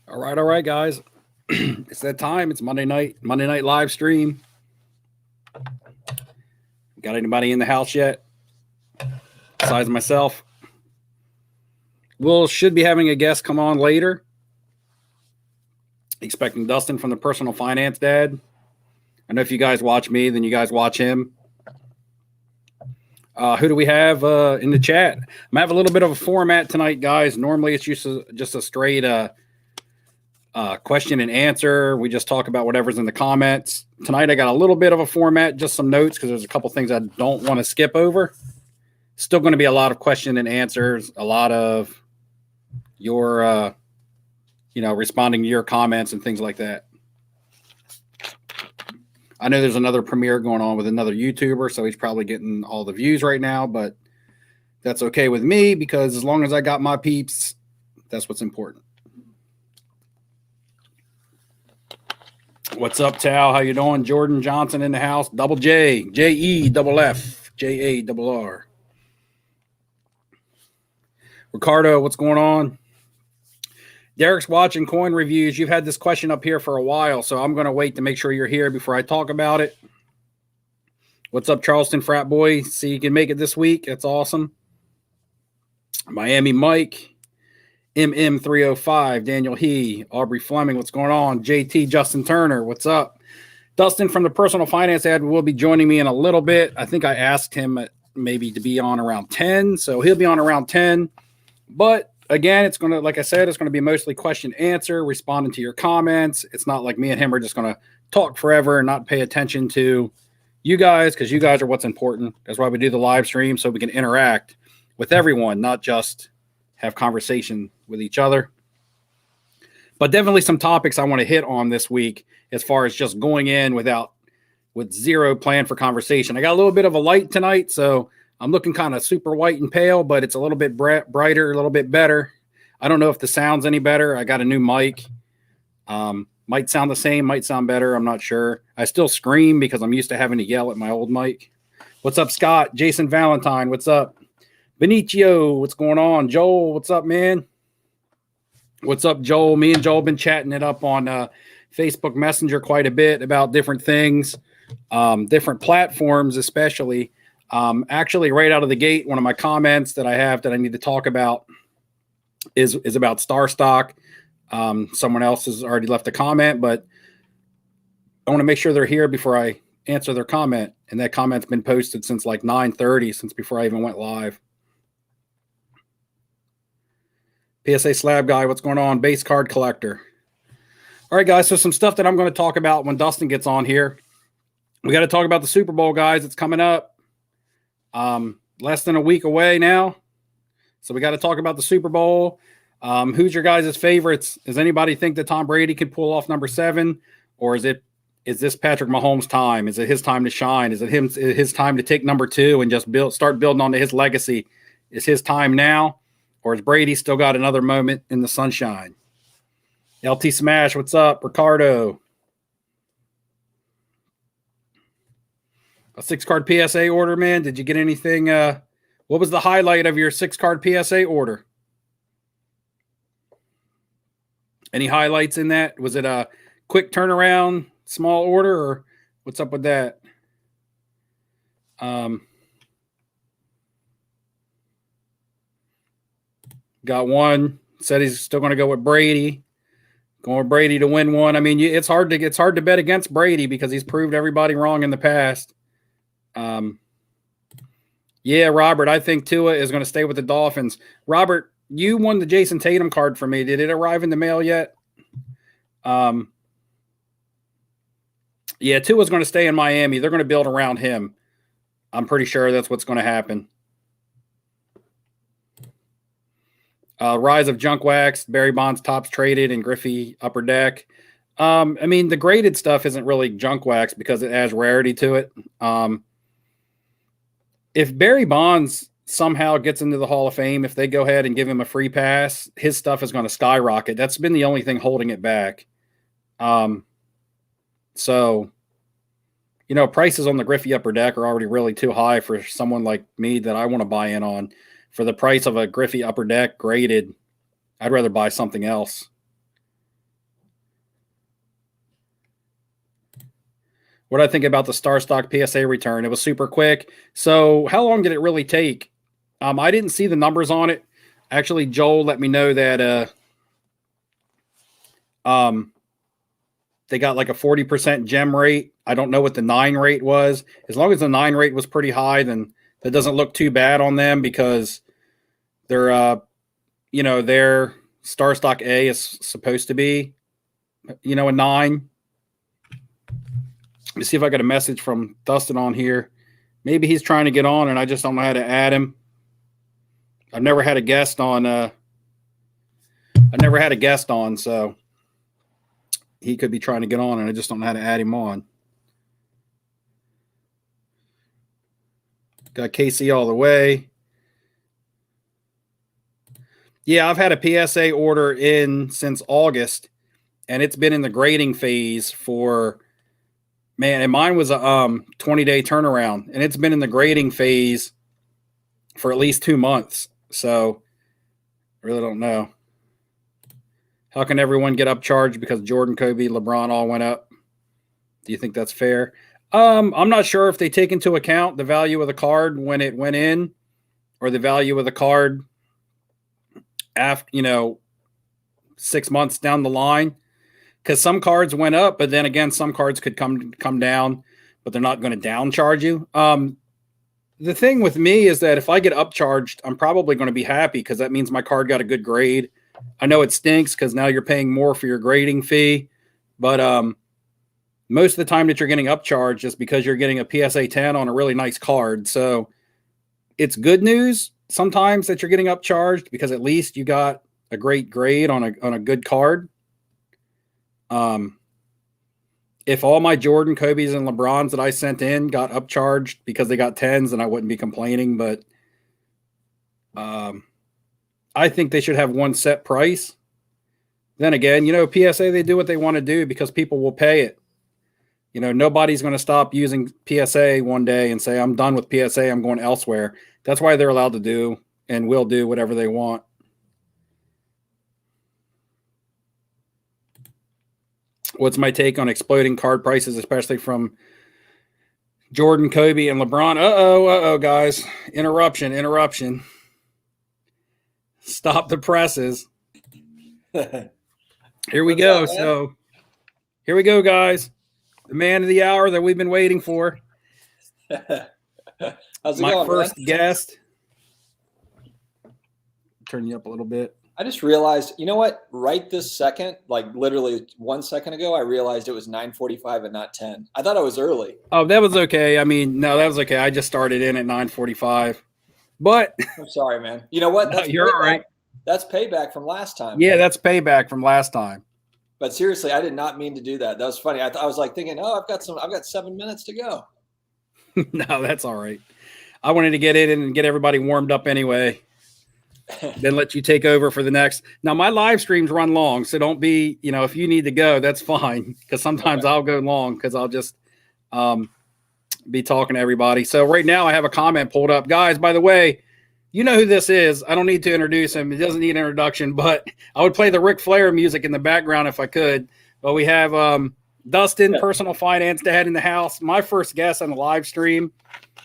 All right, guys. It's that time. It's Monday night live stream. Got anybody in the house yet? Besides myself. We'll should be having a guest come on later. Expecting Dustin from the Personal Finance Dad. I know if you guys watch me, then you guys watch him. Who do we have in the chat? I'm gonna have a little bit of a format tonight, guys. Normally it's just a straight question and answer. We just talk about whatever's in the comments. Tonight I got a little bit of a format, just some notes because there's a couple things I don't want to skip over. Still going to be a lot of question and answers, a lot of your, responding to your comments and things like that. I know there's another premiere going on with another YouTuber, so he's probably getting all the views right now, but that's okay with me because as long as I got my peeps, that's what's important. What's up, Tal? How you doing? Jordan Johnson in the house. Double J, J-E, double F, J-A, double R. Ricardo, what's going on? Derek's watching coin reviews. You've had this question up here for a while, so I'm going to wait to make sure you're here before I talk about it. What's up, Charleston frat boy? See you can make it this week. That's awesome. Miami Mike, MM305, Daniel He, Aubrey Fleming, what's going on? JT Justin Turner, what's up? Dustin from the Personal Finance Ad will be joining me in a little bit. I think I asked him maybe to be on around 10, so he'll be on around 10. But again, it's going to, like I said, it's going to be mostly question answer, responding to your comments. It's not like me and him are just going to talk forever and not pay attention to you guys because you guys are what's important. That's why we do the live stream, so we can interact with everyone, not just have conversation with each other. But definitely some topics I want to hit on this week as far as just going in with zero plan for conversation. I got a little bit of a light tonight, so I'm looking kind of super white and pale, but it's a little bit brighter, a little bit better. I don't know if the sound's any better. I got a new mic. Might sound the same, might sound better. I'm not sure. I still scream because I'm used to having to yell at my old mic. What's up, Scott? Jason Valentine, what's up? Benicio, what's going on? Joel, what's up, man? What's up, Joel? Me and Joel been chatting it up on Facebook Messenger quite a bit about different things, different platforms especially. Actually, right out of the gate, one of my comments that I have that I need to talk about is about Star Stock. Someone else has already left a comment, but I want to make sure they're here before I answer their comment. And that comment's been posted since like 9:30, since before I even went live. PSA Slab Guy, what's going on? Base card collector. All right, guys, so some stuff that I'm going to talk about when Dustin gets on here. We got to talk about the Super Bowl, guys. It's coming up. Less than a week away now. So we got to talk about the Super Bowl. Who's your guys' favorites? Does anybody think that Tom Brady could pull off number 7? Or is this Patrick Mahomes' time? Is it his time to shine? Is it his time to take number 2 and just start building onto his legacy? Is his time now? Or has Brady still got another moment in the sunshine? LT Smash, what's up? Ricardo. A 6-card PSA order, man. Did you get anything? What was the highlight of your 6-card PSA order? Any highlights in that? Was it a quick turnaround, small order, or what's up with that? Got one. Said he's still going to go with Brady. Going with Brady to win one. I mean, it's hard to bet against Brady because he's proved everybody wrong in the past. Yeah, Robert, I think Tua is going to stay with the Dolphins. Robert, you won the Jason Tatum card for me. Did it arrive in the mail yet? Yeah, Tua's going to stay in Miami. They're going to build around him. I'm pretty sure that's what's going to happen. Rise of Junk Wax, Barry Bonds tops traded, and Griffey Upper Deck. I mean, the graded stuff isn't really junk wax because it adds rarity to it. If Barry Bonds somehow gets into the Hall of Fame, if they go ahead and give him a free pass, his stuff is going to skyrocket. That's been the only thing holding it back. So, prices on the Griffey Upper Deck are already really too high for someone like me that I want to buy in on. For the price of a Griffey Upper Deck graded, I'd rather buy something else. what I think about the Star Stock PSA return. It was super quick. So how long did it really take? I didn't see the numbers on it. Actually, Joel let me know that they got like a 40% gem rate. I don't know what the 9 rate was. As long as the 9 rate was pretty high, then that doesn't look too bad on them because they're their Star Stock A is supposed to be, a 9. Let me see if I got a message from Dustin on here. Maybe he's trying to get on and I just don't know how to add him. I've never had a guest on. So he could be trying to get on and I just don't know how to add him on. Got Casey all the way. Yeah, I've had a PSA order in since August, and it's been in the grading phase for, man, and mine was a 20-day turnaround, and it's been in the grading phase for at least 2 months. So I really don't know. How can everyone get upcharged because Jordan, Kobe, LeBron all went up? Do you think that's fair? I'm not sure if they take into account the value of the card when it went in or the value of the card after, 6 months down the line, because some cards went up, but then again, some cards could come down, but they're not going to downcharge you. The thing with me is that if I get upcharged, I'm probably going to be happy because that means my card got a good grade. I know it stinks because now you're paying more for your grading fee, but most of the time that you're getting upcharged is because you're getting a PSA 10 on a really nice card. So it's good news sometimes that you're getting upcharged because at least you got a great grade on a good card. If all my Jordan, Kobe's, and LeBrons that I sent in got upcharged because they got 10s, then I wouldn't be complaining. But I think they should have one set price. Then again, PSA, they do what they want to do because people will pay it. Nobody's going to stop using PSA one day and say, I'm done with PSA, I'm going elsewhere. That's why they're allowed to do and will do whatever they want. What's my take on exploding card prices, especially from Jordan, Kobe, and LeBron? Uh-oh, guys. Interruption. Stop the presses. Here we go. So here we go, guys. The man of the hour that we've been waiting for. How's it my going, first man? guest. Turn you up a little bit. I just realized, you know what? Right this second, like literally 1 second ago, I realized it was 9:45 and not 10. I thought I was early. Oh, that was okay. I mean, no, that was okay. I just started in at 9:45. But I'm sorry, man. You know what? No, you're all right. That's payback from last time. Yeah, that's payback from last time. But seriously, I did not mean to do that. That was funny. I was like thinking, I've got 7 minutes to go. No, that's all right. I wanted to get in and get everybody warmed up anyway. Then let you take over for the next. Now, my live streams run long, so don't be, if you need to go, that's fine. Because sometimes I'll go long because I'll just be talking to everybody. So right now I have a comment pulled up. Guys, by the way, you know who this is. I don't need to introduce him. He doesn't need an introduction, but I would play the Ric Flair music in the background if I could. But we have Dustin, Personal Finance Dad, in the house. My first guest on the live stream.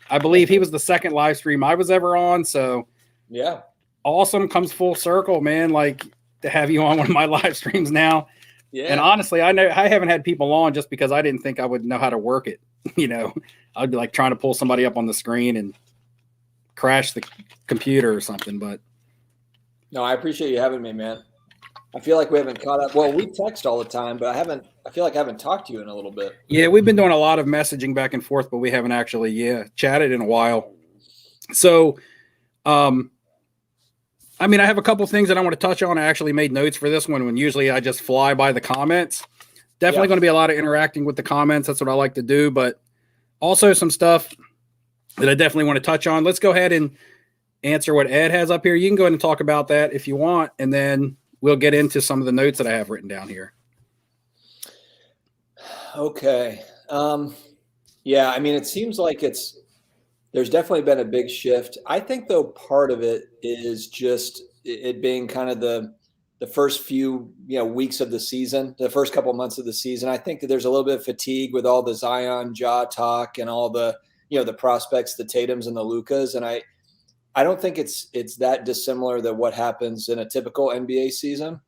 I believe he was the second live stream I was ever on. So yeah. Awesome, comes full circle, man. Like to have you on one of my live streams now. Yeah. And honestly, I haven't had people on just because I didn't think I would know how to work it. I'd be like trying to pull somebody up on the screen and crash the computer or something. But no, I appreciate you having me, man. I feel like we haven't caught up. Well, we text all the time, but I feel like I haven't talked to you in a little bit. Yeah, we've been doing a lot of messaging back and forth, but we haven't actually, chatted in a while. So, I have a couple things that I want to touch on. I actually made notes for this one when usually I just fly by the comments. Definitely going to be a lot of interacting with the comments. That's what I like to do, but also some stuff that I definitely want to touch on. Let's go ahead and answer what Ed has up here. You can go ahead and talk about that if you want, and then we'll get into some of the notes that I have written down here. Okay. It seems like there's definitely been a big shift. I think, though, part of it is just it being kind of the the first few weeks of the season, the first couple months of the season. I think that there's a little bit of fatigue with all the Zion, Ja talk, and all the the prospects, the Tatums and the Lukas, and I don't think it's that dissimilar to what happens in a typical NBA season.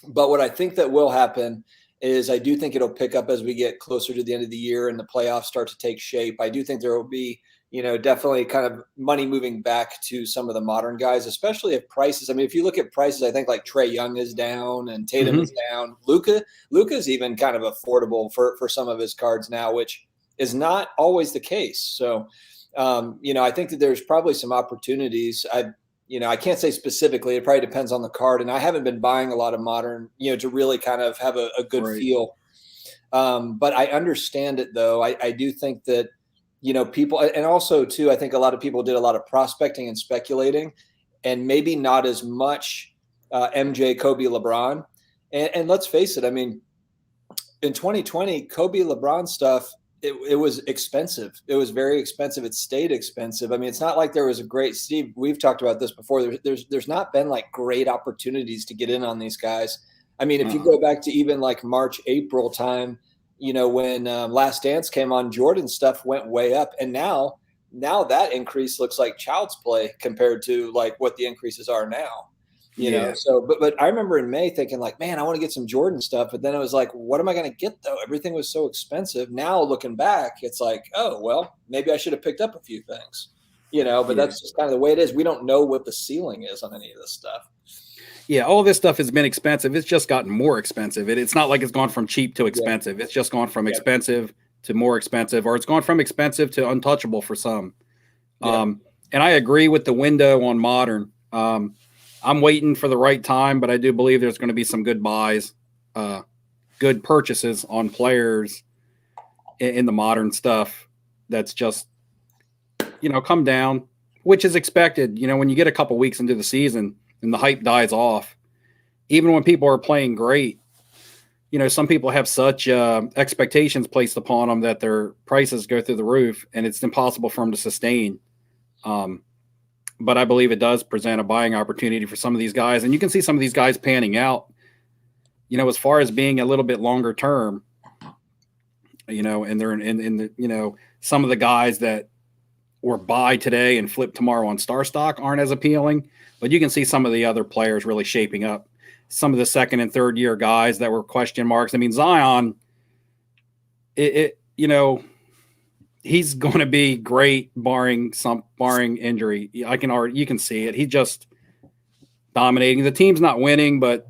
But what I think that will happen is I do think it'll pick up as we get closer to the end of the year and the playoffs start to take shape. I do think there will be, definitely kind of money moving back to some of the modern guys, especially if prices. I mean, if you look at prices, I think like Trae Young is down and Tatum is down. Luka's even kind of affordable for some of his cards now, which is not always the case. So, I think that there's probably some opportunities. I can't say specifically. It probably depends on the card. And I haven't been buying a lot of modern, to really kind of have a good feel. But I understand it, though. I do think that, people, and also, too, I think a lot of people did a lot of prospecting and speculating, and maybe not as much MJ, Kobe, LeBron. And let's face it, I mean, in 2020, Kobe, LeBron stuff, it was expensive. It was very expensive. It stayed expensive. I mean, it's not like there was a great, Steve, we've talked about this before. There's not been like great opportunities to get in on these guys. I mean, if you go back to even like March, April time, when Last Dance came on, Jordan stuff went way up. And now that increase looks like child's play compared to like what the increases are now. You know, so but I remember in May thinking like, man, I want to get some Jordan stuff. But then it was like, what am I going to get though? Everything was so expensive. Now looking back, it's like, oh, well, maybe I should have picked up a few things, but that's just kind of the way it is. We don't know what the ceiling is on any of this stuff. Yeah, all this stuff has been expensive. It's just gotten more expensive. It's not like it's gone from cheap to expensive. It's just gone from expensive to more expensive, or it's gone from expensive to untouchable for some. And I agree with the window on modern. I'm waiting for the right time, but I do believe there's going to be some good buys, good purchases on players in the modern stuff. That's just, come down, which is expected. When you get a couple weeks into the season and the hype dies off, even when people are playing great, some people have such expectations placed upon them that their prices go through the roof, and it's impossible for them to sustain. But I believe it does present a buying opportunity for some of these guys. And you can see some of these guys panning out, as far as being a little bit longer term, and they're in the, some of the guys that were buy today and flip tomorrow on Star Stock aren't as appealing, but you can see some of the other players really shaping up. Some of the second and third year guys that were question marks. I mean, Zion, he's going to be great, barring injury. You can see it. He's just dominating. The team's not winning, but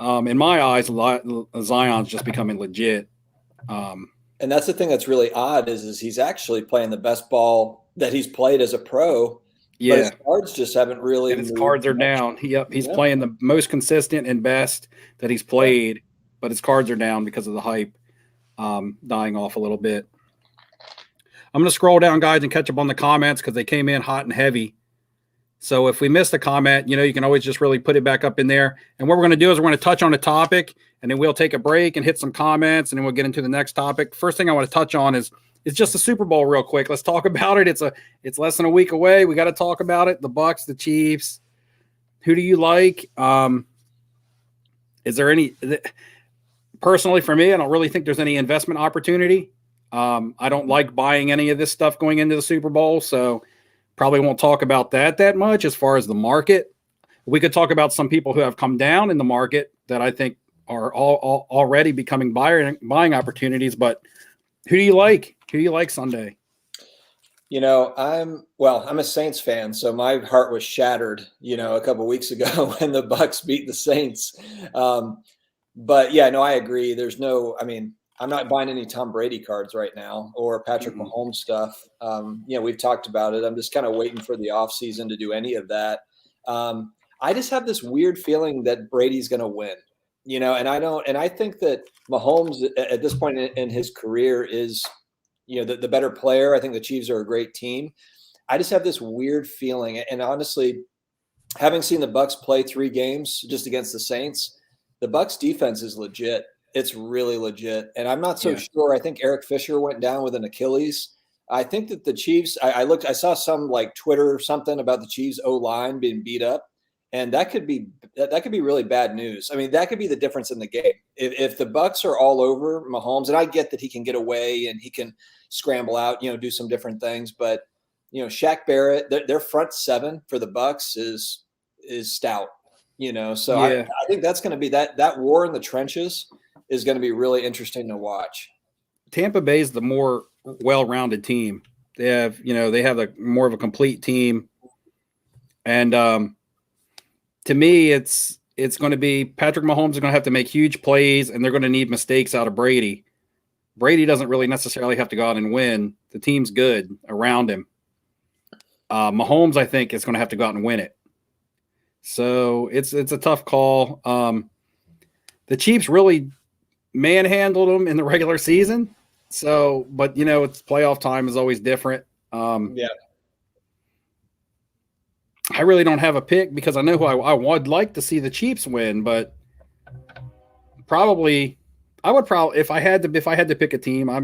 in my eyes, Zion's just becoming legit. And that's the thing that's really odd is he's actually playing the best ball that he's played as a pro. Yeah, but his cards just haven't really. And his cards are down. He's playing the most consistent and best that he's played, but his cards are down because of the hype dying off a little bit. I'm going to scroll down, guys, and catch up on the comments because they came in hot and heavy. So if we missed a comment, you can always just really put it back up in there. And what we're going to do is we're going to touch on a topic, and then we'll take a break and hit some comments, and then we'll get into the next topic. First thing I want to touch on is just the Super Bowl real quick. Let's talk about it. It's less than a week away. We got to talk about it. The Bucks, the Chiefs. Who do you like? Is there any – personally, for me, I don't really think there's any investment opportunity. I don't like buying any of this stuff going into the Super Bowl, so probably won't talk about that much as far as the market. We could talk about some people who have come down in the market that I think are all already becoming buying opportunities. But who do you like? Who do you like Sunday? I'm a Saints fan, so my heart was shattered, a couple of weeks ago when the Bucks beat the Saints. But yeah, no, I agree. I'm not buying any Tom Brady cards right now or Patrick Mahomes stuff. We've talked about it. I'm just kind of waiting for the offseason to do any of that. I just have this weird feeling that Brady's going to win, and I think that Mahomes at this point in his career is, the better player. I think the Chiefs are a great team. I just have this weird feeling. And honestly, having seen the Bucks play 3 games just against the Saints, the Bucks defense is legit. It's really legit. And I'm not so sure. I think Eric Fisher went down with an Achilles. I think that the Chiefs, I saw some like Twitter or something about the Chiefs O-line being beat up. And that could be really bad news. I mean, that could be the difference in the game. If the Bucks are all over Mahomes, and I get that he can get away and he can scramble out, do some different things, but Shaq Barrett, their front seven for the Bucks is stout. So Yeah. I think that's going to be that war in the trenches is going to be really interesting to watch. Tampa Bay is the more well-rounded team. They have more of a complete team, and to me, it's going to be Patrick Mahomes is going to have to make huge plays, and they're going to need mistakes out of Brady. Brady doesn't really necessarily have to go out and win. The team's good around him. Mahomes, I think, is going to have to go out and win it. So it's a tough call. The Chiefs really manhandled them in the regular season. So, but it's playoff time is always different. Yeah. I really don't have a pick because I know who I would like to see the Chiefs win, but I would probably if I had to pick a team, I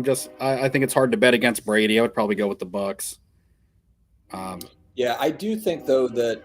think it's hard to bet against Brady. I would probably go with the Bucks. Yeah, I do think though that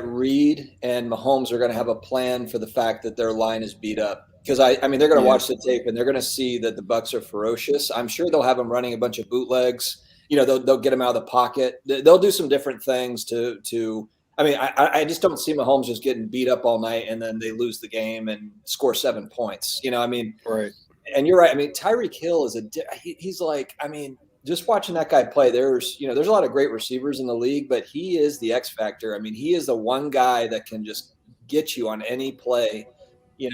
Reed and Mahomes are going to have a plan for the fact that their line is beat up. Because I mean, they're going to watch the tape and they're going to see that the Bucks are ferocious. I'm sure they'll have them running a bunch of bootlegs. They'll get them out of the pocket. They'll do some different things to. I mean, I just don't see Mahomes just getting beat up all night and then they lose the game and score 7 points. I mean, right. And you're right. I mean, Tyreek Hill is he's like, I mean, just watching that guy play, there's a lot of great receivers in the league, but he is the X factor. I mean, he is the one guy that can just get you on any play.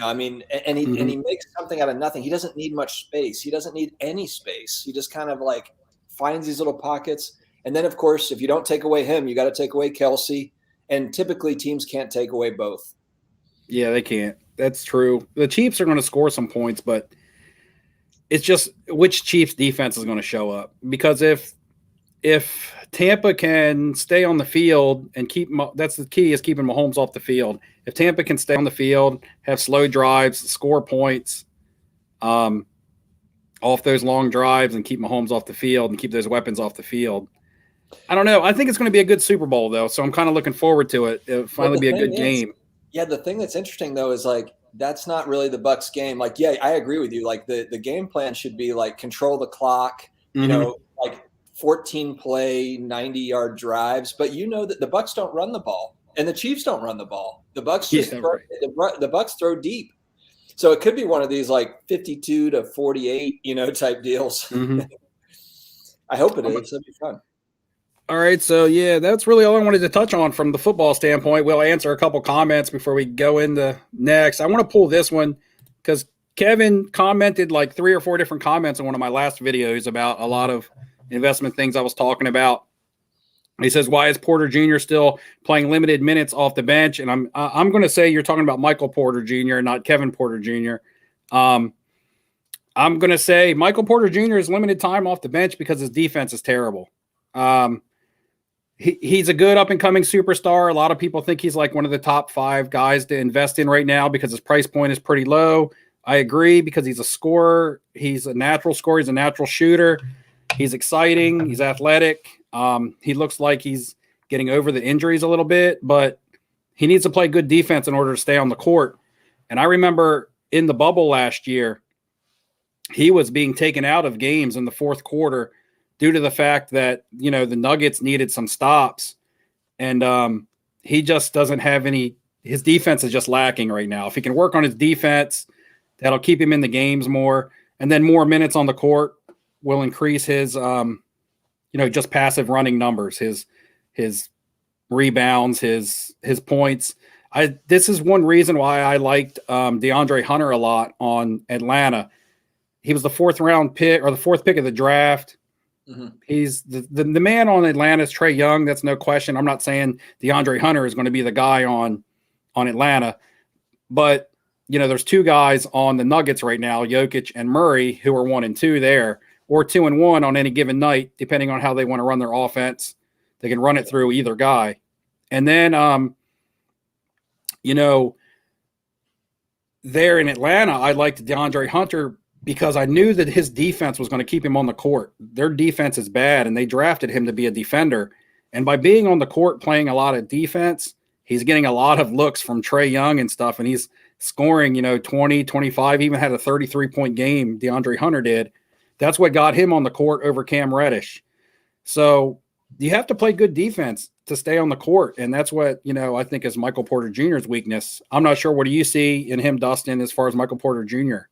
I mean, and he makes something out of nothing. He doesn't need much space. He doesn't need any space. He just kind of like finds these little pockets. And then, of course, if you don't take away him, you got to take away Kelsey. And typically teams can't take away both. Yeah, they can't. That's true. The Chiefs are going to score some points, but it's just which Chiefs defense is going to show up. Because if Tampa can stay on the field and that's the key is keeping Mahomes off the field. If Tampa can stay on the field, have slow drives, score points off those long drives and keep Mahomes off the field and keep those weapons off the field. I don't know. I think it's going to be a good Super Bowl, though, so I'm kind of looking forward to it. It'll finally be a good game. Yeah, the thing that's interesting, though, is like that's not really the Bucs game. Like, yeah, I agree with you. Like the game plan should be like control the clock, like 14 play, 90-yard drives. But that the Bucs don't run the ball and the Chiefs don't run the ball. The Bucs the Bucs throw deep. So it could be one of these like 52 to 48, type deals. Mm-hmm. I hope it is. That'd be fun. All right, so yeah, that's really all I wanted to touch on from the football standpoint. We'll answer a couple comments before we go into next. I want to pull this one because Kevin commented like 3 or 4 different comments on one of my last videos about a lot of investment things I was talking about. He says, "Why is Porter Jr. still playing limited minutes off the bench?" And I'm going to say you're talking about Michael Porter Jr., not Kevin Porter Jr. I'm going to say Michael Porter Jr. is limited time off the bench because his defense is terrible. He's a good up-and-coming superstar. A lot of people think he's like one of the top 5 guys to invest in right now because his price point is pretty low. I agree because he's a scorer. He's a natural scorer. He's a natural shooter. He's exciting. He's athletic. He looks like he's getting over the injuries a little bit, but he needs to play good defense in order to stay on the court. And I remember in the bubble last year, he was being taken out of games in the fourth quarter due to the fact that, the Nuggets needed some stops. And he just doesn't have his defense is just lacking right now. If he can work on his defense, that'll keep him in the games more. And then more minutes on the court will increase his, just passive running numbers, his rebounds, his points. This is one reason why I liked DeAndre Hunter a lot on Atlanta. He was the 4th pick of the draft. Mm-hmm. He's the man on Atlanta is Trae Young. That's no question. I'm not saying DeAndre Hunter is going to be the guy on Atlanta, but there's 2 guys on the Nuggets right now, Jokic and Murray, who are 1 and 2 there, or 2 and 1 on any given night, depending on how they want to run their offense. They can run it through either guy. And then, there in Atlanta, I liked DeAndre Hunter because I knew that his defense was going to keep him on the court. Their defense is bad, and they drafted him to be a defender. And by being on the court playing a lot of defense, he's getting a lot of looks from Trae Young and stuff, and he's scoring, 20, 25, even had a 33-point game, DeAndre Hunter did. That's what got him on the court over Cam Reddish. So you have to play good defense to stay on the court, and that's what, I think is Michael Porter Jr.'s weakness. I'm not sure, what do you see in him, Dustin, as far as Michael Porter Jr.?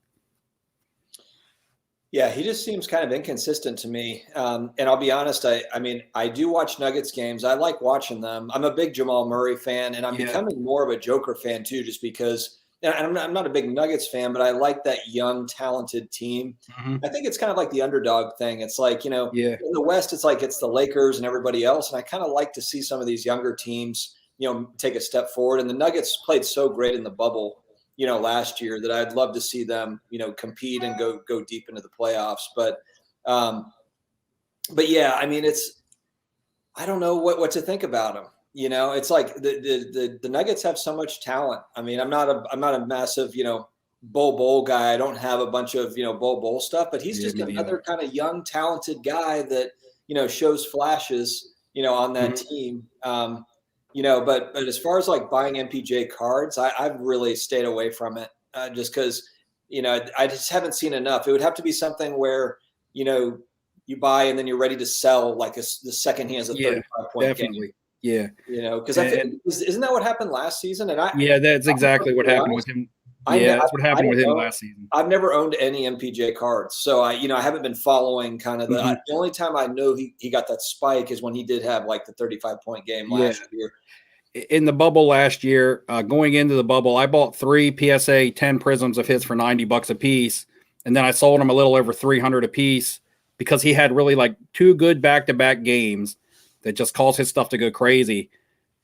Yeah, he just seems kind of inconsistent to me. And I'll be honest, I do watch Nuggets games. I like watching them. I'm a big Jamal Murray fan, and I'm becoming more of a Joker fan too, just because – and I'm not a big Nuggets fan, but I like that young, talented team. Mm-hmm. I think it's kind of like the underdog thing. It's like, in the West, it's like it's the Lakers and everybody else. And I kind of like to see some of these younger teams, take a step forward. And the Nuggets played so great in the bubble, last year, that I'd love to see them, compete and go deep into the playoffs. But yeah, I mean, I don't know what to think about them. It's like the Nuggets have so much talent. I mean, I'm not a massive, bowl guy. I don't have a bunch of, bowl stuff, but he's just another kind of young, talented guy that, shows flashes, on that team. But as far as like buying MPJ cards, I've really stayed away from it just because, I just haven't seen enough. It would have to be something where, you buy and then you're ready to sell like the second he has a 35-point game. Yeah. Because I think isn't that what happened last season? And that's exactly what happened with him. That's what happened with him last season. I've never owned any MPJ cards, so I haven't been following kind of the only time I know he got that spike is when he did have like the 35-point game last year. In the bubble last year, going into the bubble, I bought 3 PSA 10 prisms of his for $90 a piece, and then I sold him a little over $300 a piece because he had really like 2 good back-to-back games that just caused his stuff to go crazy.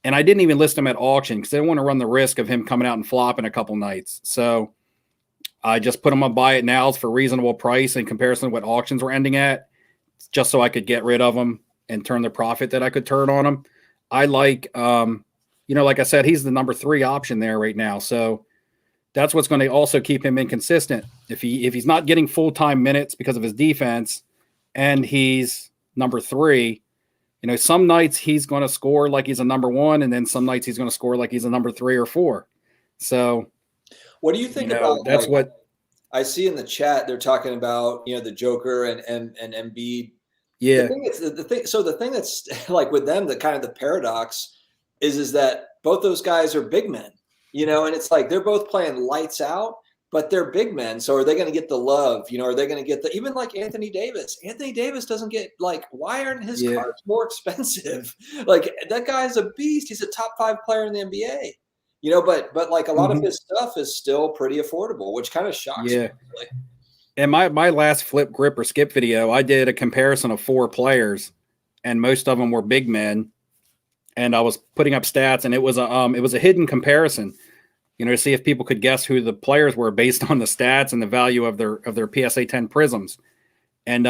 And I didn't even list him at auction because I didn't want to run the risk of him coming out and flopping a couple nights. So I just put him on buy it nows for reasonable price in comparison to what auctions were ending at, just so I could get rid of them and turn the profit that I could turn on them. I like, like I said, he's the number 3 option there right now. So that's what's going to also keep him inconsistent. If he's not getting full-time minutes because of his defense and he's number 3, some nights he's going to score like he's a number 1, and then some nights he's going to score like he's a number 3 or 4. So, what do you think about? That's what I see in the chat. They're talking about the Joker and Embiid. Yeah, the thing that's like with them, the kind of the paradox is that both those guys are big men. And it's like they're both playing lights out. But they're big men, so are they going to get the love? Are they going to get even like Anthony Davis? Anthony Davis doesn't get why aren't his cards more expensive? Like that guy's a beast. He's a top 5 player in the NBA. But like a lot of his stuff is still pretty affordable, which kind of shocks me. Really. And my last flip, grip, or skip video, I did a comparison of 4 players, and most of them were big men. And I was putting up stats, and it was a hidden comparison. To see if people could guess who the players were based on the stats and the value of their PSA 10 prisms. And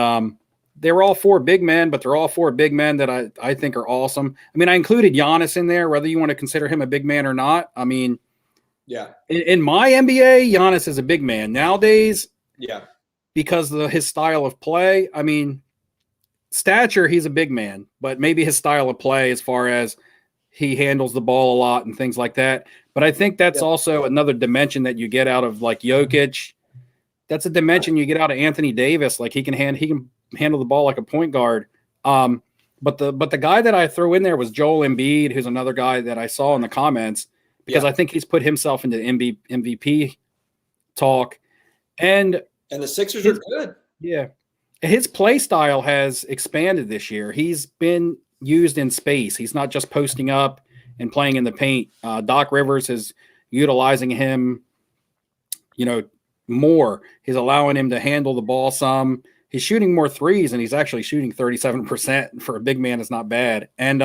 they were all 4 big men, but they're all 4 big men that I think are awesome. I mean, I included Giannis in there, whether you want to consider him a big man or not. I mean, in my NBA, Giannis is a big man nowadays. Yeah, because of his style of play. I mean, stature, he's a big man, but maybe his style of play, as far as he handles the ball a lot and things like that. But I think that's also another dimension that you get out of like Jokic. That's a dimension you get out of Anthony Davis. Like he can handle the ball like a point guard. But the guy that I threw in there was Joel Embiid, who's another guy that I saw in the comments, because I think he's put himself into MVP talk. And the Sixers are good. Yeah. His play style has expanded this year. He's been used in space. He's not just posting up and playing in the paint. Doc Rivers is utilizing him, more. He's allowing him to handle the ball some. He's shooting more threes, and he's actually shooting 37% for a big man. Is not bad. And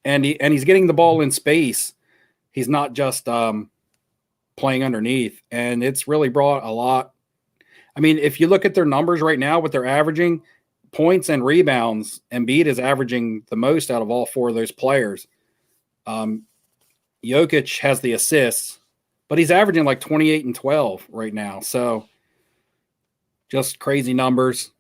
he's getting the ball in space. He's not just playing underneath, and it's really brought a lot. I mean, if you look at their numbers right now, what they're averaging, points and rebounds, Embiid is averaging the most out of all 4 of those players. Jokic has the assists, but he's averaging like 28 and 12 right now. So just crazy numbers.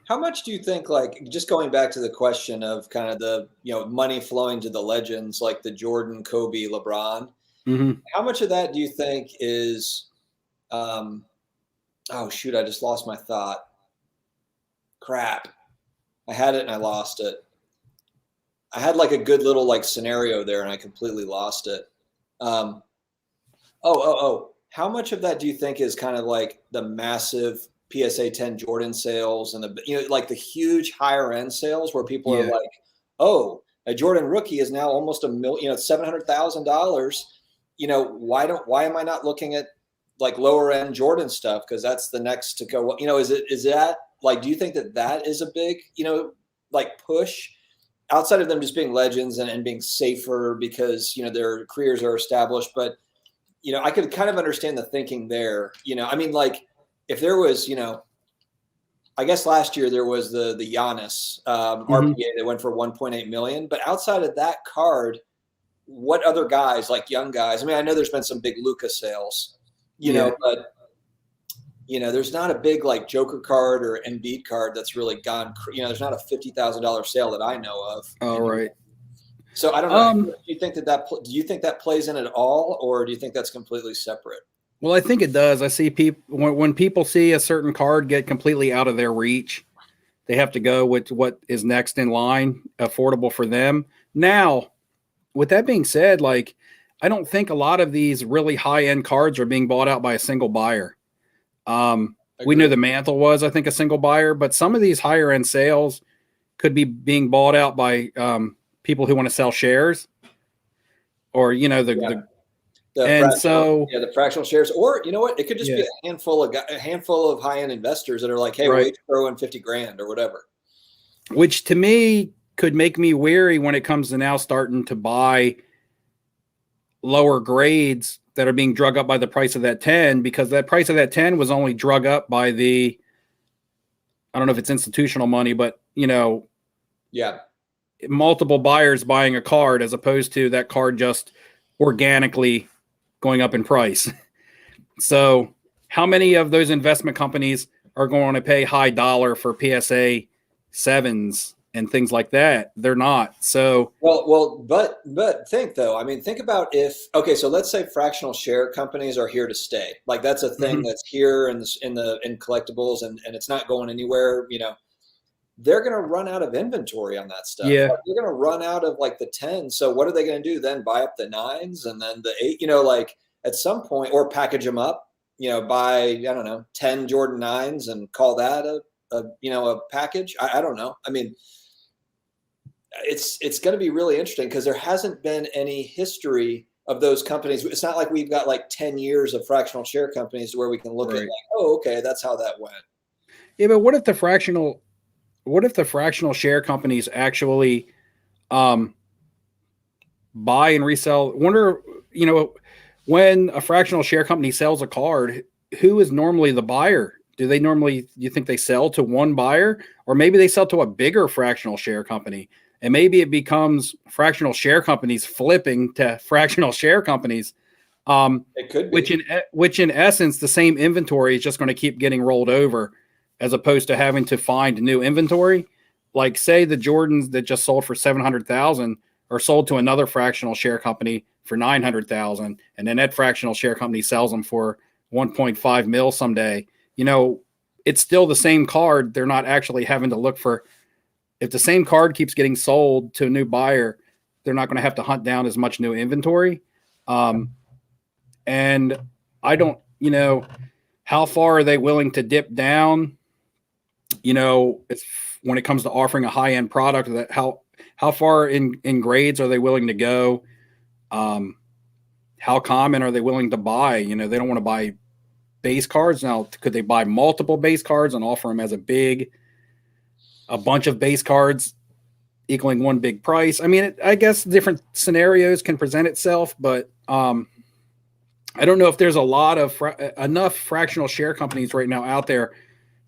How much do you think, like, just going back to the question of kind of the, money flowing to the legends like the Jordan, Kobe, LeBron, Mm-hmm. how much of that do you think is, um, oh shoot, I just lost my thought. Crap. I had it and I lost it. I had like a good little like scenario there and I completely lost it. Um, oh. How much of that do you think is kind of like the massive PSA 10 Jordan sales and like the huge higher end sales where people are Yeah. like, oh, a Jordan rookie is now almost $700,000. Why am I not looking at like lower end Jordan stuff? Cause that's the next to go, is that like, do you think that is a big, like push outside of them just being legends and being safer because, their careers are established, but I could kind of understand the thinking there. I mean, like if there was, I guess last year there was the Giannis RPA that went for 1.8 million. But outside of that card, what other guys, like young guys? I mean, I know there's been some big Luka sales, but there's not a big like Joker card or Embiid card that's really gone. There's not a $50,000 sale that I know of. All right. So I don't know. Do you think that plays in at all, or do you think that's completely separate? Well, I think it does. I see people when people see a certain card get completely out of their reach, they have to go with what is next in line, affordable for them. Now, with that being said, like I don't think a lot of these really high-end cards are being bought out by a single buyer. We knew the Mantle was, I think, a single buyer, but some of these higher-end sales could be being bought out by people who want to sell shares, or the fractional shares, or it could just be a handful of high-end investors that are like, hey, right. we'll each throw in 50 grand or whatever. Which to me could make me weary when it comes to now starting to buy lower grades that are being drug up by the price of that 10, because that price of that 10 was only drug up by I don't know if it's institutional money, but multiple buyers buying a card as opposed to that card just organically going up in price. So how many of those investment companies are going to pay high dollar for PSA 7s and things like that? They're not. So but think about so let's say fractional share companies are here to stay. Like that's a thing that's here in collectibles and it's not going anywhere. They're going to run out of inventory on that stuff. Yeah. Like, they're going to run out of like the 10. So what are they going to do then? Buy up the 9s and then the 8, like at some point, or package them up, buy, I don't know, 10 Jordan 9s and call that a package. I don't know. I mean, it's going to be really interesting because there hasn't been any history of those companies. It's not like we've got like 10 years of fractional share companies where we can look at like, oh, okay, that's how that went. Yeah. But what if the fractional share companies actually buy and resell? Wonder, when a fractional share company sells a card, who is normally the buyer? Do you think they sell to one buyer, or maybe they sell to a bigger fractional share company? And maybe it becomes fractional share companies flipping to fractional share companies. It could be. Which in essence, the same inventory is just going to keep getting rolled over, as opposed to having to find new inventory. Like say the Jordans that just sold for 700,000 are sold to another fractional share company for 900,000, and then that fractional share company sells them for 1.5 mil someday. It's still the same card. They're not actually having to look for. If the same card keeps getting sold to a new buyer, they're not going to have to hunt down as much new inventory. And I don't, how far are they willing to dip down? It's when it comes to offering a high-end product, that how far in grades are they willing to go? How common are they willing to buy? They don't want to buy base cards. Now, could they buy multiple base cards and offer them as a bunch of base cards equaling one big price? I mean, I guess different scenarios can present itself, but I don't know if there's a lot of enough fractional share companies right now out there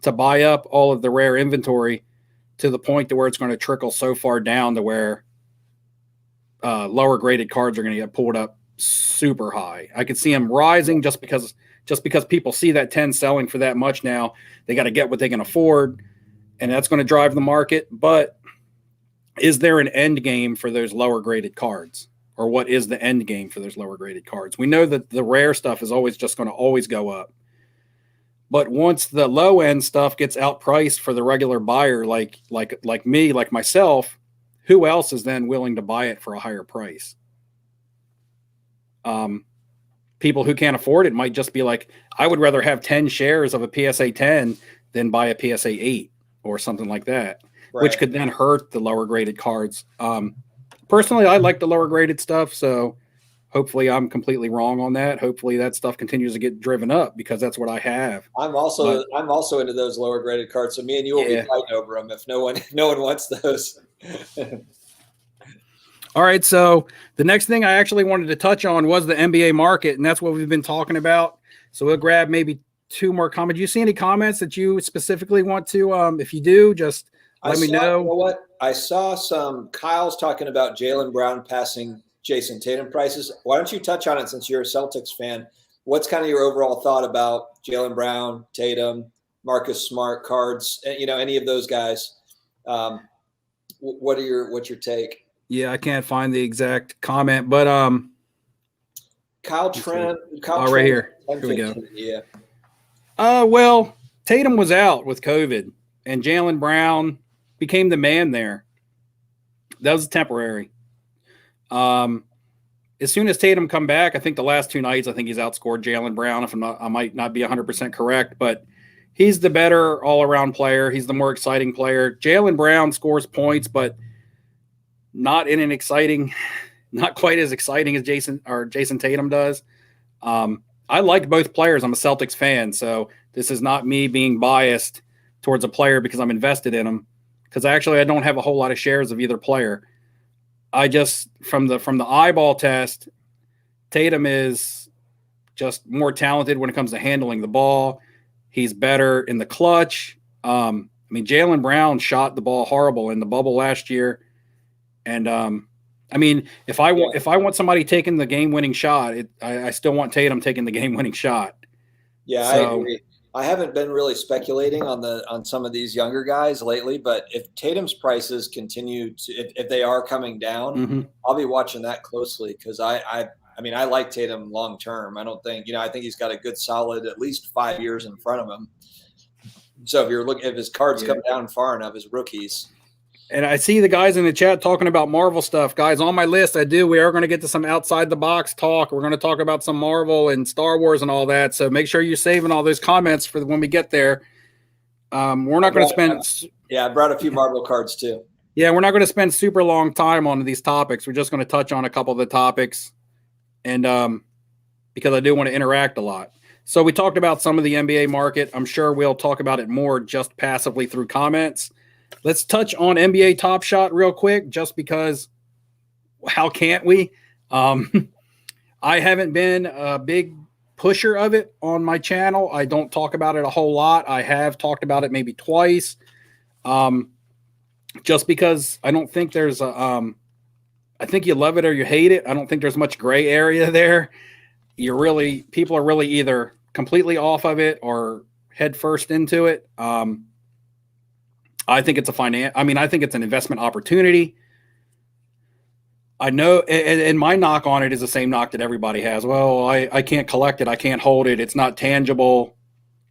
to buy up all of the rare inventory to the point to where it's going to trickle so far down to where lower graded cards are going to get pulled up super high. I could see them rising just because people see that 10 selling for that much now. They got to get what they can afford. and that's going to drive the market. But is there an end game for those lower graded cards? Or what is the end game for those lower graded cards? We know that the rare stuff is always just going to always go up. But once the low end stuff gets outpriced for the regular buyer, like me, like myself, who else is then willing to buy it for a higher price? People who can't afford it might just be like, I would rather have 10 shares of a PSA 10 than buy a PSA 8 or something like that, right, which could then hurt the lower graded cards. Personally, I like the lower graded stuff, so hopefully I'm completely wrong on that. Hopefully that stuff continues to get driven up because that's what I have. I'm also into those lower graded cards. So me and you will be fighting over them if no one wants those. All right. So the next thing I actually wanted to touch on was the NBA market, and that's what we've been talking about. So we'll grab maybe 2 more comments. Do you see any comments that you specifically want to, if you do, just let me know. You know what? I saw some Kyle's talking about Jaylen Brown passing Jason Tatum prices. Why don't you touch on it since you're a Celtics fan? What's kind of your overall thought about Jaylen Brown, Tatum, Marcus Smart cards, any of those guys? What's your take? Yeah, I can't find the exact comment, but Kyle Trent right here. Here we go. Yeah. Well, Tatum was out with COVID, and Jaylen Brown became the man there. That was temporary. As soon as Tatum come back, I think the last 2 nights, I think he's outscored Jaylen Brown. If I might not be 100% correct, but he's the better all-around player. He's the more exciting player. Jaylen Brown scores points, but not quite as exciting as Jason Tatum does. I like both players. I'm a Celtics fan, so this is not me being biased towards a player because I'm invested in them. Because actually, I don't have a whole lot of shares of either player. I just from the eyeball test, Tatum is just more talented when it comes to handling the ball. He's better in the clutch. Jaylen Brown shot the ball horrible in the bubble last year. And if I want somebody taking the game-winning shot, I still want Tatum taking the game-winning shot. Yeah, so, I agree. I haven't been really speculating on some of these younger guys lately, but if Tatum's prices continue to, if they are coming down, I'll be watching that closely because I like Tatum long term. I don't think I think he's got a good solid at least 5 years in front of him. So if his cards come down far enough as rookies. And I see the guys in the chat talking about Marvel stuff. Guys, on my list, we are going to get to some outside the box talk. We're going to talk about some Marvel and Star Wars and all that. So make sure you're saving all those comments for when we get there. We're not going to spend. I brought a few Marvel cards too. Yeah, we're not going to spend super long time on these topics. We're just going to touch on a couple of the topics, and because I do want to interact a lot. So we talked about some of the NBA market. I'm sure we'll talk about it more just passively through comments. Let's touch on NBA Topshot real quick, just because how can't we? I haven't been a big pusher of it on my channel. I don't talk about it a whole lot. I have talked about it maybe twice, just because I don't think there's I think you love it or you hate it. I don't think there's much gray area there. People are really either completely off of it or head first into it. I think it's I think it's an investment opportunity. I know, and my knock on it is the same knock that everybody has. Well, I can't collect it. I can't hold it. It's not tangible.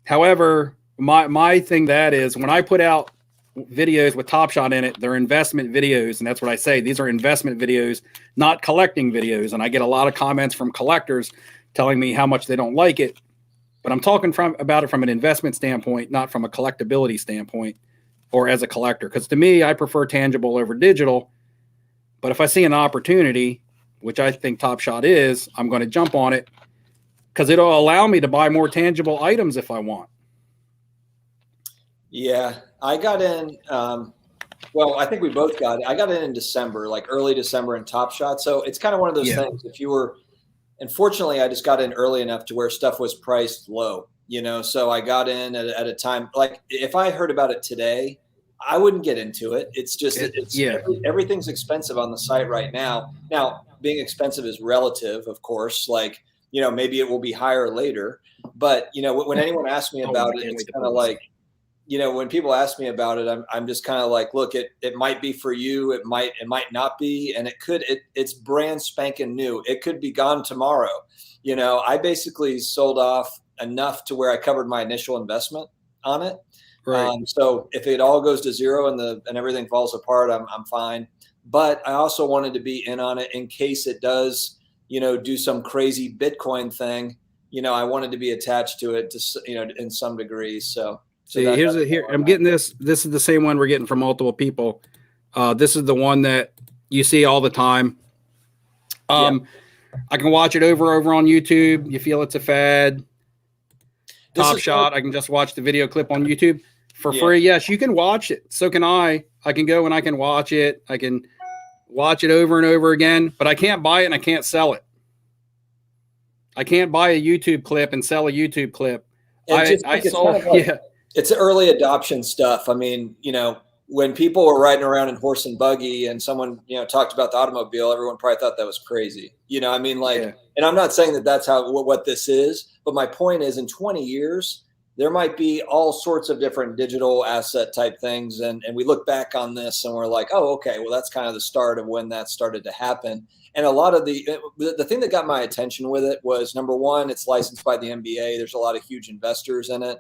However, my thing that is when I put out videos with Topshot in it, they're investment videos. And that's what I say. These are investment videos, not collecting videos. And I get a lot of comments from collectors telling me how much they don't like it. But I'm talking about it from an investment standpoint, not from a collectability standpoint. Or as a collector, because to me, I prefer tangible over digital. But if I see an opportunity, which I think Topshot is, I'm going to jump on it because it'll allow me to buy more tangible items if I want. Yeah, I got in. I think we both got it. I got in December, like early December in Topshot. So it's kind of one of those things. Unfortunately, I just got in early enough to where stuff was priced low. So I got in at a time, like if I heard about it today, I wouldn't get into it. It's just, everything's expensive on the site right now. Now, being expensive is relative, of course, like, maybe it will be higher later, but when anyone asks me about it, it's kind of like, when people ask me about it, I'm just kind of like, look, it might be for you. It might not be. And it's brand spanking new. It could be gone tomorrow. I basically sold off enough to where I covered my initial investment on it. Right. So if it all goes to zero and everything falls apart, I'm fine. But I also wanted to be in on it in case it does, do some crazy Bitcoin thing. I wanted to be attached to it in some degree. So here I'm getting this. This is the same one we're getting from multiple people. This is the one that you see all the time. I can watch it over on YouTube. You feel it's a fad. Topshot. I can just watch the video clip on YouTube for free. Yes, you can watch it. So can I. I can go and I can watch it. I can watch it over and over again, but I can't buy it and I can't sell it. I can't buy a YouTube clip and sell a YouTube clip. It's early adoption stuff. I mean, when people were riding around in horse and buggy and someone, talked about the automobile, everyone probably thought that was crazy. And I'm not saying that that's what this is, but my point is in 20 years, there might be all sorts of different digital asset type things. And we look back on this and we're like, oh, okay, well, that's kind of the start of when that started to happen. And a lot of the thing that got my attention with it was, number one, it's licensed by the NBA. There's a lot of huge investors in it.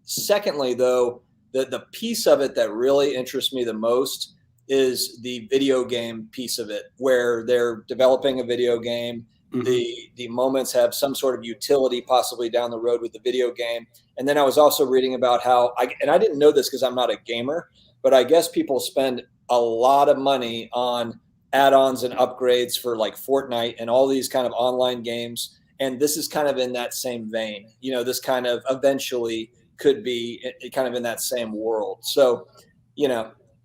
Secondly, though, the piece of it that really interests me the most is the video game piece of it, where they're developing a video game. Mm-hmm. The moments have some sort of utility possibly down the road with the video game. And then I was also reading about how I didn't know this because I'm not a gamer, but I guess people spend a lot of money on add-ons and upgrades for like Fortnite and all these kind of online games. And this is kind of in that same vein. This kind of eventually could be kind of in that same world. So,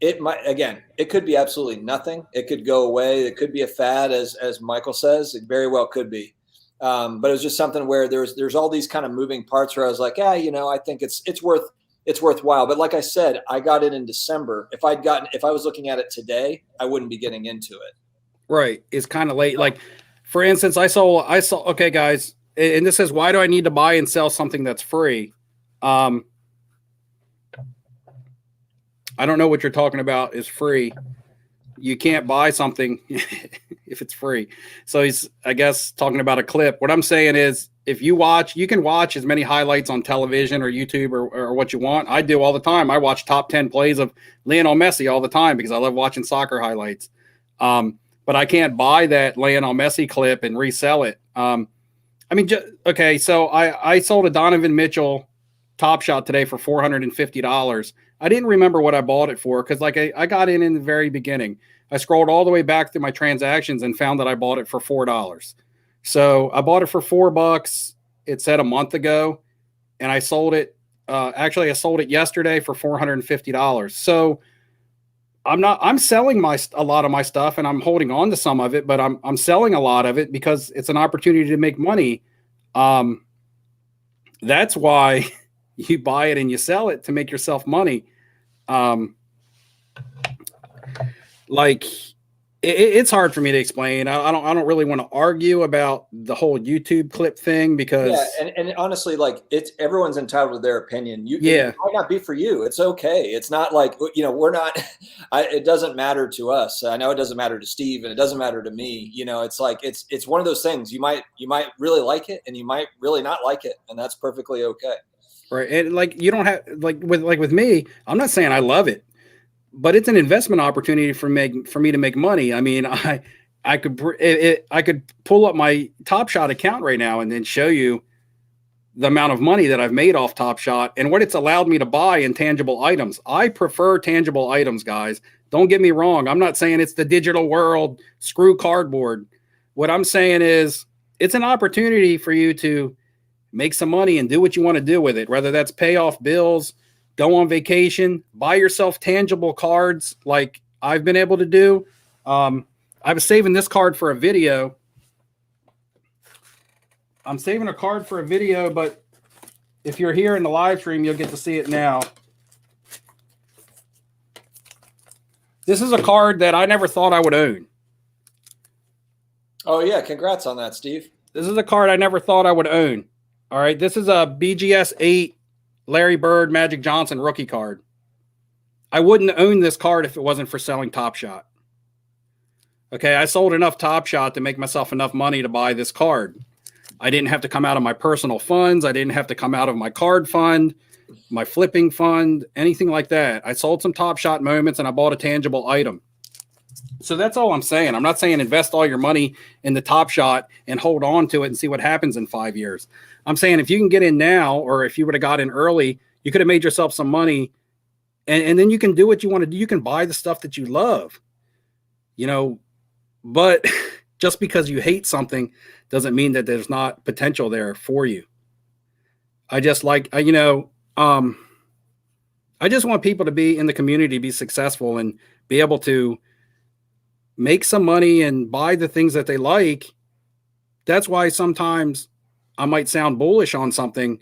it could be absolutely nothing. It could go away. It could be a fad, as Michael says. It very well could be. But it was just something where there's all these kind of moving parts where I was like, I think it's worthwhile. But like I said, I got it in December. If I was looking at it today, I wouldn't be getting into it. Right. It's kind of late. Like, for instance, I saw, okay, guys, and this says, why do I need to buy and sell something that's free? I don't know what you're talking about is free. You can't buy something if it's free. So he's, I guess, talking about a clip. What I'm saying is, if you can watch as many highlights on television or YouTube or what you want. I do all the time. I watch top 10 plays of Lionel Messi all the time because I love watching soccer highlights. But I can't buy that Lionel Messi clip and resell it. Okay, so I sold a Donovan Mitchell Topshot today for $450. I didn't remember what I bought it for because I got in the very beginning. I scrolled all the way back through my transactions and found that I bought it for $4. So I bought it for $4. It said a month ago, and I sold it. I sold it yesterday for $450. So I'm selling a lot of my stuff and I'm holding on to some of it, but I'm selling a lot of it because it's an opportunity to make money. That's why you buy it and you sell it, to make yourself money. It's hard for me to explain. I don't really want to argue about the whole YouTube clip thing because and honestly, everyone's entitled to their opinion. It might not be for you. It's okay. It's not like we're not. It doesn't matter to us. I know it doesn't matter to Steve, and it doesn't matter to me. It's like it's one of those things. You might really like it, and you might really not like it, and that's perfectly okay. Right. And you don't have with me, I'm not saying I love it, but it's an investment opportunity for me to make money. I mean, I could pull up my Topshot account right now and then show you the amount of money that I've made off Topshot and what it's allowed me to buy in tangible items. I prefer tangible items, guys. Don't get me wrong. I'm not saying it's the digital world, screw cardboard. What I'm saying is it's an opportunity for you to make some money and do what you want to do with it, whether that's pay off bills, go on vacation, buy yourself tangible cards like I've been able to do. I was saving this card for a video. I'm saving a card for a video, but if you're here in the live stream, you'll get to see it now. This is a card that I never thought I would own. Oh, yeah. Congrats on that, Steve. This is a card I never thought I would own. All right. This is a BGS 8 Larry Bird, Magic Johnson rookie card. I wouldn't own this card if it wasn't for selling Topshot. Okay, I sold enough Topshot to make myself enough money to buy this card. I didn't have to come out of my personal funds. I didn't have to come out of my card fund, my flipping fund, anything like that. I sold some Topshot moments and I bought a tangible item. So that's all I'm saying. I'm not saying invest all your money in the Topshot and hold on to it and see what happens in 5 years. I'm saying if you can get in now, or if you would have got in early, you could have made yourself some money, and then you can do what you want to do. You can buy the stuff that you love, but just because you hate something doesn't mean that there's not potential there for you. I just I just want people to be in the community, be successful, and be able to make some money and buy the things that they like. That's why sometimes I might sound bullish on something.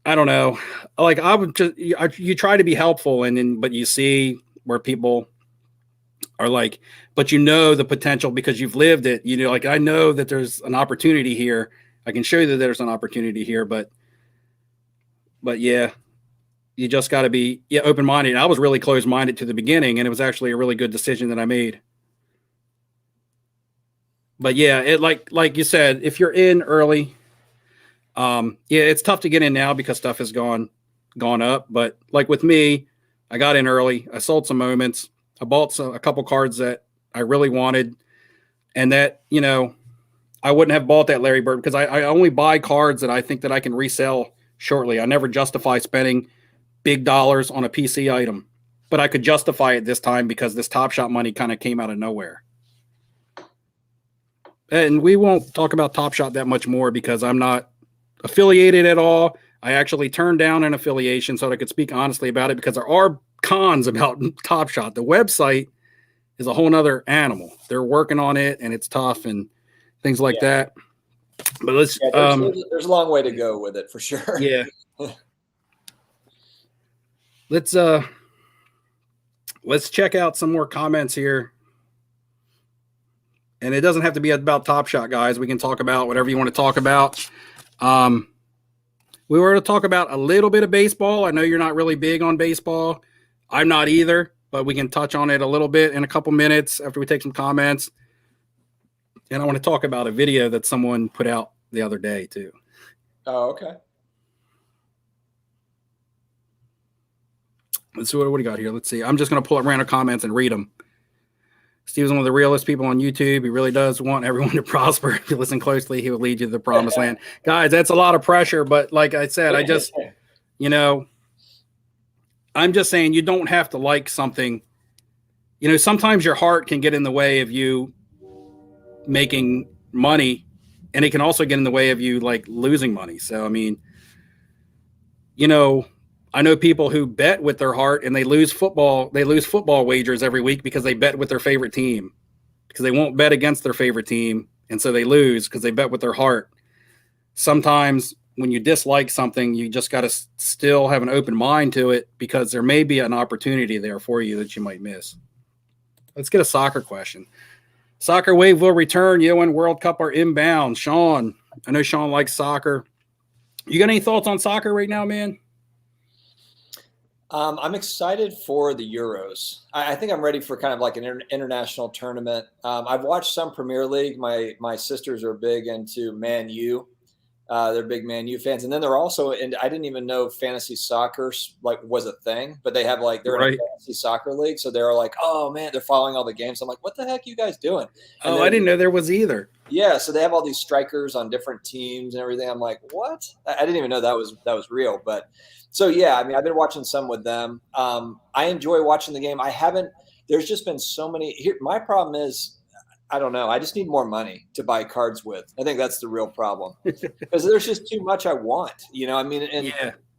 I don't know. Like you try to be helpful, but you see where people are like, but the potential because you've lived it. Like I know that there's an opportunity here. I can show you that there's an opportunity here, but yeah, you just got to be open-minded. I was really closed-minded to the beginning, and it was actually a really good decision that I made. But yeah, it like you said, if you're in early, it's tough to get in now because stuff has gone up. But like with me, I got in early. I sold some moments. I bought a couple cards that I really wanted, and that I wouldn't have bought that Larry Bird because I only buy cards that I think that I can resell shortly. I never justify spending big dollars on a PC item, but I could justify it this time because this Topshot money kind of came out of nowhere. And we won't talk about Topshot that much more because I'm not affiliated at all. I actually turned down an affiliation so that I could speak honestly about it because there are cons about Topshot. The website is a whole nother animal. They're working on it and it's tough and things like that. But let's there's a long way to go with it for sure. Yeah. Let's check out some more comments here. And it doesn't have to be about Topshot, guys. We can talk about whatever you want to talk about. We were to talk about a little bit of baseball. I know you're not really big on baseball. I'm not either, but we can touch on it a little bit in a couple minutes after we take some comments. And I want to talk about a video that someone put out the other day too. Oh, okay. Let's see what do you got here. Let's see. I'm just going to pull up random comments and read them. Steve's one of the realest people on YouTube. He really does want everyone to prosper. If you listen closely, he will lead you to the promised land. Guys, that's a lot of pressure. But like I said, I just, I'm just saying you don't have to like something. Sometimes your heart can get in the way of you making money, and it can also get in the way of you like losing money. So, I mean, I know people who bet with their heart and they lose football wagers every week because they bet with their favorite team because they won't bet against their favorite team. And so they lose because they bet with their heart. Sometimes when you dislike something, you just got to still have an open mind to it because there may be an opportunity there for you that you might miss. Let's get a soccer question. Soccer wave will return. and World Cup are inbound. Sean, I know Sean likes soccer. You got any thoughts on soccer right now, man? I'm excited for the Euros. I think I'm ready for kind of like an international tournament. I've watched some Premier League. My sisters are big into Man U. They're big Man U fans, and then they're also. And I didn't even know fantasy soccer was a thing, but they have they're in a fantasy soccer league, so they're like, oh man, they're following all the games. I'm like, what the heck are you guys doing? And I didn't know there was either. Yeah, so they have all these strikers on different teams and everything. I'm like, what? I didn't even know that was real, but. So, yeah, I mean, I've been watching some with them. I enjoy watching the game. There's just been so many here. My problem is, I don't know. I just need more money to buy cards with. I think that's the real problem because there's just too much I want,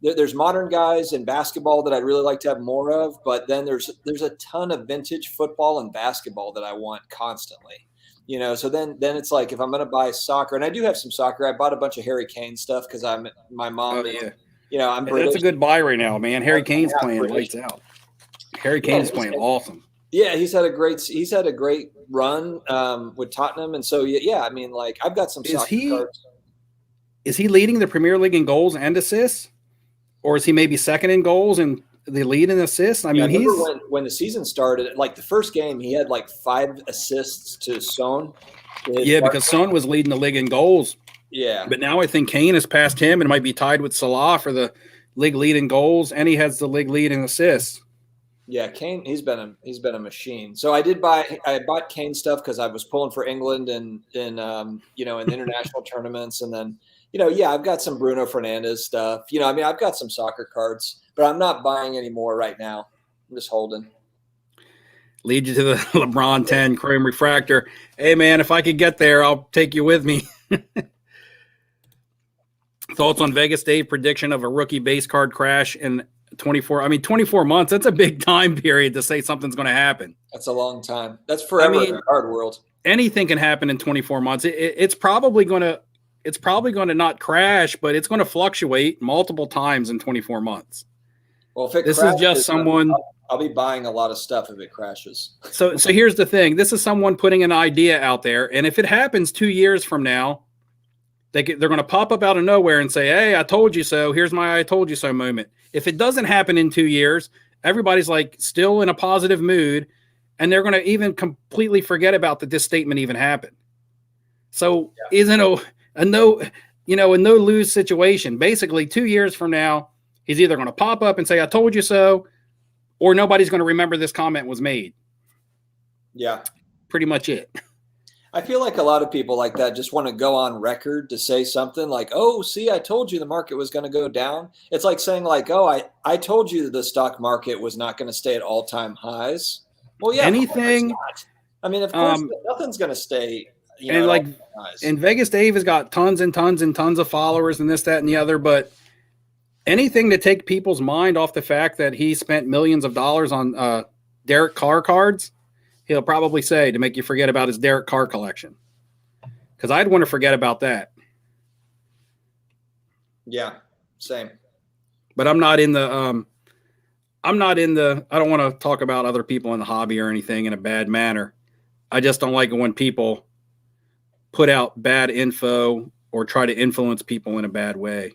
there's modern guys in basketball that I'd really like to have more of. But then there's a ton of vintage football and basketball that I want constantly, so then it's like if I'm going to buy soccer, and I do have some soccer, I bought a bunch of Harry Kane stuff because my mom. I'm British. That's a good buy right now, man. Harry Kane's playing lights out. Harry Kane's playing awesome. Yeah, he's had a great run with Tottenham, and so I mean, I've got some soccer cards. Is he leading the Premier League in goals and assists? or is he maybe second in goals and the lead in assists? I mean, I remember when the season started, like the first game, he had like 5 assists to Son. Yeah, because Son was leading the league in goals. Yeah. But now I think Kane has passed him and might be tied with Salah for the league lead in goals, and he has the league lead in assists. Yeah, Kane, he's been a machine. So I bought Kane stuff because I was pulling for England and in international tournaments, and then I've got some Bruno Fernandes stuff. I've got some soccer cards, but I'm not buying any more right now. I'm just holding. Lead you to the LeBron 10 Chrome Refractor. Hey man, if I could get there, I'll take you with me. Thoughts on Vegas Dave prediction of a rookie base card crash in 24 months? That's a big time period to say something's going to happen. That's a long time. That's forever in the card world. Anything can happen in 24 months. It's probably going to not crash, but it's going to fluctuate multiple times in 24 months. Well, if this is just someone, I'll be buying a lot of stuff if it crashes. So here's the thing. This is someone putting an idea out there, and if it happens 2 years from now, they're going to pop up out of nowhere and say, hey, I told you so. Here's my I told you so moment. If it doesn't happen in 2 years, everybody's like still in a positive mood, and they're going to even completely forget about that this statement even happened. So isn't a no lose situation. Basically, 2 years from now, he's either going to pop up and say, I told you so, or nobody's going to remember this comment was made. Yeah. Pretty much it. I feel like a lot of people like that just want to go on record to say something like, oh, see, I told you the market was going to go down. It's like saying like, oh, I told you the stock market was not going to stay at all-time highs. Well, yeah. Anything. I mean, of course, nothing's going to stay. And Vegas Dave has got tons and tons and tons of followers and this, that, and the other, but anything to take people's mind off the fact that he spent millions of dollars on Derek Carr cards, he'll probably say to make you forget about his Derek Carr collection. Because I'd want to forget about that. Yeah, same. But I'm not in the I don't want to talk about other people in the hobby or anything in a bad manner. I just don't like it when people put out bad info or try to influence people in a bad way.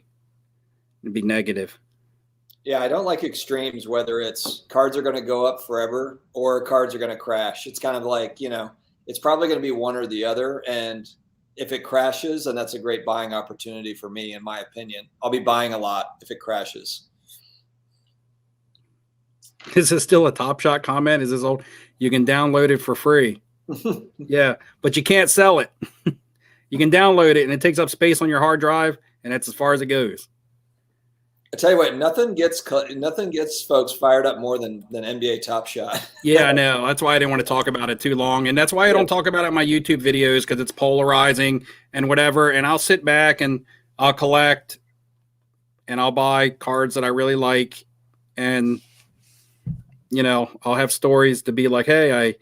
It'd be negative. Yeah, I don't like extremes, whether it's cards are going to go up forever or cards are going to crash. It's kind of like, it's probably going to be one or the other. And if it crashes, then that's a great buying opportunity for me, in my opinion. I'll be buying a lot if it crashes. Is this still a Topshot comment? Is this old? You can download it for free. Yeah, but you can't sell it. You can download it, and it takes up space on your hard drive, and that's as far as it goes. I tell you what, nothing gets folks fired up more than NBA Topshot. Yeah, I know. That's why I didn't want to talk about it too long, and that's why I don't talk about it in my YouTube videos, because it's polarizing and whatever. And I'll sit back and I'll collect, and I'll buy cards that I really like, and I'll have stories to be like, hey, I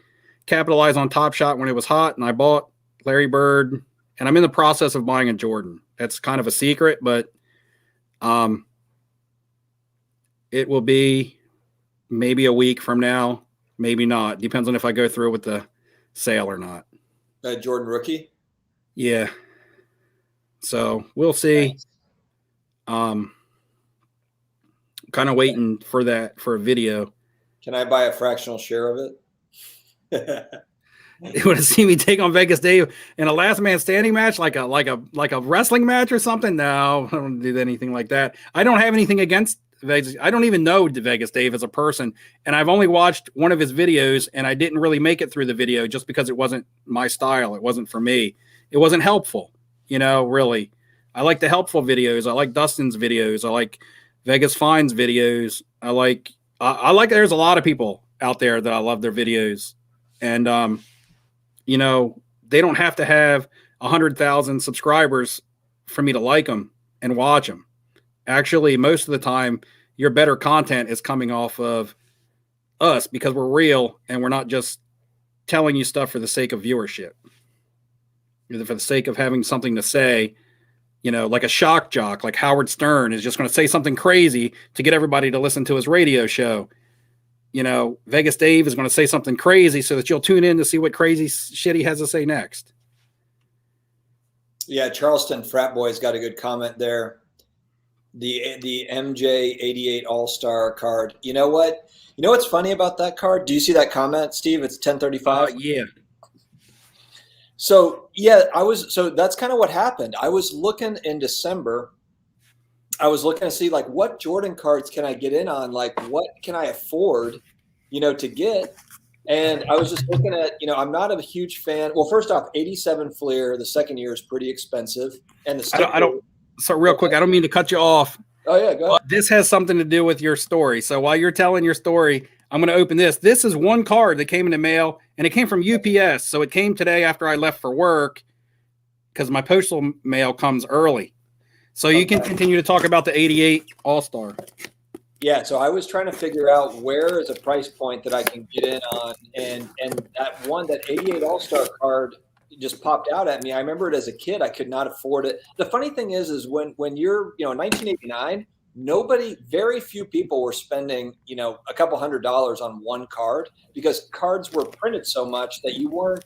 capitalized on Topshot when it was hot, and I bought Larry Bird, and I'm in the process of buying a Jordan. That's kind of a secret, but it will be maybe a week from now, maybe not. Depends on if I go through with the sale or not. Jordan rookie? Yeah. So we'll see. Nice. Kind of waiting for that for a video. Can I buy a fractional share of it? You want to see me take on Vegas Dave in a last man standing match, like a wrestling match or something? No, I don't do anything like that. I don't have anything against Vegas. I don't even know Vegas Dave as a person, and I've only watched one of his videos, and I didn't really make it through the video just because it wasn't my style. It wasn't for me. It wasn't helpful, really. I like the helpful videos. I like Dustin's videos. I like Vegas Fine's videos. I like there's a lot of people out there that I love their videos, and they don't have to have 100,000 subscribers for me to like them and watch them. Actually, most of the time, your better content is coming off of us because we're real and we're not just telling you stuff for the sake of viewership. For the sake of having something to say, like a shock jock, like Howard Stern is just going to say something crazy to get everybody to listen to his radio show. Vegas Dave is going to say something crazy so that you'll tune in to see what crazy shit he has to say next. Yeah, Charleston Frat Boy's got a good comment there. The MJ 88 All-Star card. You know what? You know what's funny about that card? Do you see that comment, Steve? It's 1035. Yeah. So yeah, so that's kind of what happened. I was looking in December. I was looking to see like what Jordan cards can I get in on? Like what can I afford, to get? And I was just looking at, I'm not a huge fan. Well, first off, 87 Fleer, the second year is pretty expensive. And the sticker, I don't. So real quick, I don't mean to cut you off. Oh yeah, go ahead. This has something to do with your story. So while you're telling your story, I'm going to open this. This is one card that came in the mail, and it came from UPS. So it came today after I left for work because my postal mail comes early. So you can continue to talk about the 88 All-Star. Yeah, so I was trying to figure out where is a price point that I can get in on, and that 88 All-Star card just popped out at me. I remember it as a kid. I could not afford it. The funny thing is when you're, in 1989, very few people were spending, a couple $100s on one card because cards were printed so much that you weren't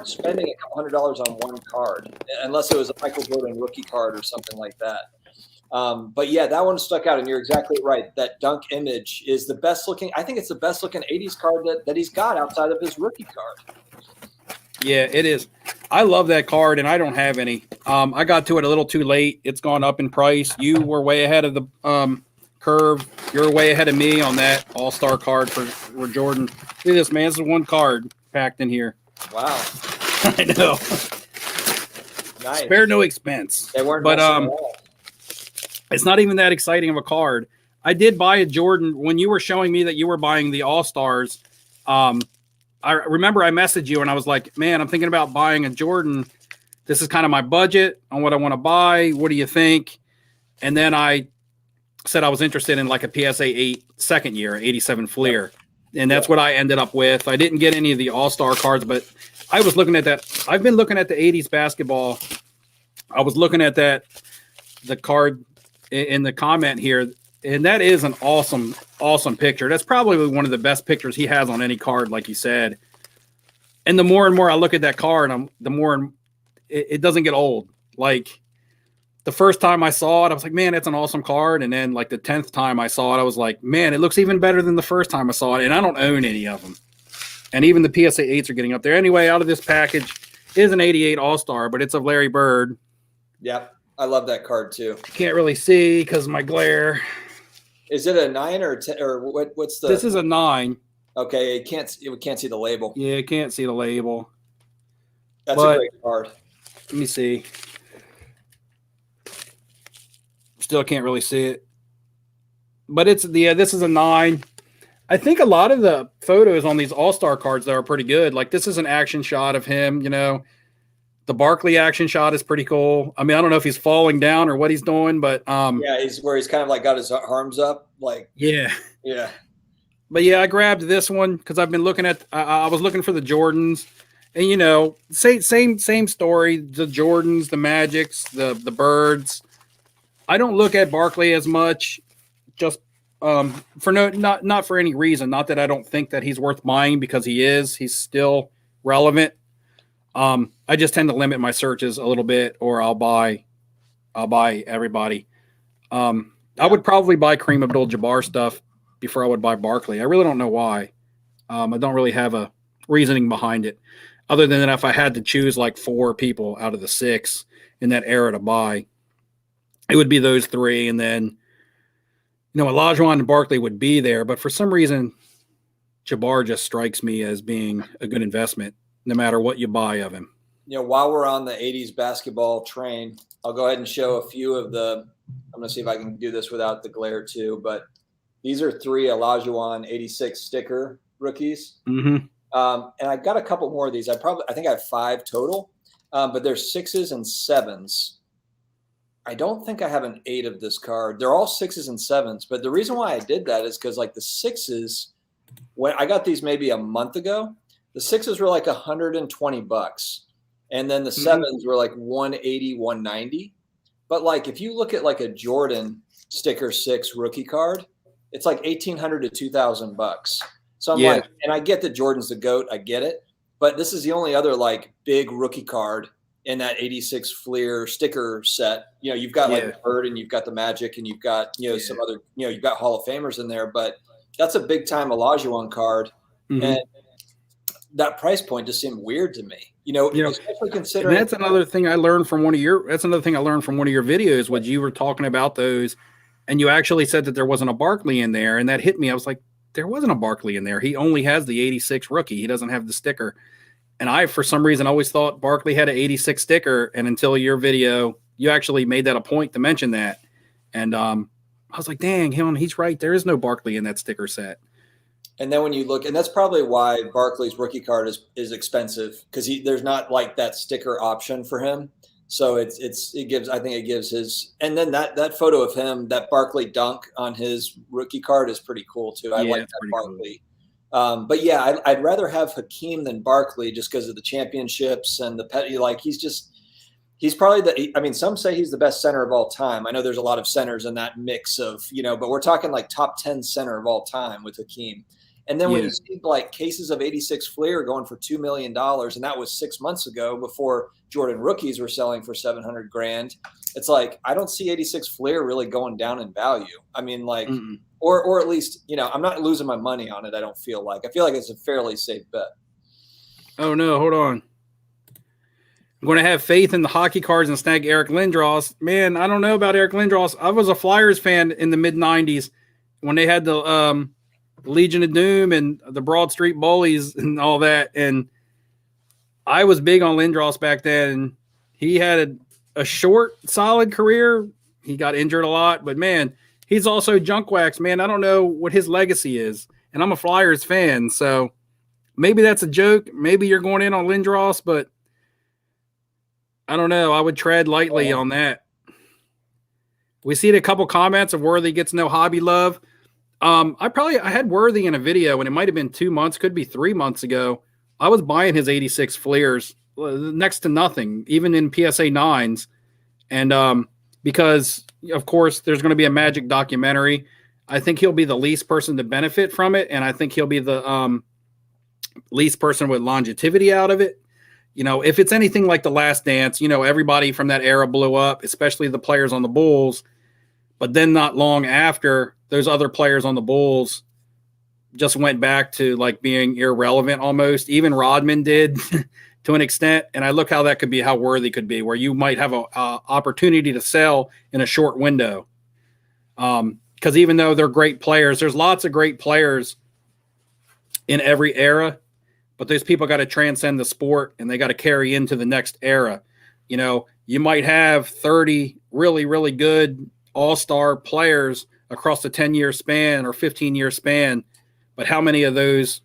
spending a couple $100s on one card unless it was a Michael Jordan rookie card or something like that. But yeah, that one stuck out, and you're exactly right. That dunk image is the best looking. I think it's the best looking 80s card that he's got outside of his rookie card. Yeah, it is. I love that card, and I don't have any. I got to it a little too late. It's gone up in price. You were way ahead of the curve. You're way ahead of me on that All-Star card for Jordan. Look at this, man. This is one card packed in here. Wow. I know. Nice. Spare no expense. They weren't. But it's not even that exciting of a card. I did buy a Jordan when you were showing me that you were buying the All-Stars. I remember I messaged you and I was like, man, I'm thinking about buying a Jordan. This is kind of my budget on what I want to buy. What do you think? And then I said I was interested in like a PSA 8 second year, 87 Fleer. And that's what I ended up with. I didn't get any of the All-Star cards, but I was looking at that. I've been looking at the 80s basketball. I was looking at the card in the comment here, and that is an awesome, awesome picture. That's probably one of the best pictures he has on any card, like you said. And the more and more I look at that card, the more it doesn't get old. Like the first time I saw it, I was like, man, it's an awesome card. And then like the 10th time I saw it, I was like, man, it looks even better than the first time I saw it. And I don't own any of them. And even the PSA 8s are getting up there. Anyway, out of this package is an 88 All-Star, but it's of Larry Bird. Yep. I love that card too. Can't really see because of my glare. Is it a 9 or a 10 or what's the? This is a 9. Okay, we can't see the label. Yeah, can't see the label. That's a great card. Let me see. Still can't really see it. But this is a 9. I think a lot of the photos on these All-Star cards though are pretty good. Like this is an action shot of him, The Barkley action shot is pretty cool. I mean, I don't know if he's falling down or what he's doing, but yeah, he's kind of like got his arms up, like yeah. But yeah, I grabbed this one because I've been looking at. I was looking for the Jordans, and same story. The Jordans, the Magics, the Birds. I don't look at Barkley as much, just not for any reason. Not that I don't think that he's worth buying because he is. He's still relevant. I just tend to limit my searches a little bit, or I'll buy everybody. I would probably buy Kareem Abdul-Jabbar stuff before I would buy Barkley. I really don't know why. I don't really have a reasoning behind it, other than that if I had to choose like 4 people out of the 6 in that era to buy, it would be those 3, and then Olajuwon and Barkley would be there. But for some reason, Jabbar just strikes me as being a good investment, no matter what you buy of him. While we're on the 80s basketball train, I'll go ahead and show a few of I'm going to see if I can do this without the glare too, but these are 3 Olajuwon 86 sticker rookies. Mm-hmm. And I've got a couple more of these. I think I have 5 total, but they're 6s and 7s. I don't think I have an 8 of this card. They're all 6s and 7s, but the reason why I did that is because like the 6s, when I got these maybe a month ago, the 6s were like $120, and then the 7s were like 180, 190. But like if you look at like a Jordan sticker 6 rookie card, it's like $1,800 to $2,000. So I'm like, and I get that Jordan's the GOAT, I get it, but this is the only other like big rookie card in that 86 Fleer sticker set. You know, you've got like Bird and you've got the Magic and you've got, you know, some other, you know, you've got Hall of Famers in there, but that's a big time Olajuwon card. And that price point just seemed weird to me, you know, especially considering. And that's another thing I learned from one of your videos when you were talking about those, and you actually said that there wasn't a Barkley in there, and that hit me. I was like, there wasn't a Barkley in there. He only has the 86 rookie. He doesn't have the sticker. And I, for some reason, always thought Barkley had an 86 sticker. And until your video, you actually made that a point to mention that. And I was like, dang, he's right. There is no Barkley in that sticker set. And then when you look, and that's probably why Barkley's rookie card is expensive, because there's not like that sticker option for him. So it gives his, and then that photo of him, that Barkley dunk on his rookie card is pretty cool too. I like that Barkley. Cool. But yeah, I'd rather have Hakeem than Barkley just because of the championships and the petty. Like he's probably some say he's the best center of all time. I know there's a lot of centers in that mix of, you know, but we're talking like top 10 center of all time with Hakeem. And then when you see like cases of 86 Fleer going for $2 million, and that was 6 months ago before Jordan rookies were selling for $700,000, it's like, I don't see 86 Fleer really going down in value. I mean, like, or at least, you know, I'm not losing my money on it. I don't feel like. I feel like it's a fairly safe bet. Oh no, hold on. I'm going to have faith in the hockey cards and snag Eric Lindros. Man, I don't know about Eric Lindros. I was a Flyers fan in the mid 90s when they had the Legion of Doom and the Broad Street Bullies and all that. And I was big on Lindros back then. He had a short, solid career. He got injured a lot, but man, he's also junk wax, man. I don't know what his legacy is. And I'm a Flyers fan. So maybe that's a joke. Maybe you're going in on Lindros, but I don't know. I would tread lightly on that. We see a couple comments of Worthy gets no hobby love. I had Worthy in a video, and it might have been 2 months, could be 3 months ago. I was buying his 86 Fleers next to nothing, even in PSA 9s. And because, of course, there's going to be a Magic documentary. I think he'll be the least person to benefit from it, and I think he'll be the least person with longevity out of it. You know, if it's anything like The Last Dance, you know, everybody from that era blew up, especially the players on the Bulls. But then not long after, those other players on the Bulls just went back to like being irrelevant almost. Even Rodman did to an extent. And I look how that could be, how Worthy could be, where you might have a opportunity to sell in a short window. Because even though they're great players, there's lots of great players in every era, but those people got to transcend the sport and they got to carry into the next era. You know, you might have 30 really, really good all-star players across a 10-year span or 15-year span, but how many of those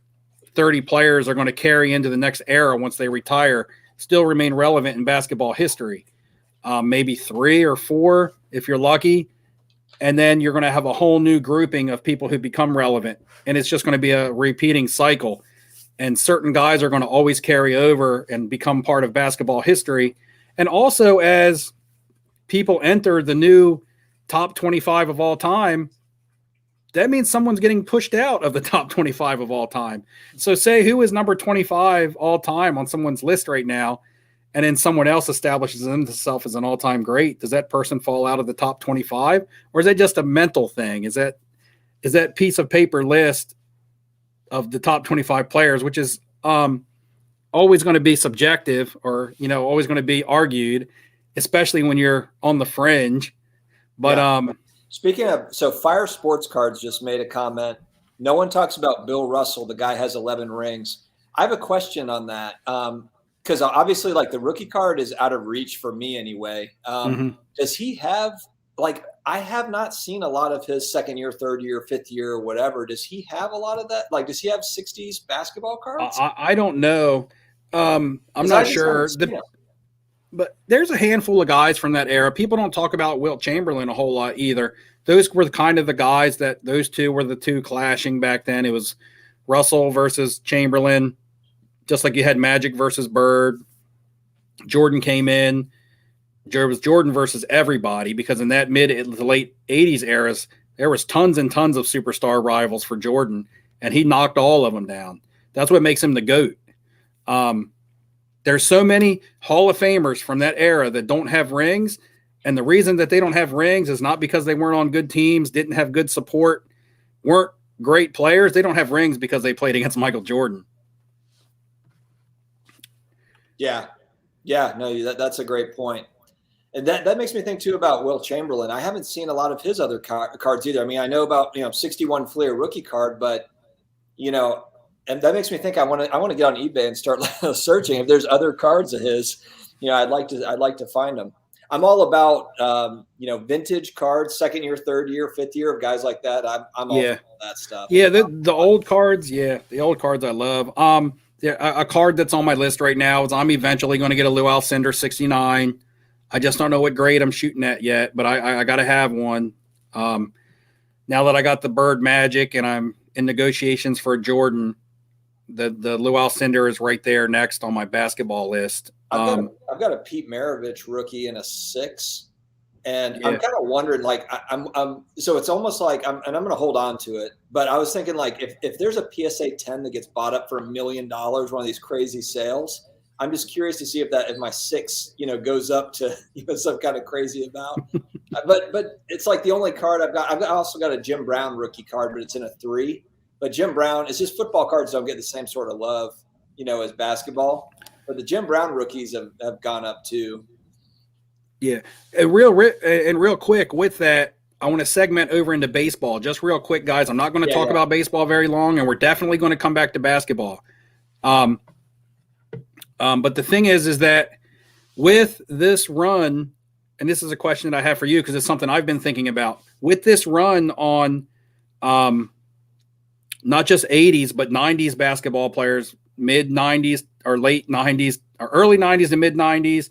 30 players are going to carry into the next era once they retire, still remain relevant in basketball history? Maybe 3 or 4 if you're lucky, and then you're going to have a whole new grouping of people who become relevant, and it's just going to be a repeating cycle. And certain guys are going to always carry over and become part of basketball history. And also, as people enter the new top 25 of all time, that means someone's getting pushed out of the top 25 of all time. So say who is number 25 all time on someone's list right now, and then someone else establishes himself as an all-time great. Does that person fall out of the top 25? Or is that just a mental thing? Is that piece of paper list of the top 25 players, which is always going to be subjective, or, you know, always going to be argued, especially when you're on the fringe. But speaking of, so Fire Sports Cards just made a comment. No one talks about Bill Russell. The guy has 11 rings. I have a question on that. Because obviously, like, the rookie card is out of reach for me anyway. Does he have, like, I have not seen a lot of his second year, third year, fifth year, or whatever. Does he have a lot of that? Like, does he have 60s basketball cards? I don't know. I'm not sure. But there's a handful of guys from that era. People don't talk about Wilt Chamberlain a whole lot either. Those were kind of the guys that those two were the two clashing back then. It was Russell versus Chamberlain, just like you had Magic versus Bird. Jordan came in. There was Jordan versus everybody, because in that mid to late 80s eras, there was tons and tons of superstar rivals for Jordan, and he knocked all of them down. That's what makes him the GOAT. There's so many Hall of Famers from that era that don't have rings. And the reason that they don't have rings is not because they weren't on good teams, didn't have good support, weren't great players. They don't have rings because they played against Michael Jordan. Yeah. Yeah. No, that's a great point. And that makes me think too about Will Chamberlain. I haven't seen a lot of his other cards either. I mean, I know about 61 Fleer rookie card, but and that makes me think I want to get on eBay and start searching if there's other cards of his. I'd like to find them. I'm all about vintage cards, second year, third year, fifth year of guys like that. I'm all for that stuff. Yeah, the old cards. Yeah, the old cards I love. A card that's on my list right now is I'm eventually going to get a Lou Alcindor 69. I just don't know what grade I'm shooting at yet, but I got to have one. Now that I got the Bird Magic and I'm in negotiations for a Jordan, the Lou Alcindor is right there next on my basketball list. I've got a Pete Maravich rookie in a 6, and I'm kind of wondering, like, so it's almost like I'm going to hold on to it, but I was thinking, like, if there's a PSA 10 that gets bought up for $1 million, one of these crazy sales, I'm just curious to see if my 6, goes up to some kind of crazy amount. but it's like the only card I've got. I've also got a Jim Brown rookie card, but it's in a 3. But Jim Brown, it's just football cards don't get the same sort of love, as basketball. But the Jim Brown rookies have gone up too. Yeah, and real quick with that, I want to segment over into baseball. Just real quick, guys. I'm not going to talk about baseball very long, and we're definitely going to come back to basketball. But the thing is that with this run, and this is a question that I have for you because it's something I've been thinking about. With this run on not just 80s, but 90s basketball players, mid 90s or late 90s or early 90s to mid 90s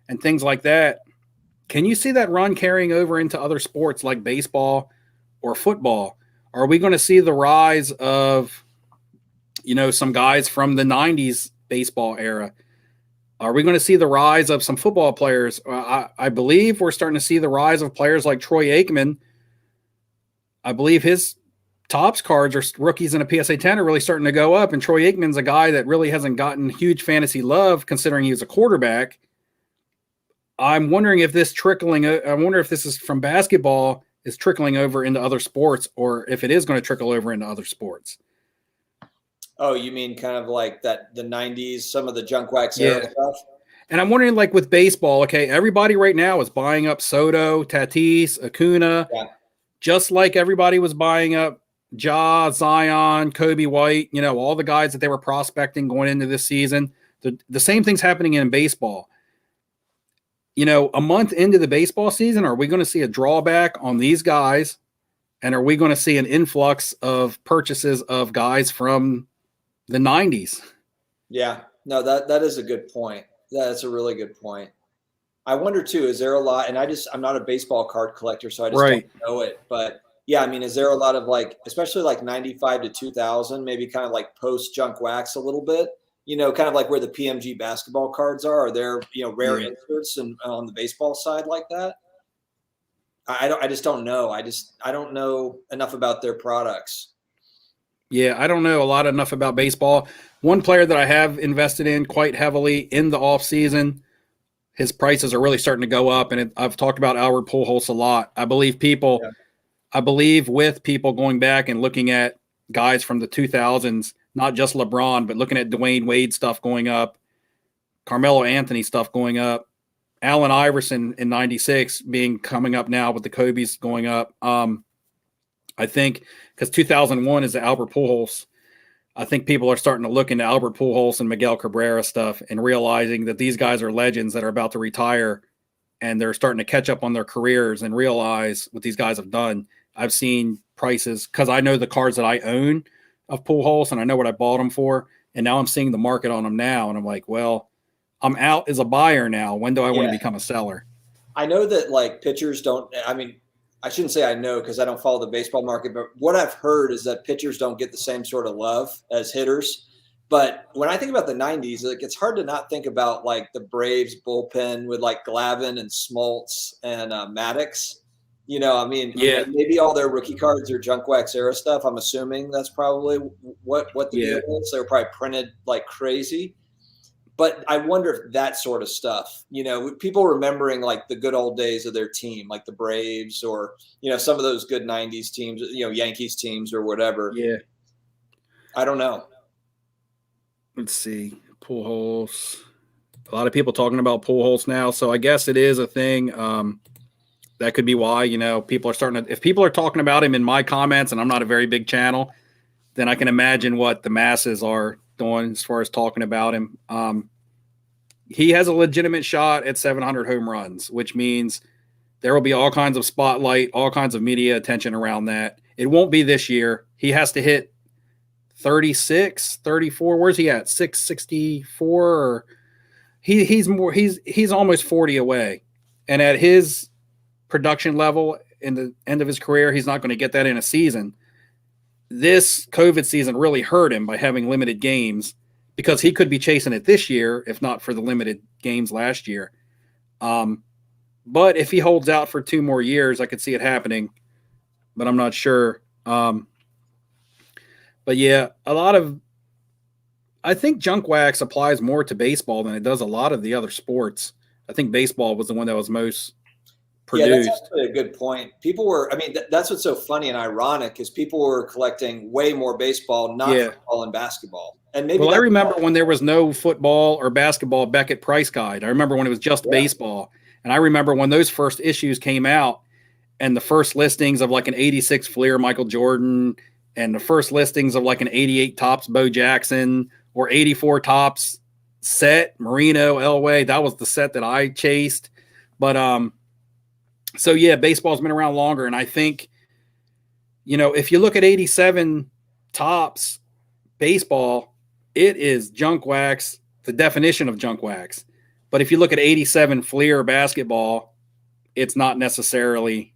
and things like that, can you see that run carrying over into other sports like baseball or football? Are we going to see the rise of, some guys from the 90s baseball era? Are we going to see the rise of some football players? I believe we're starting to see the rise of players like Troy Aikman. I believe his Topps cards or rookies in a PSA 10 are really starting to go up. And Troy Aikman's a guy that really hasn't gotten huge fantasy love considering he's a quarterback. I'm wondering if this is from basketball is trickling over into other sports or if it is going to trickle over into other sports. Oh, you mean kind of like that, the 90s, some of the junk wax era stuff? And I'm wondering, like with baseball, okay, everybody right now is buying up Soto, Tatis, Acuna, just like everybody was buying up Ja, Zion, Kobe White, all the guys that they were prospecting going into this season. The same thing's happening in baseball. A month into the baseball season, are we going to see a drawback on these guys? And are we going to see an influx of purchases of guys from the 90s? Yeah, no, that is a good point. That's a really good point. I wonder too, is there a lot, and I'm not a baseball card collector, so I just don't know it, but yeah, I mean, is there a lot of like, especially like 95 to 2000, maybe kind of like post junk wax a little bit, kind of like where the PMG basketball cards are there, rare inserts on the baseball side like that? I just don't know. I don't know enough about their products. Yeah, I don't know enough about baseball. One player that I have invested in quite heavily in the off season, his prices are really starting to go up, and I've talked about Albert Pujols a lot. I believe with people going back and looking at guys from the 2000s, not just LeBron, but looking at Dwayne Wade stuff going up, Carmelo Anthony stuff going up, Allen Iverson in 96 coming up now with the Kobe's going up. I think because 2001 is the Albert Pujols. I think people are starting to look into Albert Pujols and Miguel Cabrera stuff and realizing that these guys are legends that are about to retire, and they're starting to catch up on their careers and realize what these guys have done. I've seen prices because I know the cards that I own of Pujols and I know what I bought them for, and now I'm seeing the market on them now, and I'm like, well, I'm out as a buyer now. When do I want to become a seller? I know that like pitchers don't. I mean, I shouldn't say I know because I don't follow the baseball market, but what I've heard is that pitchers don't get the same sort of love as hitters. But when I think about the 90s, like it's hard to not think about like the Braves bullpen with like Glavine and Smoltz and Maddox. Maybe all their rookie cards are junk wax era stuff. I'm assuming that's probably what the deal is. They were probably printed like crazy. but I wonder if that sort of stuff, people remembering like the good old days of their team, like the Braves or, some of those good 90s teams, Yankees teams or whatever. Yeah. I don't know. Let's see. Pujols. A lot of people talking about Pujols now. So I guess it is a thing. That could be why, people are starting to, if people are talking about him in my comments and I'm not a very big channel, then I can imagine what the masses are doing as far as talking about him. He has a legitimate shot at 700 home runs, which means there will be all kinds of spotlight, all kinds of media attention around that. It won't be this year. He has to hit 36, 34. Where's he at? 664 or he's almost 40 away. And at his production level in the end of his career, he's not going to get that in a season. This COVID season really hurt him by having limited games because he could be chasing it this year, if not for the limited games last year. But if he holds out for 2 more years, I could see it happening, but I'm not sure. But yeah, I think junk wax applies more to baseball than it does a lot of the other sports. I think baseball was the one that was most produced. Yeah, that's actually a good point. People were, that's what's so funny and ironic is people were collecting way more baseball, not football and basketball. And maybe I remember when there was no football or basketball Beckett Price Guide. I remember when it was just baseball. And I remember when those first issues came out and the first listings of like an 86 Fleer Michael Jordan and the first listings of like an 88 Topps Bo Jackson or 84 Topps set Marino Elway. That was the set that I chased. But so yeah, baseball's been around longer. And I think, if you look at 87 Topps baseball, it is junk wax, the definition of junk wax. But if you look at 87 Fleer basketball, it's not necessarily,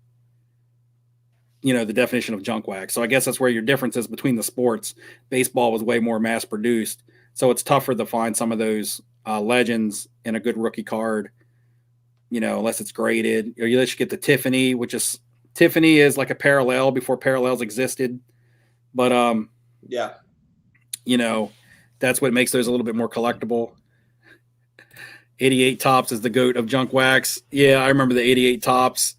the definition of junk wax. So I guess that's where your difference is between the sports. Baseball was way more mass produced. So it's tougher to find some of those legends in a good rookie card, unless it's graded. Or you get the Tiffany, Tiffany is like a parallel before parallels existed. But, that's what makes those a little bit more collectible. 88 Topps is the GOAT of junk wax. Yeah, I remember the 88 Topps.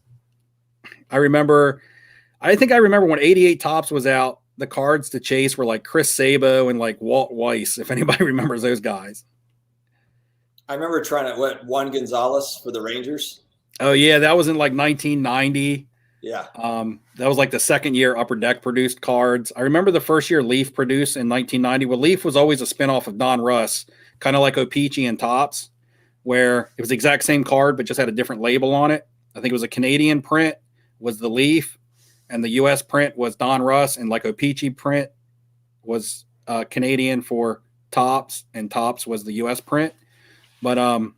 I think I remember when 88 Topps was out, the cards to chase were like Chris Sabo and like Walt Weiss, if anybody remembers those guys. I remember trying to, Juan Gonzalez for the Rangers. Oh, yeah, that was in like 1990. Yeah. That was like the second year Upper Deck produced cards. I remember the first year Leaf produced in 1990. Well, Leaf was always a spinoff of Don Russ, kind of like Opeachy and Topps, where it was the exact same card but just had a different label on it. I think it was a Canadian print was the Leaf, and the U.S. print was Don Russ, and like Opeachy print was Canadian for Topps, and Topps was the U.S. print. But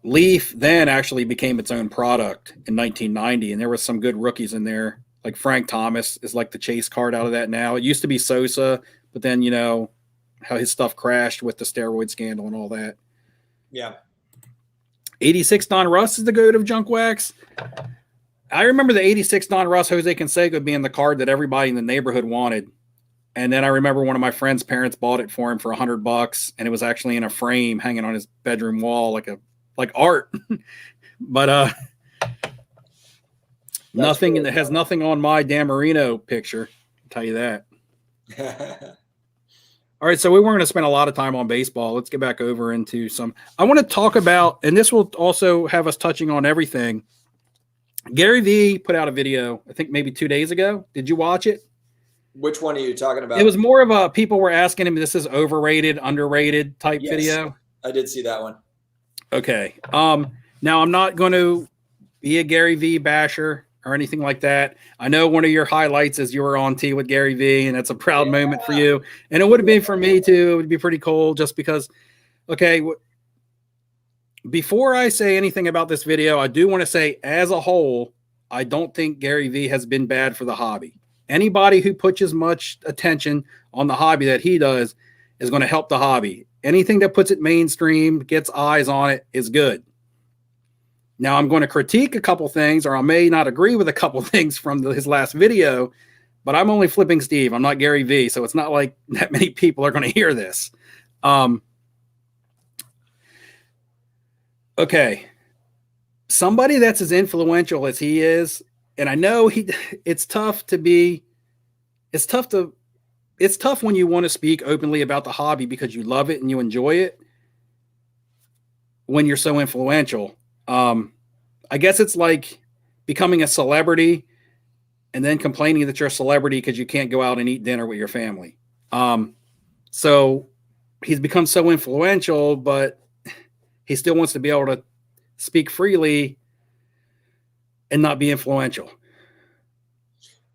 Leaf then actually became its own product in 1990, and there were some good rookies in there. Like Frank Thomas is like the chase card out of that now. It used to be Sosa, but then, how his stuff crashed with the steroid scandal and all that. Yeah. 86 Don Russ is the GOAT of junk wax. I remember the 86 Don Russ Jose Canseco being the card that everybody in the neighborhood wanted. And then I remember one of my friend's parents bought it for him for $100, and it was actually in a frame hanging on his bedroom wall, like art. But nothing that has nothing on my Dan Marino picture. I'll tell you that. All right, so we weren't going to spend a lot of time on baseball. Let's get back over into some. I want to talk about, and this will also have us touching on everything. Gary Vee put out a video, I think maybe 2 days ago. Did you watch it? Which one are you talking about? It was more of a people were asking him, this is overrated, underrated type video. I did see that one. Okay. Now I'm not going to be a Gary Vee basher or anything like that. I know one of your highlights is you were on T with Gary Vee, and that's a proud moment for you. And it would have been for me too. It would be pretty cool just because, okay, before I say anything about this video, I do want to say as a whole, I don't think Gary Vee has been bad for the hobby. Anybody who puts as much attention on the hobby that he does is going to help the hobby. Anything that puts it mainstream, gets eyes on it, is good. Now, I'm going to critique a couple things, or I may not agree with a couple things from his last video, but I'm only flipping Steve. I'm not Gary Vee, so it's not like that many people are going to hear this. Okay. Somebody that's as influential as he is, and I know it's tough when you want to speak openly about the hobby because you love it and you enjoy it when you're so influential. I guess it's like becoming a celebrity and then complaining that you're a celebrity because you can't go out and eat dinner with your family. So he's become so influential, but he still wants to be able to speak freely and not be influential.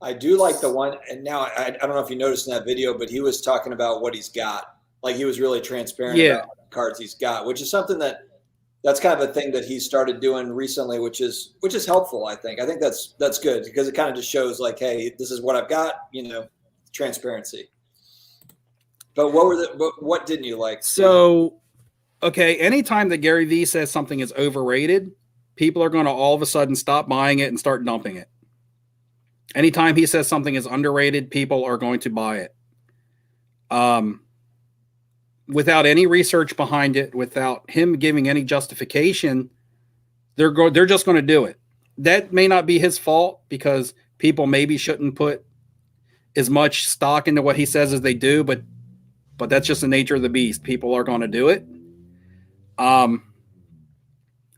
I do like the one, and now I don't know if you noticed in that video, but he was talking about what he's got. Like he was really transparent about the cards he's got, which is something that's kind of a thing that he started doing recently, which is helpful. I think that's good because it kind of just shows like, hey, this is what I've got, transparency. But what didn't you like? So, okay, anytime that Gary Vee says something is overrated, people are going to all of a sudden stop buying it and start dumping it. Anytime he says something is underrated, people are going to buy it. Without any research behind it, without him giving any justification, they're just going to do it. That may not be his fault because people maybe shouldn't put as much stock into what he says as they do, but that's just the nature of the beast. People are going to do it.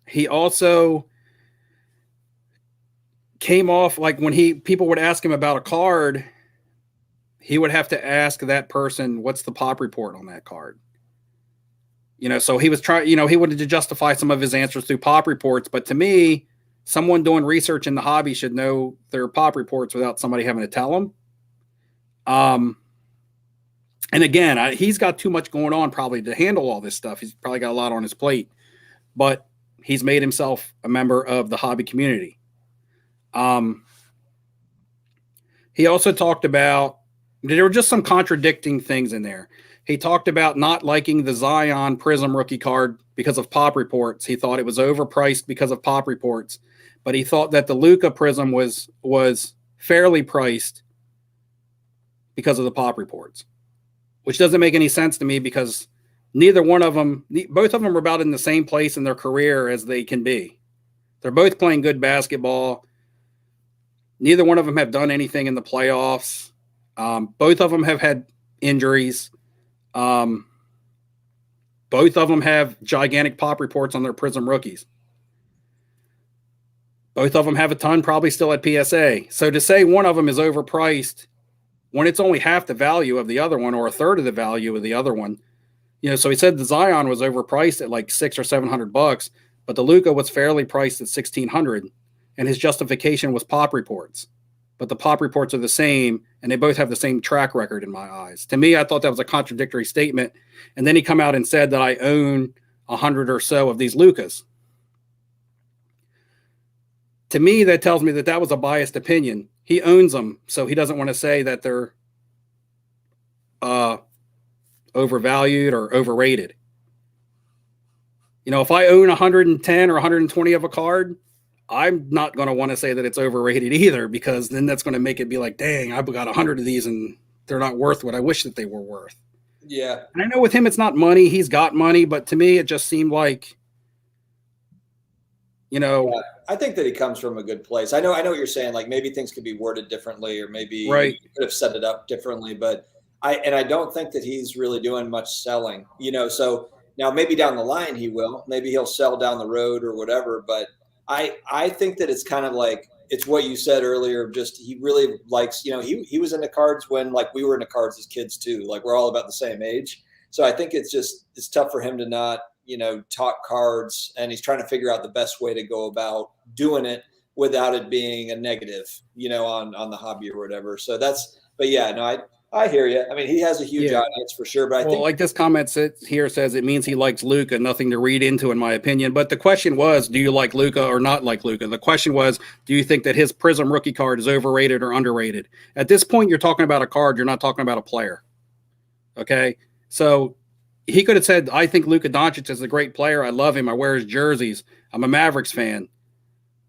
He also came off like when people would ask him about a card, he would have to ask that person, what's the pop report on that card? So he was trying, he wanted to justify some of his answers through pop reports. But to me, someone doing research in the hobby should know their pop reports without somebody having to tell them. And again, he's got too much going on probably to handle all this stuff. He's probably got a lot on his plate, but he's made himself a member of the hobby community. He also talked about, there were just some contradicting things in there. He talked about not liking the Zion Prism rookie card because of pop reports. He thought it was overpriced because of pop reports, but he thought that the Luka Prism was fairly priced because of the pop reports, which doesn't make any sense to me because both of them are about in the same place in their career as they can be. They're both playing good basketball. Neither one of them have done anything in the playoffs. Both of them have had injuries. Both of them have gigantic pop reports on their Prism rookies. Both of them have a ton probably still at PSA. So to say one of them is overpriced when it's only half the value of the other one or a third of the value of the other one, so he said the Zion was overpriced at like $600 or $700, but the Luka was fairly priced at $1,600, and his justification was pop reports. But the pop reports are the same, and they both have the same track record in my eyes. To me, I thought that was a contradictory statement. And then he come out and said that I own 100 or so of these Lukas. To me, that tells me that was a biased opinion. He owns them, so he doesn't want to say that they're overvalued or overrated. If I own 110 or 120 of a card, I'm not going to want to say that it's overrated either, because then that's going to make it be like, dang, I've got 100 of these and they're not worth what I wish that they were worth. Yeah. And I know with him, it's not money. He's got money, but to me, it just seemed like, Yeah, I think that he comes from a good place. I know what you're saying. Like maybe things could be worded differently, or maybe right. He could have set it up differently, but I don't think that he's really doing much selling, so now maybe down the line he will, maybe he'll sell down the road or whatever. But I think that it's kind of like, it's what you said earlier. Just, he really likes, he was into cards when like we were into cards as kids too. Like we're all about the same age. So I think it's tough for him to not, talk cards, and he's trying to figure out the best way to go about doing it without it being a negative, on the hobby or whatever. So but yeah, no, I hear you. I mean, he has a huge audience for sure, but I think, like this comment here says it means he likes Luka. Nothing to read into, in my opinion. But the question was, do you like Luka or not like Luka? The question was, do you think that his Prism rookie card is overrated or underrated? At this point, you're talking about a card. You're not talking about a player. Okay, so he could have said, I think Luka Doncic is a great player. I love him. I wear his jerseys. I'm a Mavericks fan.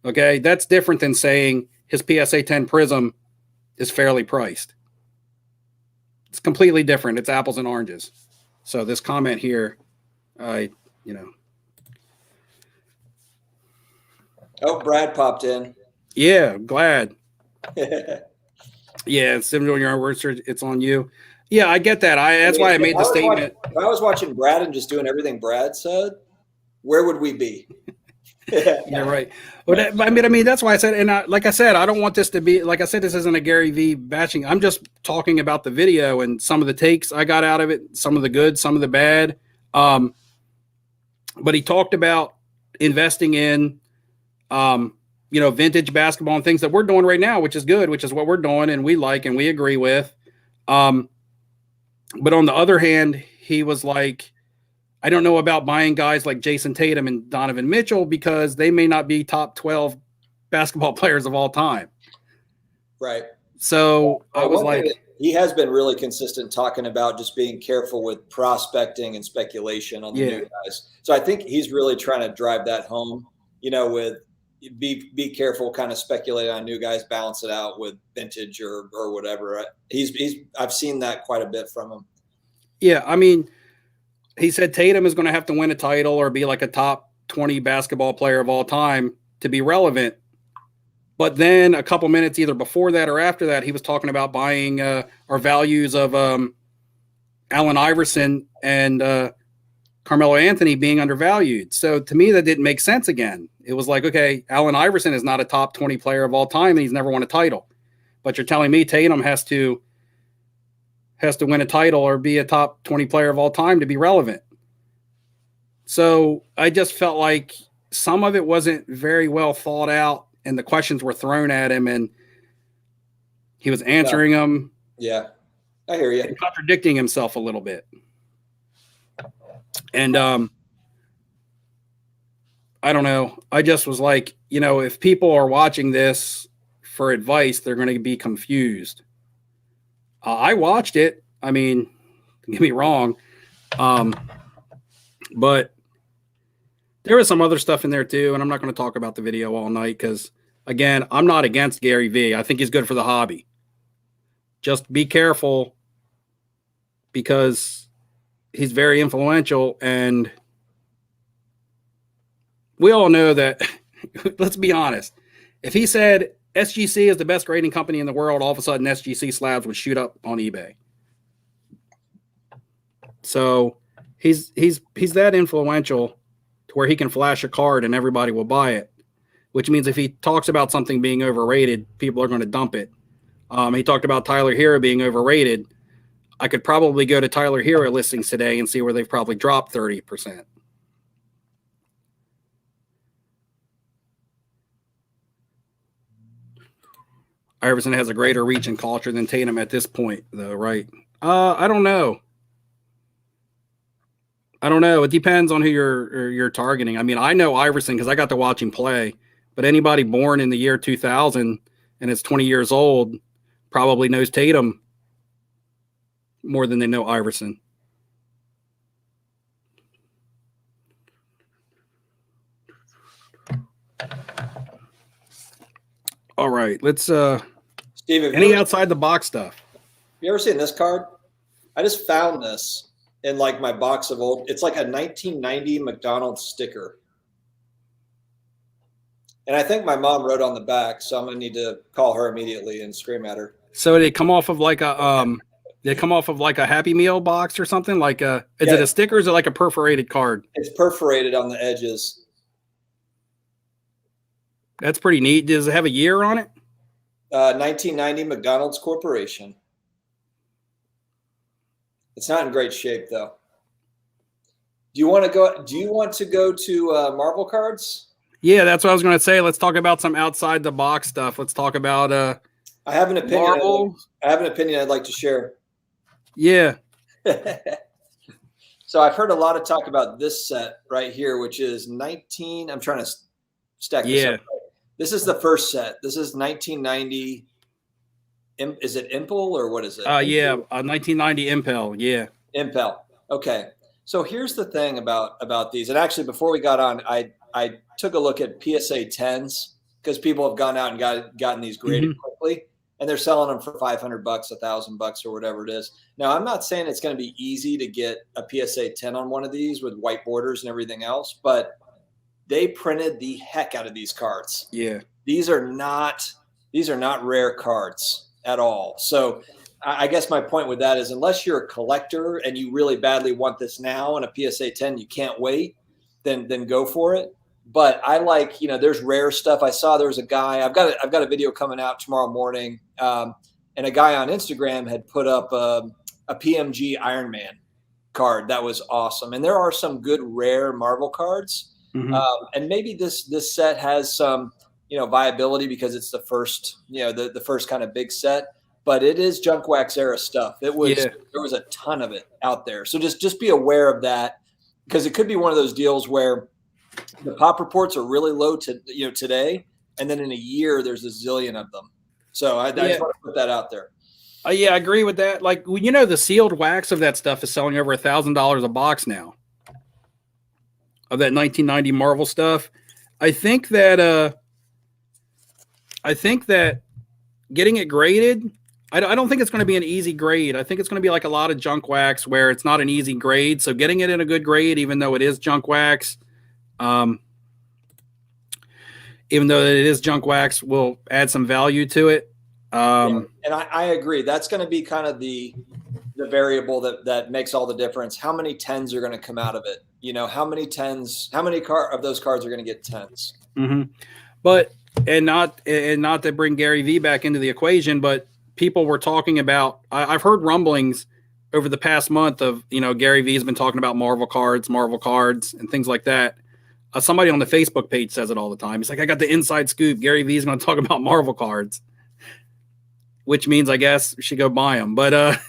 Okay, that's different than saying his PSA 10 Prism is fairly priced. It's completely different. It's apples and oranges. So this comment here, Oh, Brad popped in. Yeah, glad. Yeah, it's doing your research. It's on you. Yeah, I get that. That's why I made the statement. If I was watching Brad and just doing everything Brad said, where would we be? Yeah, right. But I mean, that's why I said, and like I said, I don't want this to be, like I said, this isn't a Gary V bashing. I'm just talking about the video and some of the takes I got out of it, some of the good, some of the bad. But he talked about investing in, vintage basketball and things that we're doing right now, which is good, which is what we're doing and we like and we agree with. But on the other hand, he was like, I don't know about buying guys like Jason Tatum and Donovan Mitchell because they may not be top 12 basketball players of all time. Right. So I was like, he has been really consistent talking about just being careful with prospecting and speculation on the new guys. So I think he's really trying to drive that home, with be careful, kind of speculate on new guys, balance it out with vintage or whatever. I've seen that quite a bit from him. Yeah. I mean, he said Tatum is going to have to win a title or be like a top 20 basketball player of all time to be relevant. But then a couple minutes either before that or after that, he was talking about buying our values of Allen Iverson and Carmelo Anthony being undervalued. So to me, that didn't make sense again. It was like, okay, Allen Iverson is not a top 20 player of all time and he's never won a title. But you're telling me Tatum has to win a title or be a top 20 player of all time to be relevant. So I just felt like some of it wasn't very well thought out and the questions were thrown at him and he was answering them. Yeah, I hear you. And contradicting himself a little bit. And I don't know. I just was like, if people are watching this for advice, they're going to be confused. I watched it. I mean, don't get me wrong. But there was some other stuff in there too. And I'm not going to talk about the video all night because, again, I'm not against Gary V. I think he's good for the hobby. Just be careful because he's very influential. And we all know that, let's be honest, if he said SGC is the best grading company in the world, all of a sudden SGC slabs would shoot up on eBay. So he's that influential to where he can flash a card and everybody will buy it, which means if he talks about something being overrated, people are going to dump it. He talked about Tyler Hero being overrated. I could probably go to Tyler Hero listings today and see where they've probably dropped 30%. Iverson has a greater reach and culture than Tatum at this point, though, right? I don't know. It depends on who you're targeting. I mean, I know Iverson because I got to watch him play, but anybody born in the year 2000 and is 20 years old probably knows Tatum more than they know Iverson. All right, let's Steve, any outside the box stuff. You ever seen this card? I just found this in like my box of old. It's like a 1990 McDonald's sticker. And I think my mom wrote on the back, so I'm gonna need to call her immediately and scream at her. So they come off of like a Happy Meal box or something? Like is it a sticker or is it like a perforated card? It's perforated on the edges. That's pretty neat. Does it have a year on it? 1990 McDonald's Corporation. It's not in great shape though. Do you want to go to Marvel cards? Yeah, that's what I was going to say. Let's talk about some outside the box stuff. Let's talk about I have an opinion. Marvel. I have an opinion I'd like to share. Yeah. So I've heard a lot of talk about this set right here, which is 19. I'm trying to stack this up. This is the first set. This is 1990. Is it Impel or what is it? 1990 Impel. Yeah. Impel. Okay. So here's the thing about these. And actually, before we got on, I took a look at PSA 10s because people have gone out and gotten these graded quickly. and they're selling them for $500, $1,000, or whatever it is. Now, I'm not saying it's going to be easy to get a PSA 10 on one of these with white borders and everything else, but they printed the heck out of these cards. Yeah. These are not rare cards at all. So I guess my point with that is, unless you're a collector and you really badly want this now and a PSA 10, you can't wait, then go for it. But I like, there's rare stuff. I saw there was a guy, I've got a video coming out tomorrow morning. And a guy on Instagram had put up a PMG Iron Man card. That was awesome. And there are some good rare Marvel cards. Mm-hmm. And maybe this set has some, viability because it's the first, the first kind of big set, but it is junk wax era stuff. There was a ton of it out there. So just be aware of that, because it could be one of those deals where the pop reports are really low today, and then in a year there's a zillion of them. So I just want to put that out there. Yeah, I agree with that. Like, the sealed wax of that stuff is selling over $1,000 a box now. Of that 1990 Marvel stuff, I think that getting it graded, I don't think it's going to be an easy grade. I think it's going to be like a lot of junk wax where it's not an easy grade. So getting it in a good grade, even though it is junk wax, will add some value to it. And I agree. That's going to be kind of the variable that makes all the difference. How many 10s are going to come out of it? How many of those cards are going to get 10s? Mm-hmm. But not to bring Gary V back into the equation, but people were talking about, I've heard rumblings over the past month of, Gary V has been talking about Marvel cards and things like that. Somebody on the Facebook page says it all the time. He's like, I got the inside scoop. Gary V is going to talk about Marvel cards, which means I guess we should go buy them. But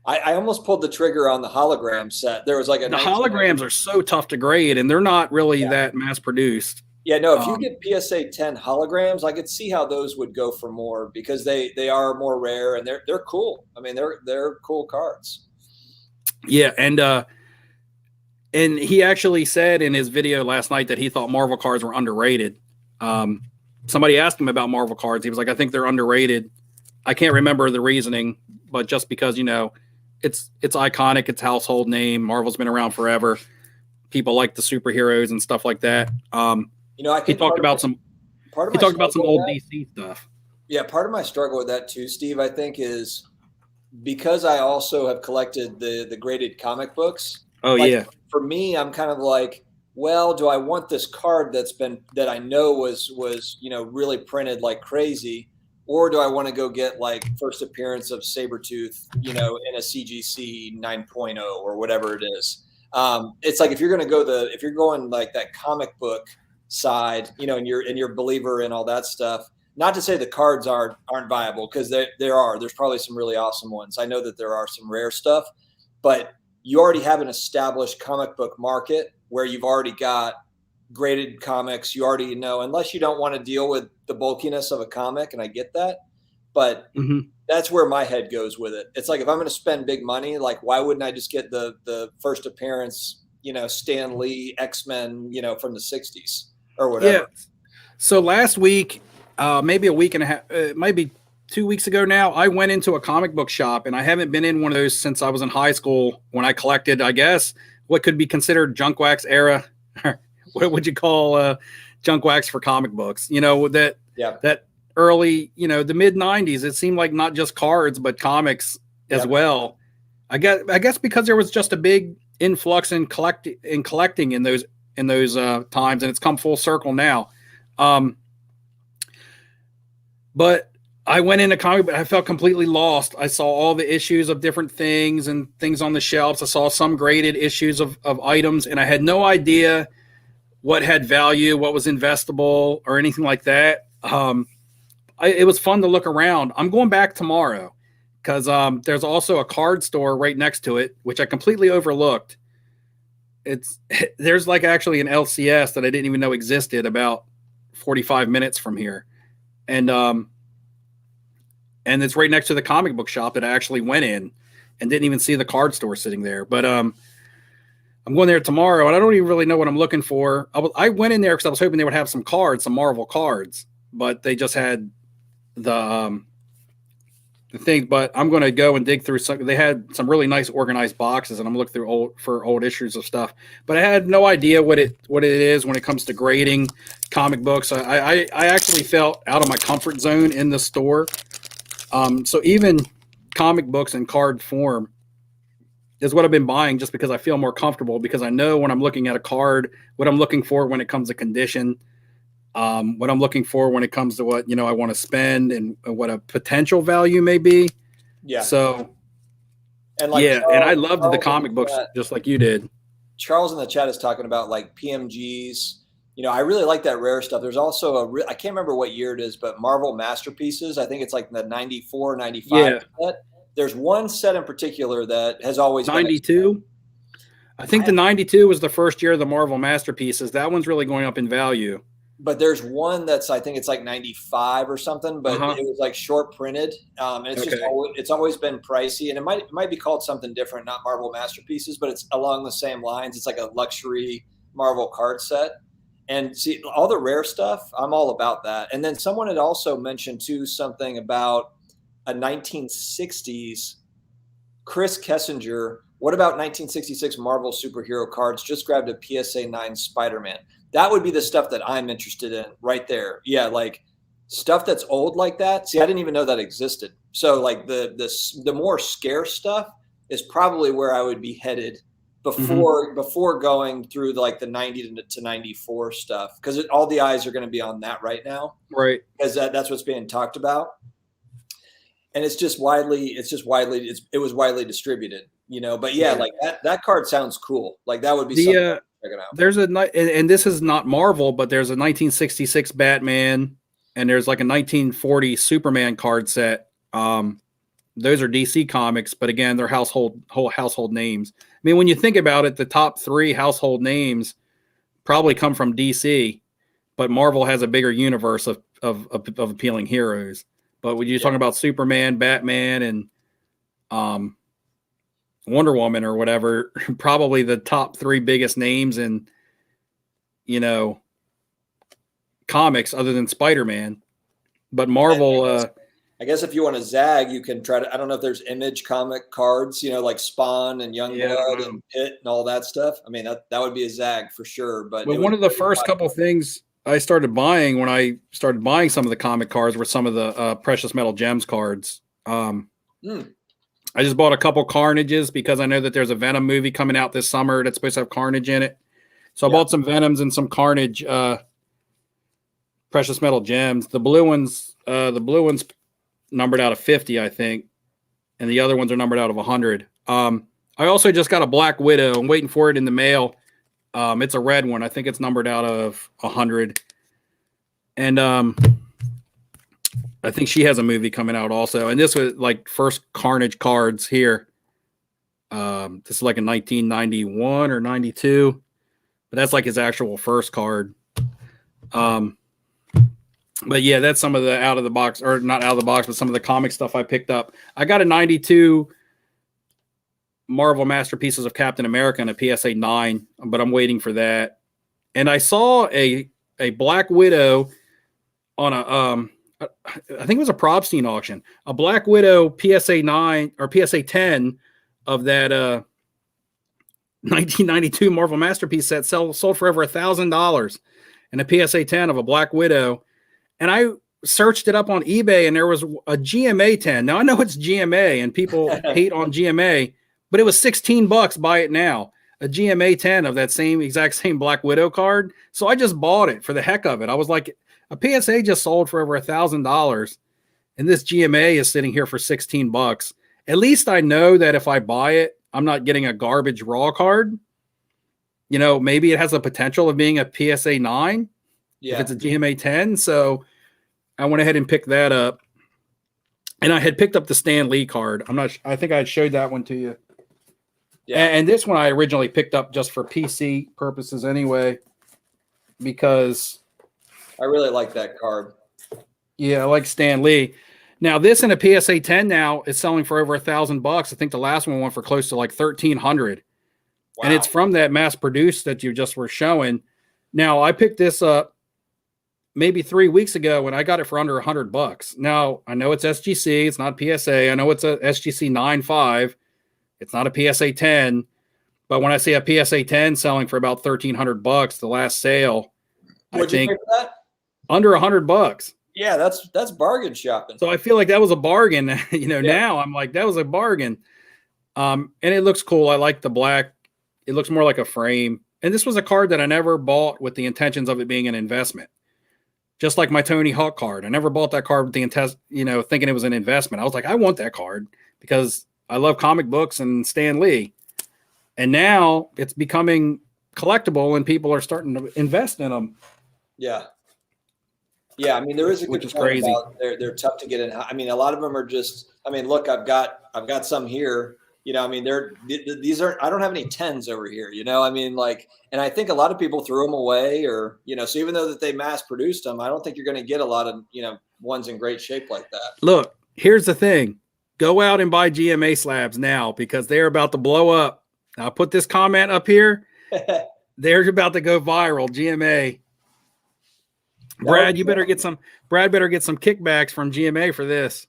I almost pulled the trigger on the hologram set. There was like the holograms are so tough to grade, and they're not really that mass produced. Yeah, no, if you get PSA 10 holograms, I could see how those would go for more, because they are more rare and they're cool. I mean, they're cool cards. Yeah, and he actually said in his video last night that he thought Marvel cards were underrated. Somebody asked him about Marvel cards. He was like, I think they're underrated. I can't remember the reasoning, but just because, it's iconic, it's household name. Marvel's been around forever. People like the superheroes and stuff like that. He talked about some old DC stuff. Yeah, part of my struggle with that too, Steve, I think, is because I also have collected the graded comic books. Oh, yeah. For me, I'm kind of like, well, do I want this card that I know was really printed like crazy, or do I want to go get like first appearance of Sabretooth, in a CGC 9.0 or whatever it is? It's like if you're going like that comic book side, and you're a believer in all that stuff. Not to say the cards aren't viable, because there's probably some really awesome ones. I know that there are some rare stuff, but you already have an established comic book market where you've already got graded comics. You already know, unless you don't want to deal with the bulkiness of a comic, and I get that, but that's where my head goes with it. It's like, if I'm going to spend big money, like, why wouldn't I just get the first appearance, Stan Lee X-Men, from the 60s or whatever. Yeah. So last week, maybe a week and a half, maybe 2 weeks ago now, I went into a comic book shop, and I haven't been in one of those since I was in high school, when I collected, I guess, what could be considered junk wax era. What would you call junk wax for comic books? That early, the mid 90s, it seemed like not just cards, but comics as well. I guess because there was just a big influx in collecting in those times, and it's come full circle now. But I went into comic, but I felt completely lost. I saw all the issues of different things and things on the shelves. I saw some graded issues of items, and I had no idea what had value, what was investable, or anything like that. It was fun to look around. I'm going back tomorrow because there's also a card store right next to it, which I completely overlooked. There's like actually an LCS that I didn't even know existed about 45 minutes from here. And it's right next to the comic book shop that I actually went in and didn't even see the card store sitting there. But I'm going there tomorrow, and I don't even really know what I'm looking for. I went in there because I was hoping they would have some Marvel cards, but they just had the things, but I'm going to go and dig through some. They had some really nice organized boxes, and I'm looking through old issues of stuff. But I had no idea what it is when it comes to grading comic books. I actually felt out of my comfort zone in the store. So even comic books in card form is what I've been buying, just because I feel more comfortable, because I know when I'm looking at a card what I'm looking for when it comes to condition. What I'm looking for when it comes to what, I want to spend and what a potential value may be. Yeah. So, and and I loved the comic books just like you did. Charles in the chat is talking about like PMGs. I really like that rare stuff. There's also I can't remember what year it is, but Marvel Masterpieces. I think it's like the 94, 95 set. There's one set in particular that has always 92. I think the 92 was the first year of the Marvel Masterpieces. That one's really going up in value. But there's one that's, I think it's like 95 or something, but it was like short printed. And it's just it's always been pricey, and it might be called something different, not Marvel Masterpieces, but it's along the same lines. It's like a luxury Marvel card set. And see, all the rare stuff, I'm all about that. And then someone had also mentioned too something about a 1960s Chris Kessinger. What about 1966 Marvel superhero cards? Just grabbed a PSA 9 Spider-Man. That would be the stuff that I'm interested in right there. Yeah, like stuff that's old like that. See, I didn't even know that existed. So like the more scarce stuff is probably where I would be headed before going through like the 90 to 94 stuff, because all the eyes are going to be on that right now. Right. Because that's what's being talked about. And it was widely distributed, but like that card sounds cool. Like that would be something. There's and this is not Marvel, but there's a 1966 Batman, and there's like a 1940 Superman card set. Those are DC comics, but again, they're household names. I mean, when you think about it, the top 3 household names probably come from DC, but Marvel has a bigger universe of appealing heroes. But when you're talking about Superman, Batman, and Wonder Woman or whatever, probably the top 3 biggest names in, comics other than Spider-Man. But Marvel, I guess if you want to zag, you can try to, I don't know if there's Image comic cards, like Spawn and Youngblood and Pitt and all that stuff. I mean, that would be a zag for sure. But one of the first couple things I started buying when I started buying some of the comic cards were some of the Precious Metal Gems cards. I just bought a couple Carnages because I know that there's a Venom movie coming out this summer that's supposed to have Carnage in it. So I bought some Venoms and some Carnage Precious Metal Gems. The blue ones numbered out of 50, I think, and the other ones are numbered out of 100. I also just got a Black Widow. I'm waiting for it in the mail. It's a red one. I think it's numbered out of 100. And I think she has a movie coming out also. And this was like first Carnage cards here. This is like a 1991 or 92. But that's like his actual first card. But yeah, that's some of the out of the box, or not out of the box, but some of the comic stuff I picked up. I got a 92 Marvel Masterpieces of Captain America and a PSA 9, but I'm waiting for that. And I saw a Black Widow on a I think it was a Probstein auction, a Black Widow PSA 9 or PSA 10 of that 1992 Marvel Masterpiece set sold for over $1,000, and a PSA 10 of a Black Widow. And I searched it up on eBay, and there was a GMA 10. Now I know it's GMA and people hate on GMA, but it was $16. Buy it now. A GMA 10 of that exact same Black Widow card. So I just bought it for the heck of it. I was like, a PSA just sold for over $1,000, and this GMA is sitting here for $16. At least I know that if I buy it, I'm not getting a garbage raw card. Maybe it has the potential of being a PSA 9. If it's a GMA 10. So I went ahead and picked that up. And I had picked up the Stan Lee card. I think I had showed that one to you. Yeah. And this one I originally picked up just for PC purposes anyway, because I really like that card. Yeah, I like Stan Lee. Now this in a PSA 10 now is selling for over $1,000. I think the last one went for close to like 1,300. Wow. And it's from that mass produced that you just were showing. Now I picked this up maybe 3 weeks ago when I got it for under $100. Now I know it's SGC, it's not PSA. I know it's a SGC 9.5. It's not a PSA 10. But when I see a PSA 10 selling for about $1,300, the last sale, What'd I think you pay for that? under $100. Yeah, that's bargain shopping. So I feel like that was a bargain. Yeah. Now I'm like, that was a bargain. And it looks cool. I like the black. It looks more like a frame. And this was a card that I never bought with the intentions of it being an investment. Just like my Tony Hawk card. I never bought that card with the thinking it was an investment. I was like, I want that card because I love comic books and Stan Lee. And now it's becoming collectible and people are starting to invest in them. Yeah. Yeah, I mean, there is a good Which is point crazy. about they're tough to get in. I mean, a lot of them are just. I mean, look, I've got some here. I mean, these aren't. I don't have any 10s over here. I mean, like, and I think a lot of people threw them away, or So even though that they mass produced them, I don't think you're going to get a lot of ones in great shape like that. Look, here's the thing: go out and buy GMA slabs now because they're about to blow up. I'll put this comment up here. They're about to go viral. GMA. Brad better get some kickbacks from GMA for this.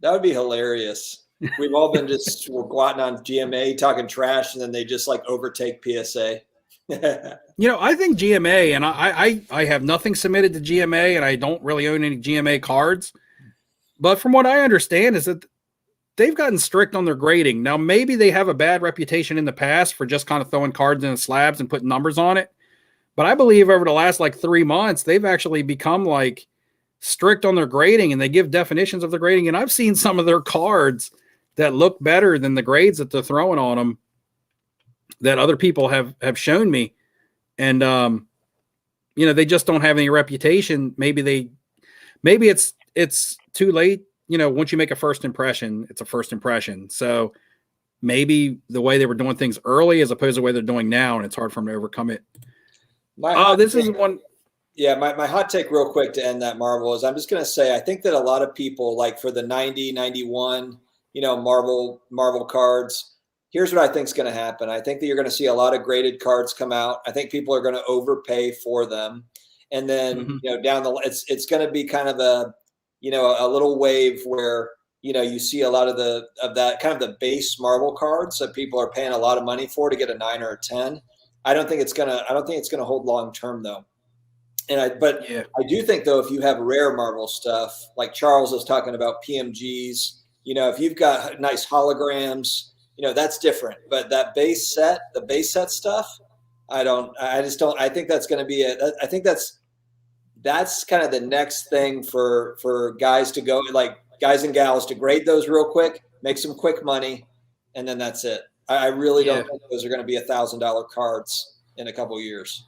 That would be hilarious. We've all been we're going on GMA talking trash, and then they just like overtake PSA. I think GMA, and I have nothing submitted to GMA, and I don't really own any GMA cards. But from what I understand is that they've gotten strict on their grading. Now, maybe they have a bad reputation in the past for just kind of throwing cards in slabs and putting numbers on it. But I believe over the last 3 months, they've actually become strict on their grading and they give definitions of the grading. And I've seen some of their cards that look better than the grades that they're throwing on them that other people have shown me. And, they just don't have any reputation. Maybe it's too late. Once you make a first impression, it's a first impression. So maybe the way they were doing things early as opposed to the way they're doing now, and it's hard for them to overcome it. My hot take real quick to end that, Marvel, is I'm just going to say, I think that a lot of people for the 90, 91, Marvel cards, here's what I think is going to happen. I think that you're going to see a lot of graded cards come out. I think people are going to overpay for them. And then, down it's going to be kind of a little wave where, you see a lot of that kind of the base Marvel cards that people are paying a lot of money for to get a 9 or a 10. I don't think it's gonna hold long term though. I do think though, if you have rare Marvel stuff, like Charles was talking about PMGs, if you've got nice holograms, that's different. But that base set stuff, I think that's going to be I think that's kind of the next thing for guys to go, guys and gals to grade those real quick, make some quick money, and then that's it. I really don't think those are going to be $1,000 cards in a couple of years.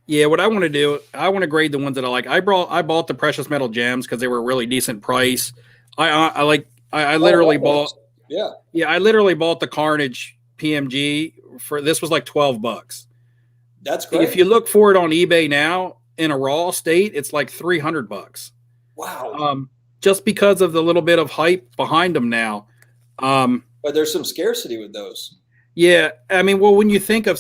Yeah, what I want to do, I want to grade the ones that I like. I bought the precious metal gems because they were a really decent price. I literally bought. Yeah. Yeah, I literally bought the Carnage PMG for this was $12. That's great. If you look for it on eBay now in a raw state, it's $300. Wow. Just because of the little bit of hype behind them now. But there's some scarcity with those. Yeah, I mean, well, when you think of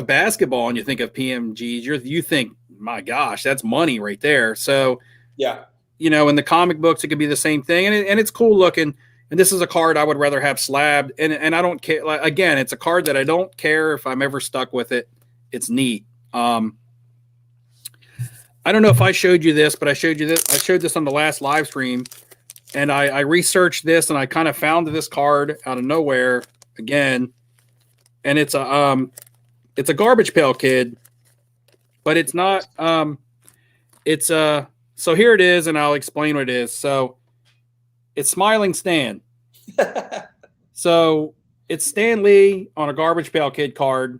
basketball and you think of PMGs, you think, my gosh, that's money right there. So, yeah, in the comic books, it could be the same thing, and it's cool looking. And this is a card I would rather have slabbed, and I don't care. Again, it's a card that I don't care if I'm ever stuck with it. It's neat. I don't know if I showed you this, but I showed this on the last live stream. And I researched this and I kind of found this card out of nowhere again. And it's a Garbage Pail Kid, but it's not, so here it is and I'll explain what it is. So it's Smiling Stan. So it's Stan Lee on a Garbage Pail Kid card,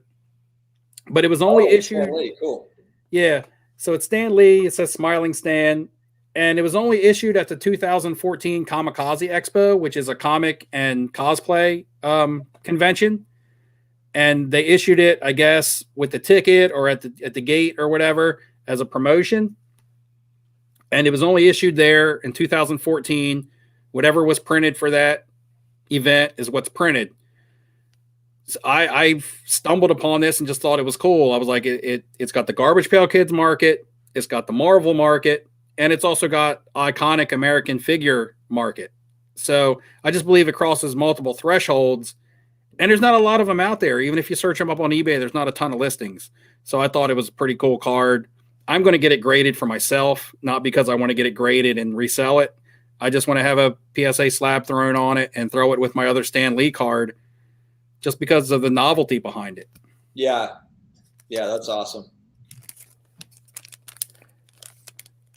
but it was only issued. Stan Lee. Cool. Yeah. So it's Stan Lee. It says Smiling Stan. And it was only issued at the 2014 Kamikaze Expo, which is a comic and cosplay convention. And they issued it, I guess, with the ticket or at the gate or whatever as a promotion. And it was only issued there in 2014. Whatever was printed for that event is what's printed. So I stumbled upon this and just thought it was cool. I was like, it's got the Garbage Pail Kids market. it's got the Marvel market, and it's also got iconic American figure market. So I just believe it crosses multiple thresholds, and there's not a lot of them out there. Even if you search them up on eBay, there's not a ton of listings. So I thought it was a pretty cool card. I'm going to get it graded for myself, not because I want to get it graded and resell it. I just want to have a PSA slab thrown on it and throw it with my other Stan Lee card just because of the novelty behind it. Yeah. Yeah, that's awesome.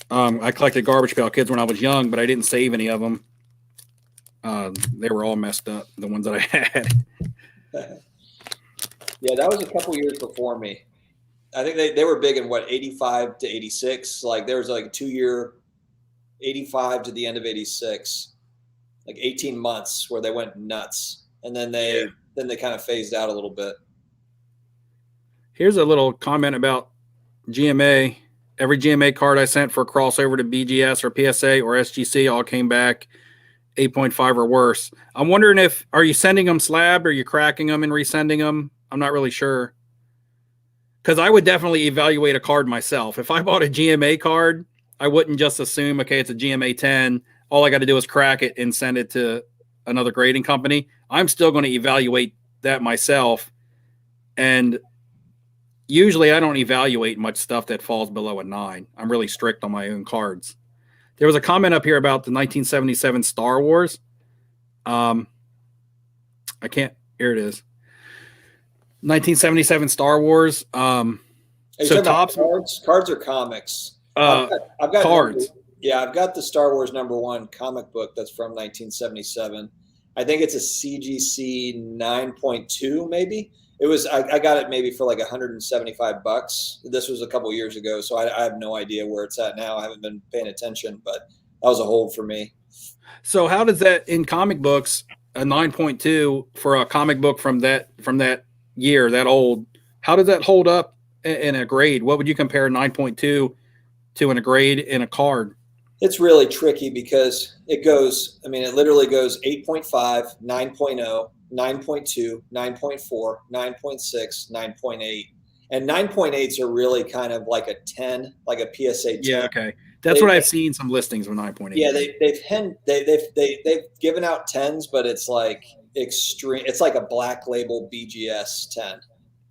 I collected Garbage Pail Kids when I was young, but I didn't save any of them. They were all messed up, the ones that I had. Yeah, that was a couple years before me. I think they were big in what, 85 to 86. Like there was like a 2-year, 85 to the end of 86, like 18 months where they went nuts. And then they kind of phased out a little bit. Here's a little comment about GMA. Every GMA card I sent for crossover to BGS or PSA or SGC all came back 8.5 or worse. I'm wondering are you sending them slab or are you cracking them and resending them? I'm not really sure. Because I would definitely evaluate a card myself. If I bought a GMA card, I wouldn't just assume, okay, it's a GMA 10. All I got to do is crack it and send it to another grading company. I'm still going to evaluate that myself. And usually I don't evaluate much stuff that falls below a 9. I'm really strict on my own cards. There was a comment up here about the 1977 Star Wars. Here it is. 1977 Star Wars. So Topps cards or comics? I've got cards. I've got the Star Wars #1 comic book that's from 1977. I think it's a CGC 9.2, maybe. It was. I got it maybe for like $175. This was a couple years ago, so I have no idea where it's at now. I haven't been paying attention, but that was a hold for me. So how does that in comic books, a 9.2 for a comic book from that year, that old, how does that hold up in a grade? What would you compare 9.2 to in a grade in a card? It's really tricky because it literally goes 8.5, 9.0, 9.2, 9.4, 9.6, 9.8. And 9.8s are really kind of like a 10, like a PSA 10. Yeah, okay. That's what I've seen some listings with 9.8. Yeah, they've given out 10s, but it's like extreme. It's like a black label BGS 10.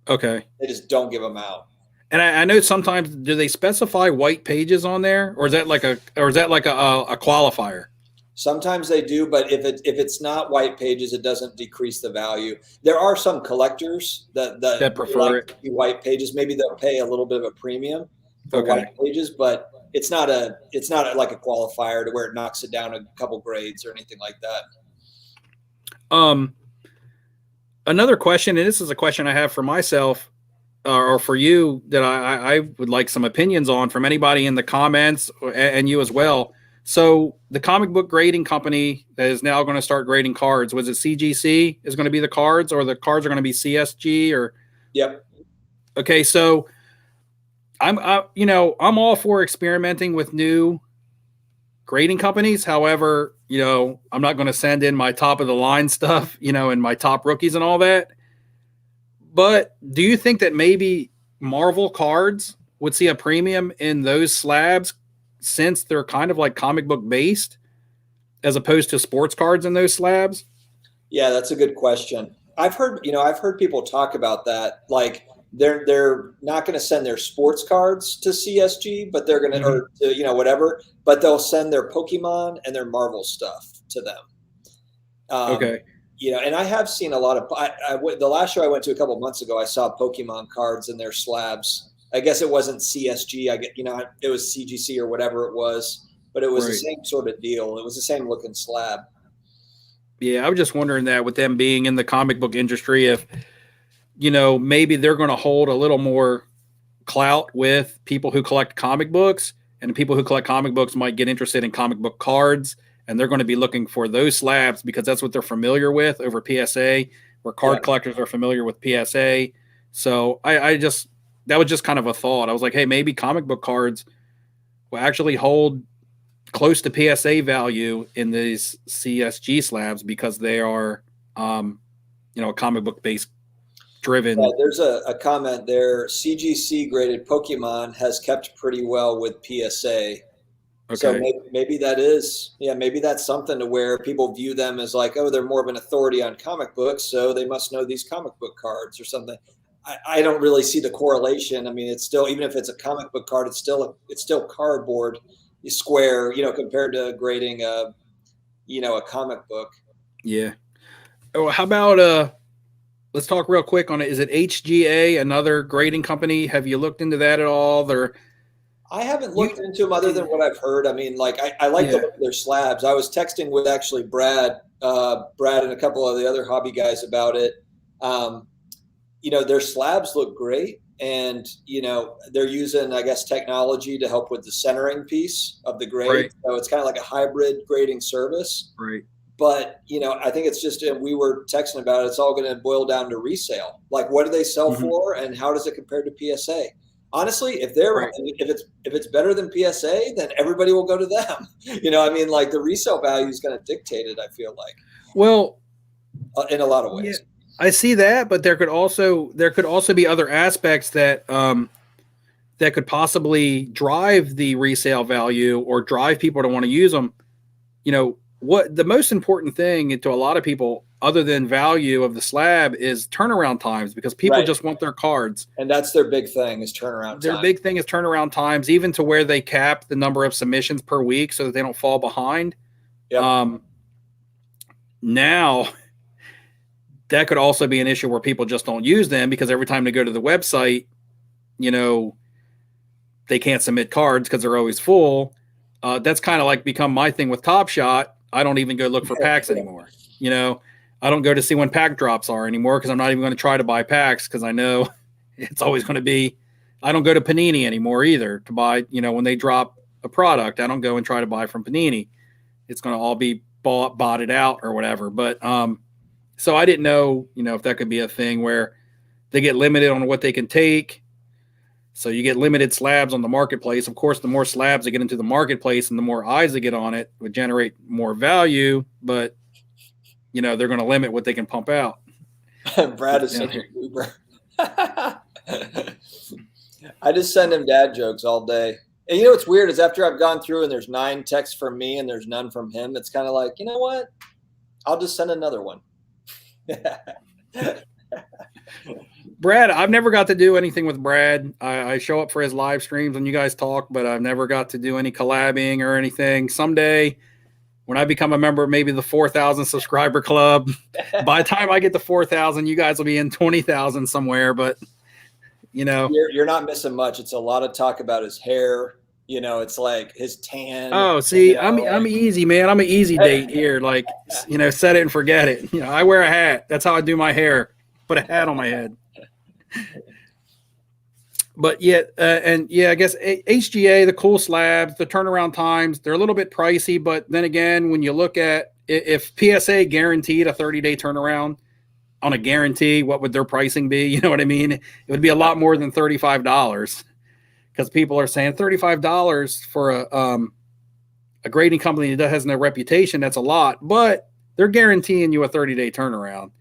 Okay. They just don't give them out. And I know sometimes, do they specify white pages on there, or is that like a qualifier? Sometimes they do, but if it's not white pages, it doesn't decrease the value. There are some collectors that prefer like white pages. Maybe they'll pay a little bit of a premium for white pages, but it's not like a qualifier to where it knocks it down a couple grades or anything like that. Another question, and this is a question I have for myself or for you that I would like some opinions on from anybody in the comments and you as well. So the comic book grading company that is now going to start grading cards, was it CGC is going to be the cards, or the cards are going to be CSG? Or Yep. Okay, so I'm all for experimenting with new grading companies. However, I'm not going to send in my top of the line stuff, and my top rookies and all that. But do you think that maybe Marvel cards would see a premium in those slabs since they're kind of like comic book based as opposed to sports cards in those slabs? Yeah, that's a good question. I've heard people talk about that. Like they're not going to send their sports cards to CSG, but they're going to, or to, whatever, but they'll send their Pokemon and their Marvel stuff to them. Okay. And I have seen a lot of, the last show I went to a couple of months ago, I saw Pokemon cards in their slabs. I guess it wasn't CSG. It was CGC or whatever it was, but it was the same sort of deal. It was the same looking slab. Yeah, I was just wondering that with them being in the comic book industry, if, maybe they're going to hold a little more clout with people who collect comic books, and people who collect comic books might get interested in comic book cards, and they're going to be looking for those slabs because that's what they're familiar with over PSA, where card collectors are familiar with PSA. So that was just kind of a thought. I was like, hey, maybe comic book cards will actually hold close to PSA value in these CSG slabs because they are, a comic book based driven. Yeah, there's a comment there. CGC graded Pokemon has kept pretty well with PSA. So Okay. maybe that is, yeah, maybe that's something to where people view them as like, oh, they're more of an authority on comic books, so they must know these comic book cards or something. I don't really see the correlation. I mean, it's still, even if it's a comic book card, it's still cardboard square, compared to grading a comic book. Yeah. Oh, how about let's talk real quick on it. Is it HGA, another grading company? Have you looked into that at all? I haven't looked into them other than what I've heard. I mean, like I like to look at their slabs. I was texting with actually Brad and a couple of the other hobby guys about it. Their slabs look great, and they're using, I guess, technology to help with the centering piece of the grade. Right. So it's kind of like a hybrid grading service. Right. But I think it's just, and we were texting about it, it's all going to boil down to resale. Like, what do they sell for, and how does it compare to PSA? Honestly, if it's better than PSA, then everybody will go to them. I mean, like, the resale value is going to dictate it, I feel like. Well, in a lot of ways. Yeah, I see that, but there could also be other aspects that that could possibly drive the resale value or drive people to want to use them. What the most important thing to a lot of people, other than value of the slab, is turnaround times, because people just want their cards. And that's their big thing, is turnaround time. Their big thing is turnaround times, even to where they cap the number of submissions per week so that they don't fall behind. Yep. Now, that could also be an issue where people just don't use them because every time they go to the website, they can't submit cards because they're always full. That's kind of like become my thing with Topshot. I don't even go look for packs anymore. I don't go to see when pack drops are anymore because I'm not even going to try to buy packs because I know it's always going to be. I don't go to Panini anymore either to buy, when they drop a product. I don't go and try to buy from Panini. It's going to all be botted out or whatever. But so I didn't know, if that could be a thing where they get limited on what they can take. So you get limited slabs on the marketplace. Of course, the more slabs that get into the marketplace and the more eyes that get on it would generate more value, but they're going to limit what they can pump out. Brad is such a goober. I just send him dad jokes all day. And what's weird is after I've gone through and there's 9 texts from me and there's none from him, it's kind of like, you know what? I'll just send another one. Brad, I've never got to do anything with Brad. I show up for his live streams and you guys talk, but I've never got to do any collabing or anything. Someday, when I become a member of maybe the 4,000 subscriber club, by the time I get to 4,000, you guys will be in 20,000 somewhere. But you're not missing much. It's a lot of talk about his hair. It's like his tan. Oh, see, I'm easy, man. I'm an easy date here. Like, set it and forget it. I wear a hat. That's how I do my hair. Put a hat on my head. But I guess HGA, the cool slabs, the turnaround times, they're a little bit pricey. But then again, when you look at if PSA guaranteed a 30-day turnaround on a guarantee, what would their pricing be? You know what I mean? It would be a lot more than $35 because people are saying $35 for a grading company that has no reputation. That's a lot, but they're guaranteeing you a 30-day turnaround.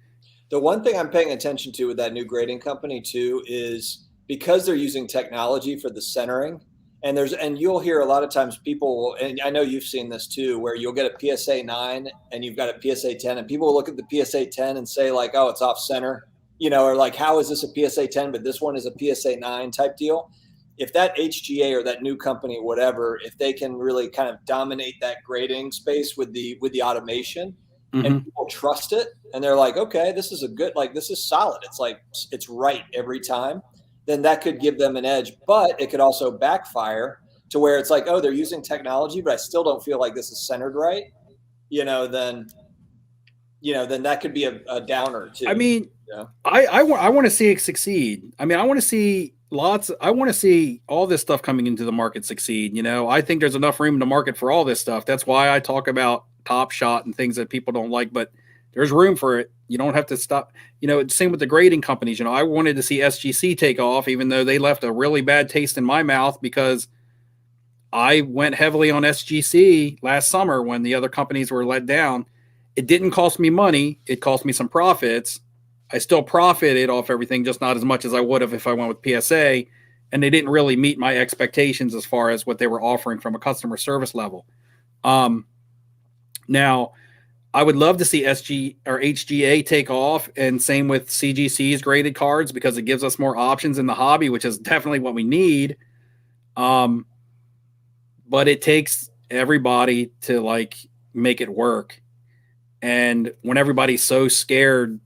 The one thing I'm paying attention to with that new grading company too is because they're using technology for the centering, and you'll hear a lot of times people, and I know you've seen this too, where you'll get a PSA 9 and you've got a PSA 10, and people will look at the PSA 10 and say like, oh, it's off center, or like, how is this a PSA 10, but this one is a PSA 9 type deal? If that HGA or that new company, whatever, if they can really kind of dominate that grading space with the automation, and people trust it, and they're like, okay, this is this is solid. It's like, it's right every time. Then that could give them an edge, but it could also backfire to where it's like, oh, they're using technology, but I still don't feel like this is centered right. Then that could be a downer too. I mean, I want to see it succeed. I mean, I want to see all this stuff coming into the market succeed. I think there's enough room in the market for all this stuff. That's why I talk about Topshot and things that people don't like, but there's room for it. You don't have to stop. Same with the grading companies. I wanted to see SGC take off, even though they left a really bad taste in my mouth because I went heavily on SGC last summer when the other companies were let down. It didn't cost me money. It cost me some profits, I still profited off everything, just not as much as I would have if I went with PSA. And they didn't really meet my expectations as far as what they were offering from a customer service level. Now, I would love to see SG or HGA take off, and same with CGC's graded cards, because it gives us more options in the hobby, which is definitely what we need. But it takes everybody to like make it work. And when everybody's so scared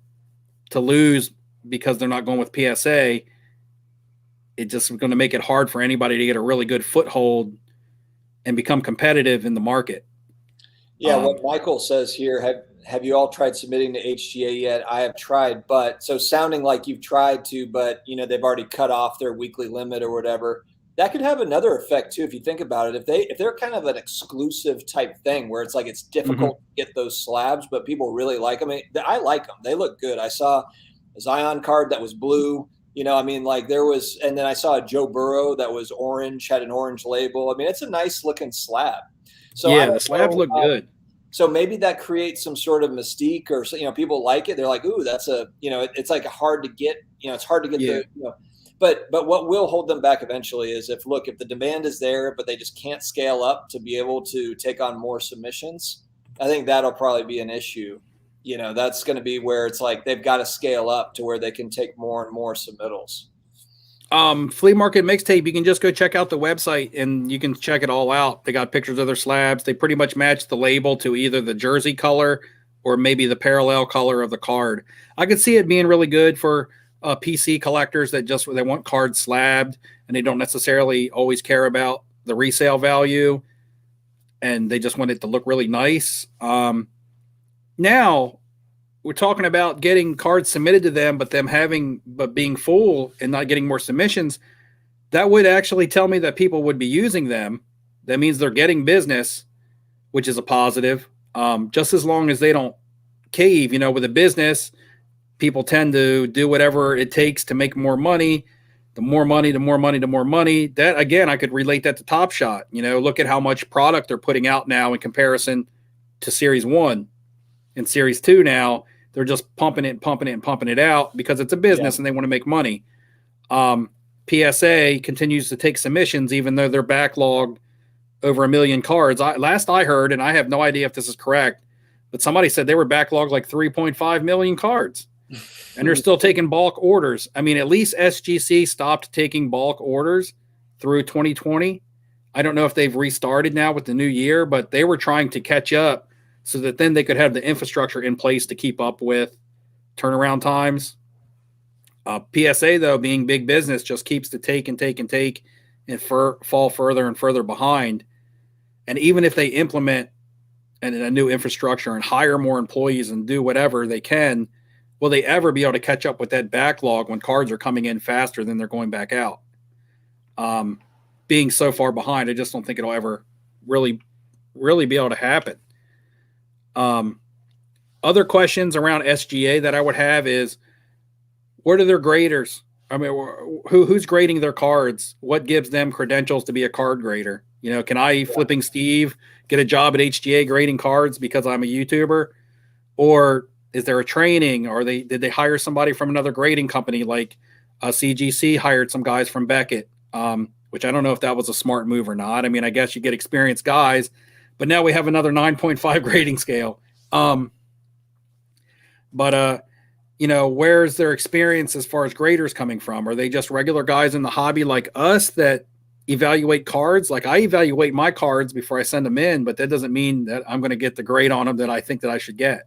to lose because they're not going with PSA, it just is going to make it hard for anybody to get a really good foothold and become competitive in the market. Yeah, what Michael says here, have you all tried submitting to HGA yet? I have tried, but so sounding like you've tried to, but they've already cut off their weekly limit or whatever. That could have another effect too, if you think about it. If they're kind of an exclusive type thing where it's like it's difficult to get those slabs, but people really like them. I like them; they look good. I saw a Zion card that was blue. Like there was, and then I saw a Joe Burrow that was orange, had an orange label. I mean, it's a nice looking slab. So yeah, the slabs look good. So maybe that creates some sort of mystique, or people like it. They're like, ooh, that's it's like hard to get. It's hard to get the. But what will hold them back eventually is if the demand is there, but they just can't scale up to be able to take on more submissions. I think that'll probably be an issue. That's going to be where it's like they've got to scale up to where they can take more and more submittals. Flea Market Mixtape, you can just go check out the website and you can check it all out. They got pictures of their slabs. They pretty much match the label to either the jersey color or maybe the parallel color of the card. I could see it being really good for PC collectors that they want cards slabbed and they don't necessarily always care about the resale value and they just want it to look really nice. Now we're talking about getting cards submitted to them, but being full and not getting more submissions. That would actually tell me that people would be using them. That means they're getting business, which is a positive. Just as long as they don't cave, with a business, people tend to do whatever it takes to make more money. The more money, the more money, the more money. That, again, I could relate that to Topshot. Look at how much product they're putting out now in comparison to Series 1. In Series 2 now, they're just pumping it out because it's a business and they want to make money. PSA continues to take submissions even though they're backlogged over 1 million cards. Last I heard, and I have no idea if this is correct, but somebody said they were backlogged like 3.5 million cards. And they're still taking bulk orders. I mean, at least SGC stopped taking bulk orders through 2020. I don't know if they've restarted now with the new year, but they were trying to catch up so that then they could have the infrastructure in place to keep up with turnaround times. PSA, though, being big business, just keeps to take and fall further and further behind. And even if they implement a new infrastructure and hire more employees and do whatever they can, will they ever be able to catch up with that backlog when cards are coming in faster than they're going back out? Being so far behind, I just don't think it'll ever really be able to happen. Other questions around SGA that I would have is, what are their graders? I mean, who's grading their cards? What gives them credentials to be a card grader? Can I, Flipping Steve, get a job at HGA grading cards because I'm a YouTuber? Or is there a training? Or did they hire somebody from another grading company like CGC hired some guys from Beckett, which I don't know if that was a smart move or not. I mean, I guess you get experienced guys, but now we have another 9.5 grading scale. Where's their experience as far as graders coming from? Are they just regular guys in the hobby like us that evaluate cards? Like, I evaluate my cards before I send them in, but that doesn't mean that I'm going to get the grade on them that I think that I should get.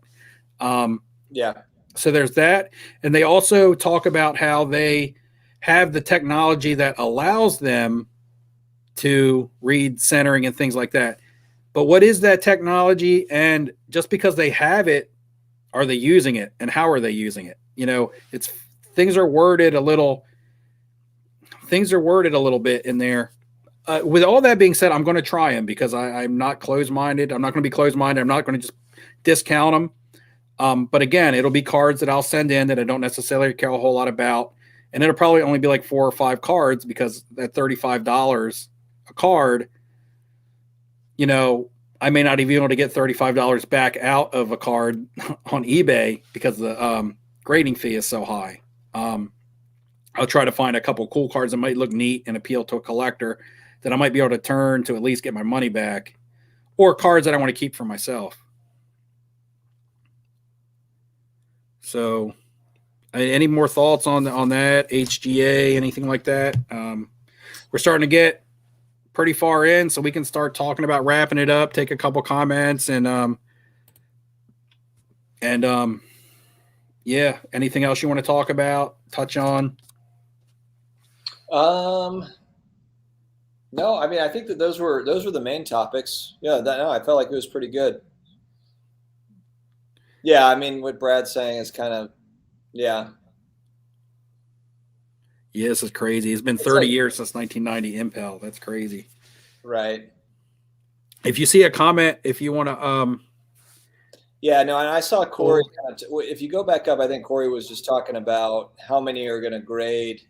So there's that. And they also talk about how they have the technology that allows them to read centering and things like that. But what is that technology? And just because they have it, are they using it? And how are they using it? Things are worded a little bit in there. With all that being said, I'm going to try them because I'm not closed-minded. I'm not going to be closed-minded. I'm not going to just discount them. But again, it'll be cards that I'll send in that I don't necessarily care a whole lot about. And it'll probably only be like 4 or 5 cards because at $35 a card, I may not even be able to get $35 back out of a card on eBay because the grading fee is so high. I'll try to find a couple cool cards that might look neat and appeal to a collector that I might be able to turn to at least get my money back, or cards that I want to keep for myself. So, any more thoughts on that HGA, anything like that? We're starting to get pretty far in, so we can start talking about wrapping it up. Take a couple comments and yeah. Anything else you want to talk about? Touch on? No, I mean, I think that those were the main topics. Yeah, I felt like it was pretty good. Yeah, I mean, what Brad's saying is kind of, yeah. Yeah, this is crazy. It's been 30 years since 1990 Impel. That's crazy. Right. If you see a comment, if you want to, yeah, no, and I saw Corey. If you go back up, I think Corey was just talking about how many are going to grade.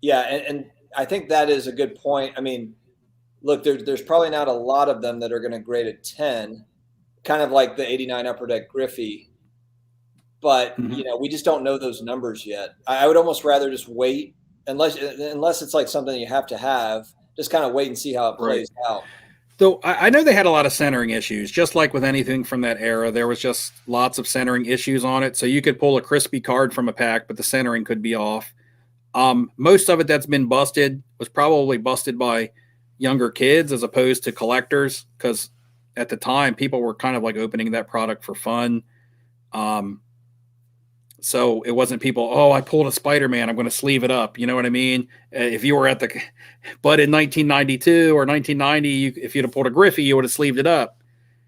Yeah, and I think that is a good point. I mean, look, there's probably not a lot of them that are going to grade a 10, kind of like the 89 Upper Deck Griffey. But, we just don't know those numbers yet. I would almost rather just wait, unless it's like something you have to have, just kind of wait and see how it plays out. Though I know they had a lot of centering issues, just like with anything from that era. There was just lots of centering issues on it. So you could pull a crispy card from a pack, but the centering could be off. Most of it that's been busted was probably busted by younger kids as opposed to collectors, because at the time people were kind of like opening that product for fun. So it wasn't people, oh, I pulled a Spider-Man, I'm going to sleeve it up. You know what I mean? If you were but in 1992 or 1990, if you'd have pulled a Griffey, you would have sleeved it up.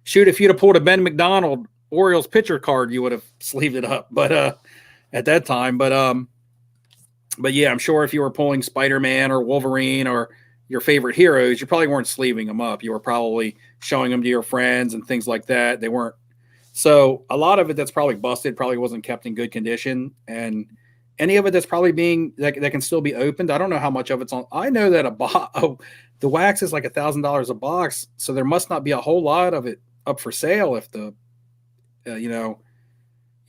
Shoot, if you'd have pulled a Ben McDonald Orioles pitcher card, you would have sleeved it up. But at that time, but yeah, I'm sure if you were pulling Spider-Man or Wolverine or your favorite heroes, you probably weren't sleeving them up. You were probably showing them to your friends and things like that. They weren't. So a lot of it that's probably busted probably wasn't kept in good condition, and any of it that's probably being that can still be opened. I don't know how much of it's on. I know that the wax is like $1,000 a box, so there must not be a whole lot of it up for sale. If the you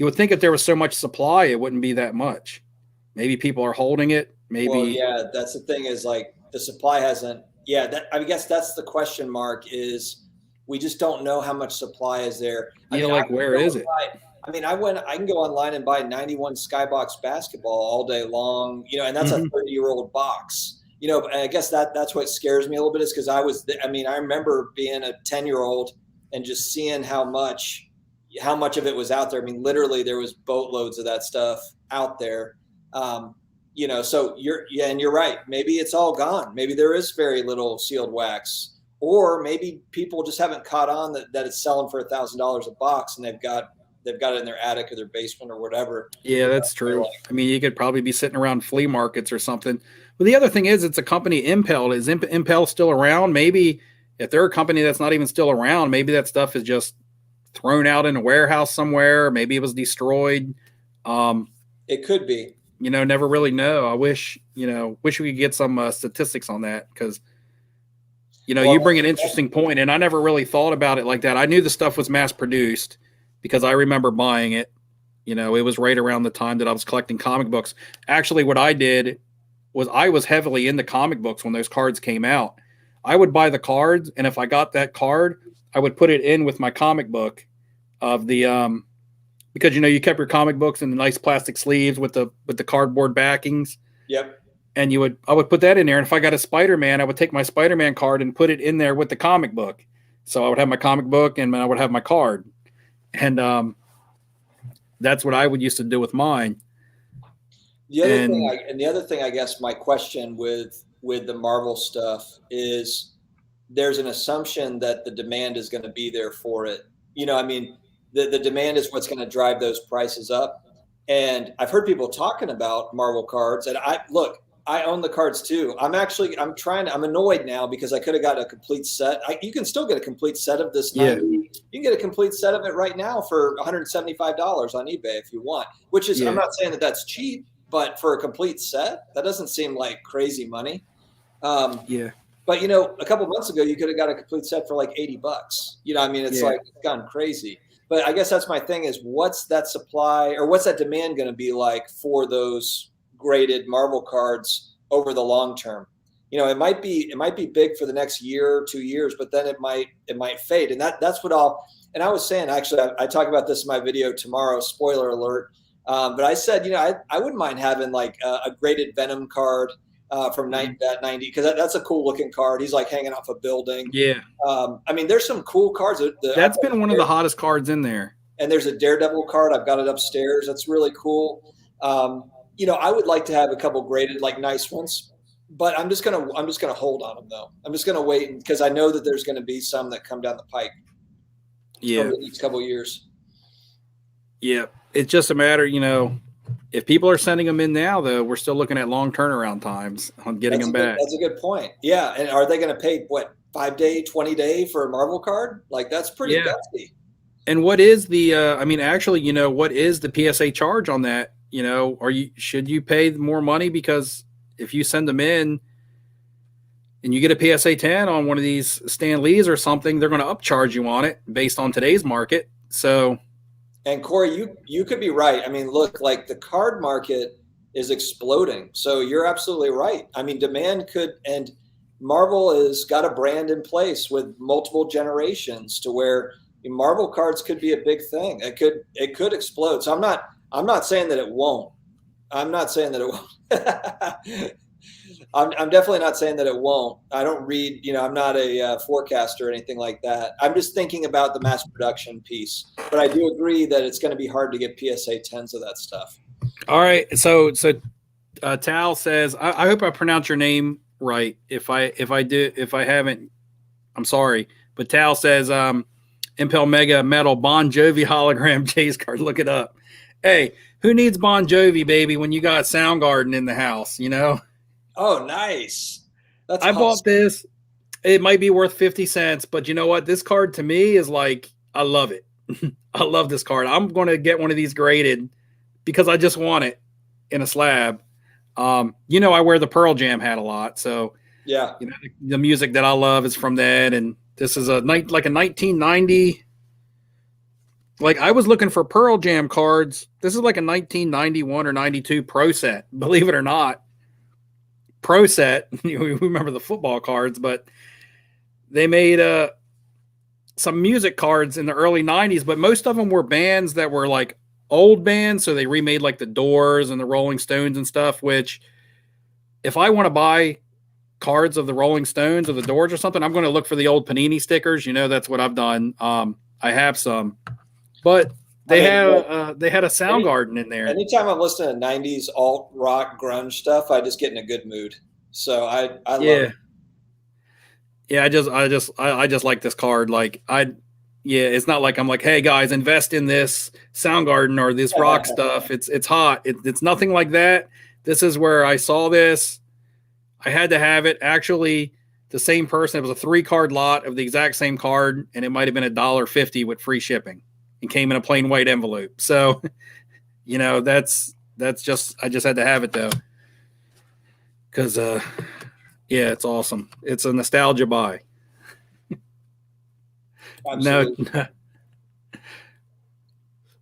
would think if there was so much supply, it wouldn't be that much. Maybe people are holding it. Maybe. Well, yeah, that's the thing is like the supply hasn't. Yeah, I guess that's the question mark is. We just don't know how much supply is there. Where is it? I can go online and buy 91 Skybox basketball all day long, and that's a 30-year-old box, and I guess that's what scares me a little bit is because I remember being a 10-year-old and just seeing how much of it was out there. I mean, literally there was boatloads of that stuff out there. So you're right. Maybe it's all gone. Maybe there is very little sealed wax. Or maybe people just haven't caught on that it's selling for $1,000 a box, and they've got it in their attic or their basement or whatever. Yeah, that's true. I mean, you could probably be sitting around flea markets or something. But the other thing is, it's a company, Impel. Is Impel still around? Maybe if they're a company that's not even still around, maybe that stuff is just thrown out in a warehouse somewhere. Maybe it was destroyed. It could be. Never really know. I wish we could get some statistics on that because. You bring an interesting point, and I never really thought about it like that. I knew the stuff was mass-produced because I remember buying it. It was right around the time that I was collecting comic books. Actually, what I did was I was heavily into comic books when those cards came out. I would buy the cards, and if I got that card, I would put it in with my comic book of the because you kept your comic books in the nice plastic sleeves with the cardboard backings. Yep. And I would put that in there. And if I got a Spider-Man, I would take my Spider-Man card and put it in there with the comic book. So I would have my comic book and I would have my card. And that's what I would used to do with mine. The other thing, I guess my question with the Marvel stuff is there's an assumption that the demand is going to be there for it. The demand is what's going to drive those prices up. And I've heard people talking about Marvel cards, and I own the cards too. I'm annoyed now because I could have got a complete set. You can still get a complete set of this. Yeah. You can get a complete set of it right now for $175 on eBay if you want, which is, I'm not saying that that's cheap, but for a complete set, that doesn't seem like crazy money. But a couple months ago, you could have got a complete set for like $80. It's like it's gone crazy. But I guess that's my thing is what's that supply or what's that demand going to be like for those graded Marvel cards over the long term? It might be big for the next year or 2 years, but then it might fade. And that's what and I was saying, actually, I talk about this in my video tomorrow, spoiler alert. But I said, I wouldn't mind having like a graded Venom card from that 90, because that's a cool looking card. He's like hanging off a building. Yeah. I mean, there's some cool cards. That's been one of the hottest cards in there. And there's a Daredevil card. I've got it upstairs. That's really cool. I would like to have a couple graded, like nice ones, but I'm just gonna hold on them though. I'm just gonna wait because I know that there's gonna be some that come down the pike. Yeah. Over the next couple of years. Yeah. It's just a matter, if people are sending them in now, though, we're still looking at long turnaround times on getting them back. That's a good point. Yeah. And are they going to pay, 5-day, 20-day for a Marvel card? Like, that's pretty gutsy. And what is the, what is the PSA charge on that? Should you pay more money? Because if you send them in and you get a PSA 10 on one of these Stan Lees or something, they're going to upcharge you on it based on today's market. So. And Corey, you could be right. I mean, look, like the card market is exploding. So you're absolutely right. I mean, demand and Marvel has got a brand in place with multiple generations to where Marvel cards could be a big thing. It could explode. So I'm not saying that it won't. I'm not saying that it won't. I'm definitely not saying that it won't. I don't read, I'm not a forecaster or anything like that. I'm just thinking about the mass production piece. But I do agree that it's going to be hard to get PSA 10s of that stuff. All right. So Tal says, I hope I pronounce your name right. If I haven't, I'm sorry. But Tal says, Impel Mega Metal Bon Jovi hologram chase card. Look it up. Hey, who needs Bon Jovi, baby, when you got Soundgarden in the house, Oh, nice. That's I bought this. It might be worth 50 cents, but you know what? This card to me is like, I love it. I love this card. I'm going to get one of these graded because I just want it in a slab. I wear the Pearl Jam hat a lot. So, yeah, the music that I love is from that. And this is like a 1990. Like I was looking for Pearl Jam cards. This is like a 1991 or 92 Pro set, believe it or not. Pro set. We remember the football cards, but they made some music cards in the early 90s, but most of them were bands that were like old bands. So they remade like the Doors and the Rolling Stones and stuff, which if I want to buy cards of the Rolling Stones or the Doors or something, I'm going to look for the old Panini stickers. That's what I've done. I have some, but they had a Soundgarden in there. Anytime I'm listening to 90s alt rock grunge stuff, I just get in a good mood. So I love it. Yeah, I just like this card. Like it's not like I'm like, hey guys, invest in this Soundgarden or this rock stuff. It's hot. It's nothing like that. This is where I saw this. I had to have it. Actually, the same person. It was a 3-card lot of the exact same card, and it might have been $1.50 with free shipping. And came in a plain white envelope. So, that's just, I just had to have it though. Cause, it's awesome. It's a nostalgia buy. No.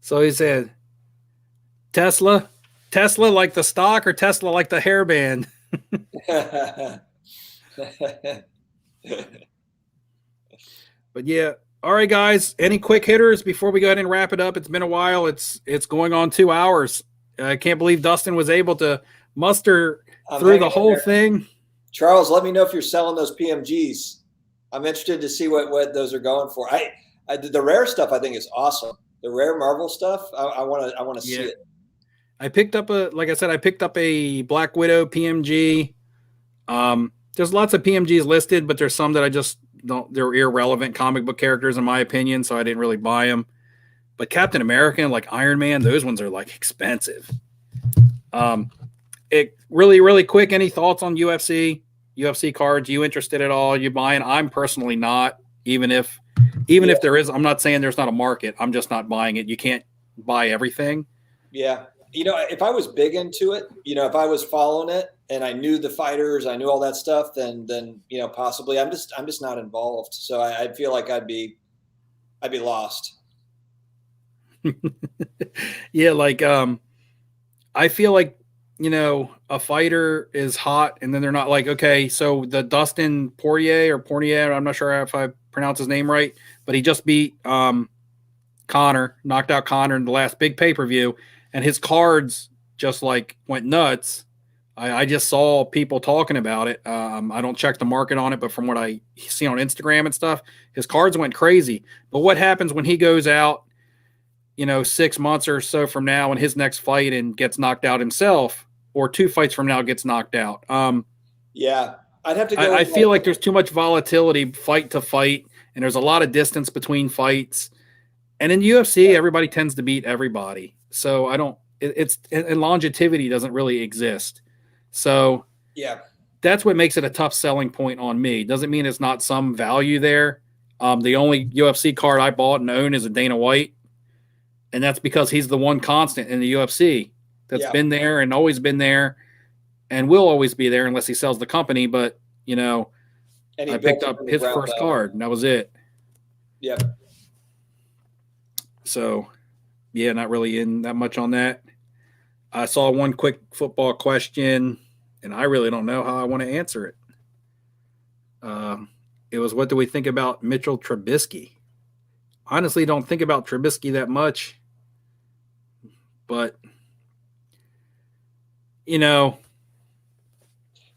So he said, Tesla like the stock or Tesla like the hairband? But yeah. All right, guys. Any quick hitters before we go ahead and wrap it up? It's been a while. It's going on 2 hours. I can't believe Dustin was able to muster through the whole thing. Charles, let me know if you're selling those PMGs. I'm interested to see what those are going for. The rare stuff I think is awesome. The rare Marvel stuff, I want to see it. I picked up a Black Widow PMG. There's lots of PMGs listed, but there's some that I just they're irrelevant comic book characters in my opinion, so I didn't really buy them. But Captain America and like Iron Man, those ones are like expensive. It really quick. Any thoughts on UFC cards? You interested at all? You buying? I'm personally not. Even if there is, I'm not saying there's not a market. I'm just not buying it. You can't buy everything. Yeah. If I was big into it, if I was following it and I knew the fighters, I knew all that stuff, then possibly I'm just not involved. So I feel like I'd be lost. Yeah, like I feel like, a fighter is hot and then they're not, like, okay, so the Dustin Poirier, I'm not sure if I pronounce his name right, but he just beat Connor, knocked out Connor in the last big pay-per-view, and his cards just like went nuts. I just saw people talking about it. I don't check the market on it, but from what I see on Instagram and stuff, his cards went crazy. But what happens when he goes out, 6 months or so from now in his next fight and gets knocked out himself, or 2 fights from now gets knocked out? Yeah, I'd have to go. I feel like there's too much volatility fight to fight, and there's a lot of distance between fights. And in UFC, everybody tends to beat everybody. So I don't. It's and longevity doesn't really exist. So yeah, that's what makes it a tough selling point on me. Doesn't mean it's not some value there. The only UFC card I bought and own is a Dana White, and that's because he's the one constant in the UFC that's been there and always been there, and will always be there unless he sells the company. But I picked up his first card, and that was it. Yep. So, yeah, not really in that much on that. I saw one quick football question, and I really don't know how I want to answer it. It was, what do we think about Mitchell Trubisky? Honestly, don't think about Trubisky that much, but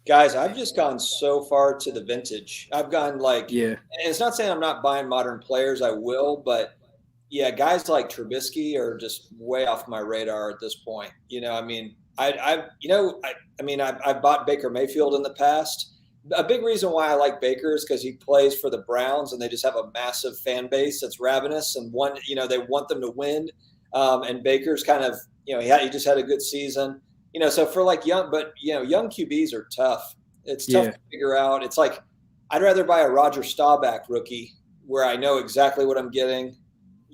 guys, I've just gone so far to the vintage. I've gone and it's not saying I'm not buying modern players. I will, but yeah, guys like Trubisky are just way off my radar at this point. I've bought Baker Mayfield in the past. A big reason why I like Baker is because he plays for the Browns and they just have a massive fan base that's ravenous and they want them to win. And Baker's kind of, he just had a good season. So for young QBs are tough. It's tough to figure out. It's like, I'd rather buy a Roger Staubach rookie where I know exactly what I'm getting.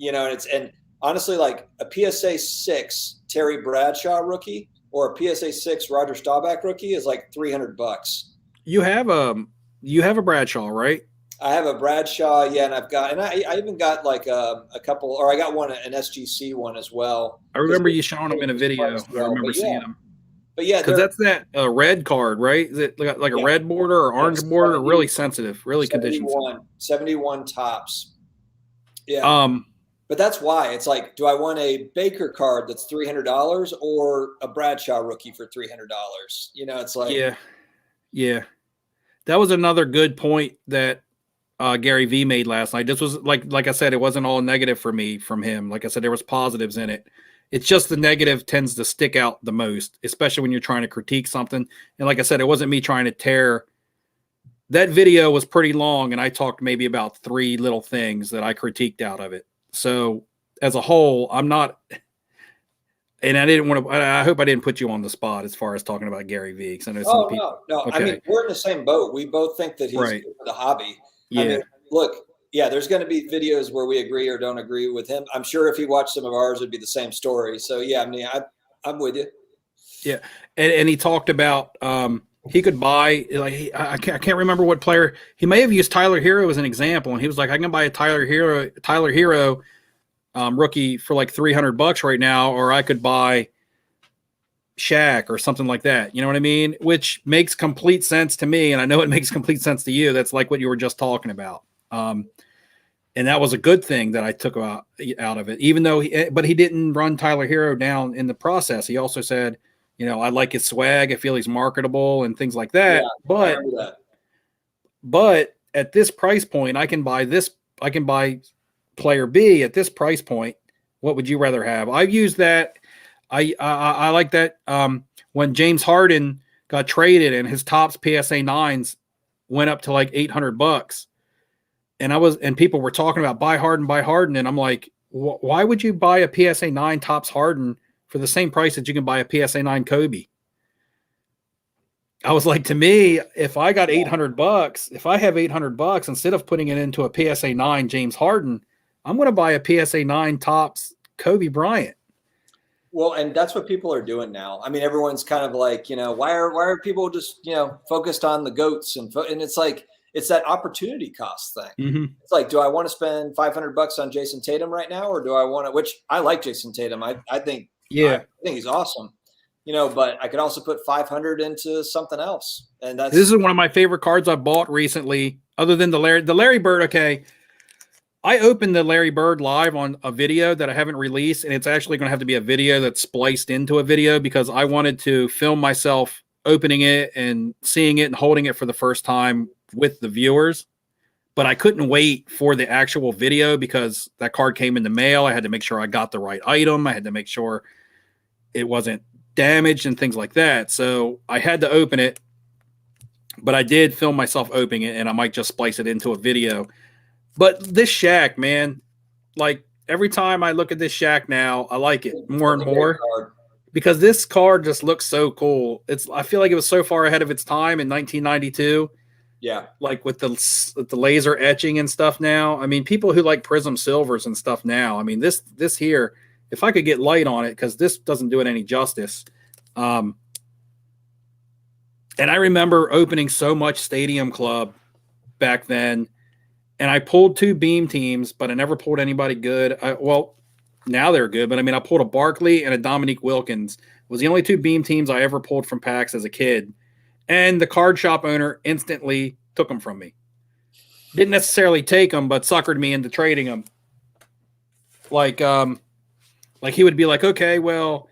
And honestly, like a PSA 6 Terry Bradshaw rookie or a PSA 6 Roger Staubach rookie is like $300. You have a Bradshaw, right? I have a Bradshaw, and I even got like a couple, or I got an SGC one as well. I remember you showing them in a video. I remember seeing them. But yeah, because that's that red card, right? Is it like a red border or orange border? Really sensitive, really conditions. 71 tops. Yeah. But that's why it's like, do I want a Baker card that's $300 or a Bradshaw rookie for $300? It's like, yeah. That was another good point that Gary V made last night. This was like I said, it wasn't all negative for me from him. Like I said, there was positives in it. It's just the negative tends to stick out the most, especially when you're trying to critique something. And like I said, it wasn't me trying to tear. That video was pretty long, and I talked maybe about 3 little things that I critiqued out of it. So as a whole, I'm not, and I hope I didn't put you on the spot as far as talking about Gary V. Because I know some people. No. Okay. I mean, we're in the same boat. We both think that he's good for the hobby. Yeah. I mean, look, there's going to be videos where we agree or don't agree with him. I'm sure if he watched some of ours, it'd be the same story. So yeah, I mean, I'm with you. Yeah, and he talked about he could buy, like, I can't remember what player he may have used. Tyler Hero as an example, and he was like, I can buy a Tyler Hero rookie for like $300 right now, or I could buy Shaq or something like that. You know what I mean? Which makes complete sense to me, and I know it makes complete sense to you. That's like what you were just talking about. And that was a good thing that I took out of it, even though he didn't run Tyler Hero down in the process. He also said, I like his swag. I feel he's marketable and things like that. Yeah, but at this price point, I can buy player B at this price point. What would you rather have? I've used that. I like that. When James Harden got traded and his tops PSA 9s went up to like $800. And people were talking about buy Harden. And I'm like, why would you buy a PSA 9 tops Harden for the same price that you can buy a PSA 9 Kobe? I was like, to me, if I got $800, if I have $800, instead of putting it into a PSA 9 James Harden, I'm going to buy a PSA 9 tops Kobe Bryant. Well, and that's what people are doing now. I mean, everyone's kind of like, why are people just, focused on the GOATs and it's like, it's that opportunity cost thing. Mm-hmm. It's like, do I want to spend $500 on Jason Tatum right now, or do I want to? Which I like Jason Tatum. I think I think he's awesome. But I could also put 500 into something else, and this is one of my favorite cards I bought recently. Other than the Larry Bird, okay. I opened the Larry Bird live on a video that I haven't released, and it's actually going to have to be a video that's spliced into a video because I wanted to film myself opening it and seeing it and holding it for the first time with the viewers. But I couldn't wait for the actual video because that card came in the mail. I had to make sure I got the right item. I had to make sure it wasn't damaged and things like that. So I had to open it, but I did film myself opening it, and I might just splice it into a video. But this Shaq, man, like every time I look at this Shaq now, I like it more and more because this card just looks so cool. I feel like it was so far ahead of its time in 1992. Yeah, like with the laser etching and stuff now. I mean, people who like prism silvers and stuff now. I mean, this here, if I could get light on it, because this doesn't do it any justice. And I remember opening so much Stadium Club back then, and I pulled 2 beam teams, but I never pulled anybody good. Well, now they're good, but I mean, I pulled a Barkley and a Dominique Wilkins. It was the only 2 beam teams I ever pulled from packs as a kid. And the card shop owner instantly took them from me. Didn't necessarily take them, but suckered me into trading them. Like he would be like, okay, well,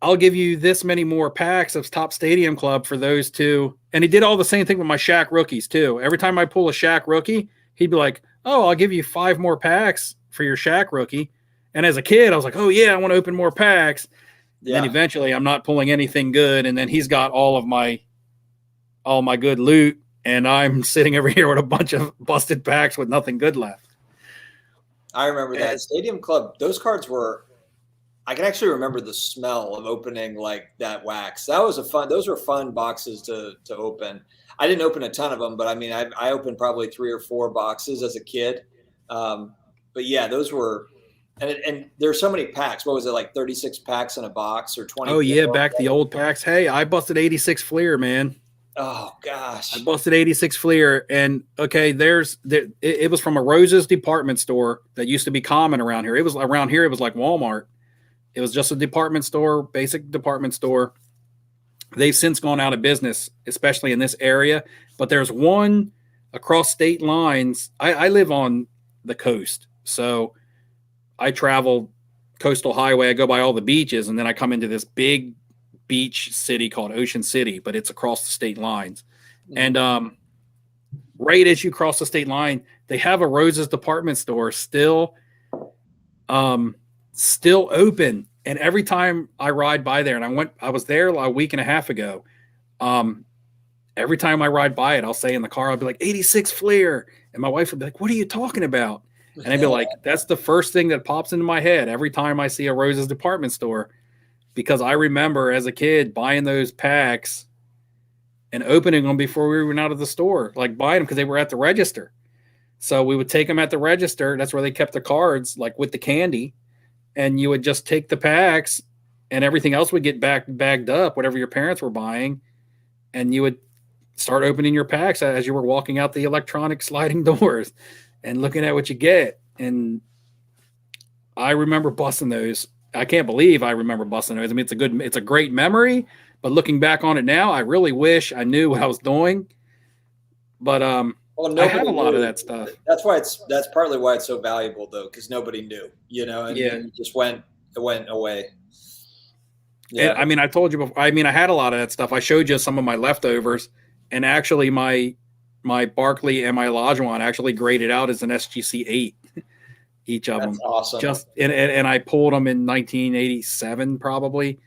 I'll give you this many more packs of Top Stadium Club for those 2. And he did all the same thing with my Shaq rookies too. Every time I pull a Shaq rookie, he'd be like, oh, I'll give you 5 more packs for your Shaq rookie. And as a kid, I was like, oh yeah, I want to open more packs. Yeah. And then eventually I'm not pulling anything good. And then he's got all my good loot, and I'm sitting over here with a bunch of busted packs with nothing good left. I remember that Stadium Club. Those cards were. I can actually remember the smell of opening like that wax. Those were fun boxes to open. I didn't open a ton of them, but I mean, I opened probably 3 or 4 boxes as a kid. But yeah, those were. And there's so many packs. What was it, like 36 packs in a box or 20? Oh yeah, back the old packs. Hey, I busted 86 Fleer, man. Oh gosh, I busted 86 Fleer, and okay, it was from a Rose's department store that used to be common around here. It was around here. It was like Walmart. It was just a department store, basic department store. They've since gone out of business, especially in this area. But there's one across state lines. I live on the coast, so I travel coastal highway. I go by all the beaches, and then I come into this big beach city called Ocean City, but it's across the state lines. And right as you cross the state line, they have a Rose's department store still open. And every time I ride by there, and I was there a week and a half ago. Every time I ride by it, I'll say in the car, I'll be like 86 Fleer. And my wife would be like, what are you talking about? And I'd be like, that's the first thing that pops into my head every time I see a Rose's department store. Because I remember as a kid buying those packs and opening them before we went out of the store, like buying them because they were at the register. So we would take them at the register. That's where they kept the cards, like with the candy. And you would just take the packs and everything else would get bagged up, whatever your parents were buying. And you would start opening your packs as you were walking out the electronic sliding doors and looking at what you get. And I remember busting those. I can't believe I remember busting those. I mean, it's a great memory, but looking back on it now, I really wish I knew what I was doing. But I had a lot of that stuff. That's partly why it's so valuable, though, because nobody knew, and it just went away. Yeah, and, I mean, I told you before. I mean, I had a lot of that stuff. I showed you some of my leftovers, and actually, my Barkley and my Olajuwon actually graded out as an SGC 8. Each of them. Awesome. And I pulled them in 1987 probably.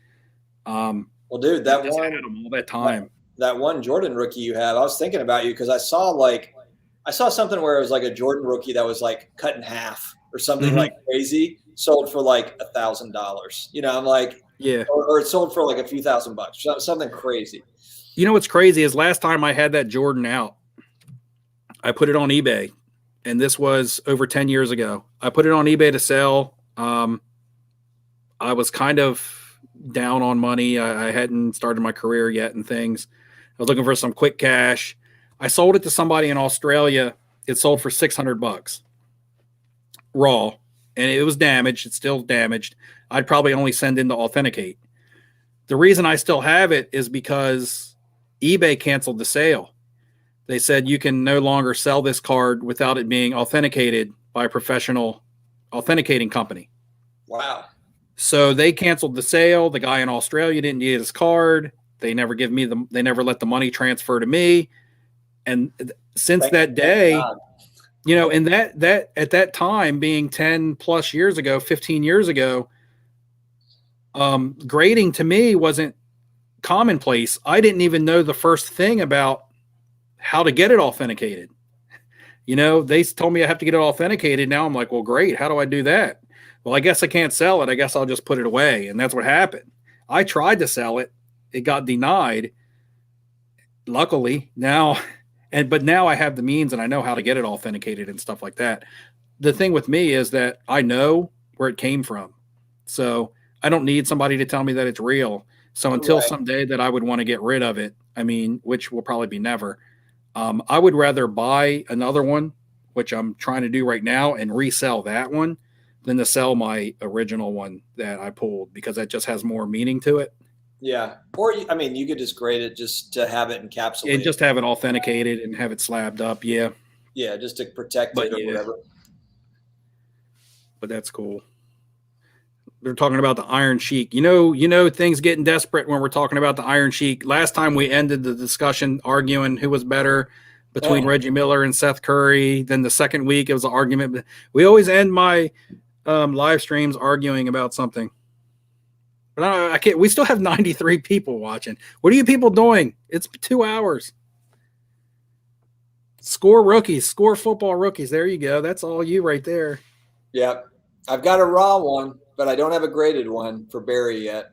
Well, dude, that one had them all that time. That one Jordan rookie you have, I was thinking about you because I saw something where it was like a Jordan rookie that was like cut in half or something like crazy, sold for like $1,000. I'm like, yeah, or it sold for like a few $1,000, something crazy. You know what's crazy is last time I had that Jordan out, I put it on eBay. And this was over 10 years ago. I put it on eBay to sell. I was kind of down on money. I hadn't started my career yet and things. I was looking for some quick cash. I sold it to somebody in Australia. It sold for $600 raw, and it was damaged. It's still damaged. I'd probably only send in to authenticate. The reason I still have it is because eBay canceled the sale. They said you can no longer sell this card without it being authenticated by a professional authenticating company. Wow. So they canceled the sale. The guy in Australia didn't get his card. They never they never let the money transfer to me. And since that day, you know, and that at that time being 10 plus years ago, 15 years ago, grading to me wasn't commonplace. I didn't even know the first thing about how to get it authenticated. You know, they told me I have to get it authenticated. Now I'm like, well, great. How do I do that? Well, I guess I can't sell it. I guess I'll just put it away. And that's what happened. I tried to sell it. It got denied. Luckily now, but now I have the means and I know how to get it authenticated and stuff like that. The thing with me is that I know where it came from. So I don't need somebody to tell me that it's real. So until someday that I would want to get rid of it, I mean, which will probably be never, I would rather buy another one, which I'm trying to do right now, and resell that one than to sell my original one that I pulled, because that just has more meaning to it. Yeah. Or, I mean, you could just grade it just to have it encapsulated. And just have it authenticated and have it slabbed up. Yeah. Yeah. Just to protect it or whatever. But that's cool. They're talking about the Iron Sheik. You know, things getting desperate when we're talking about the Iron Sheik. Last time we ended the discussion arguing who was better between Reggie Miller and Seth Curry. Then the second week, it was an argument. We always end my live streams arguing about something. But I can't. We still have 93 people watching. What are you people doing? It's 2 hours. Score rookies, score football rookies. There you go. That's all you right there. Yep. I've got a raw one, but I don't have a graded one for Barry yet.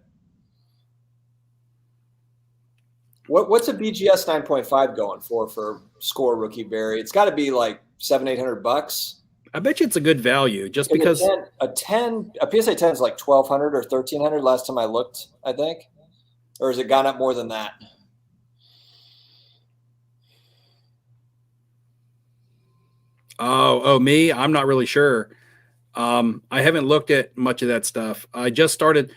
What's a BGS 9.5 going for score rookie Barry? It's got to be like $700-800. I bet you it's a good value, just because a PSA 10 is like $1,200 or $1,300 last time I looked, I think, or has it gone up more than that? Oh, me? I'm not really sure. I haven't looked at much of that stuff. I just started.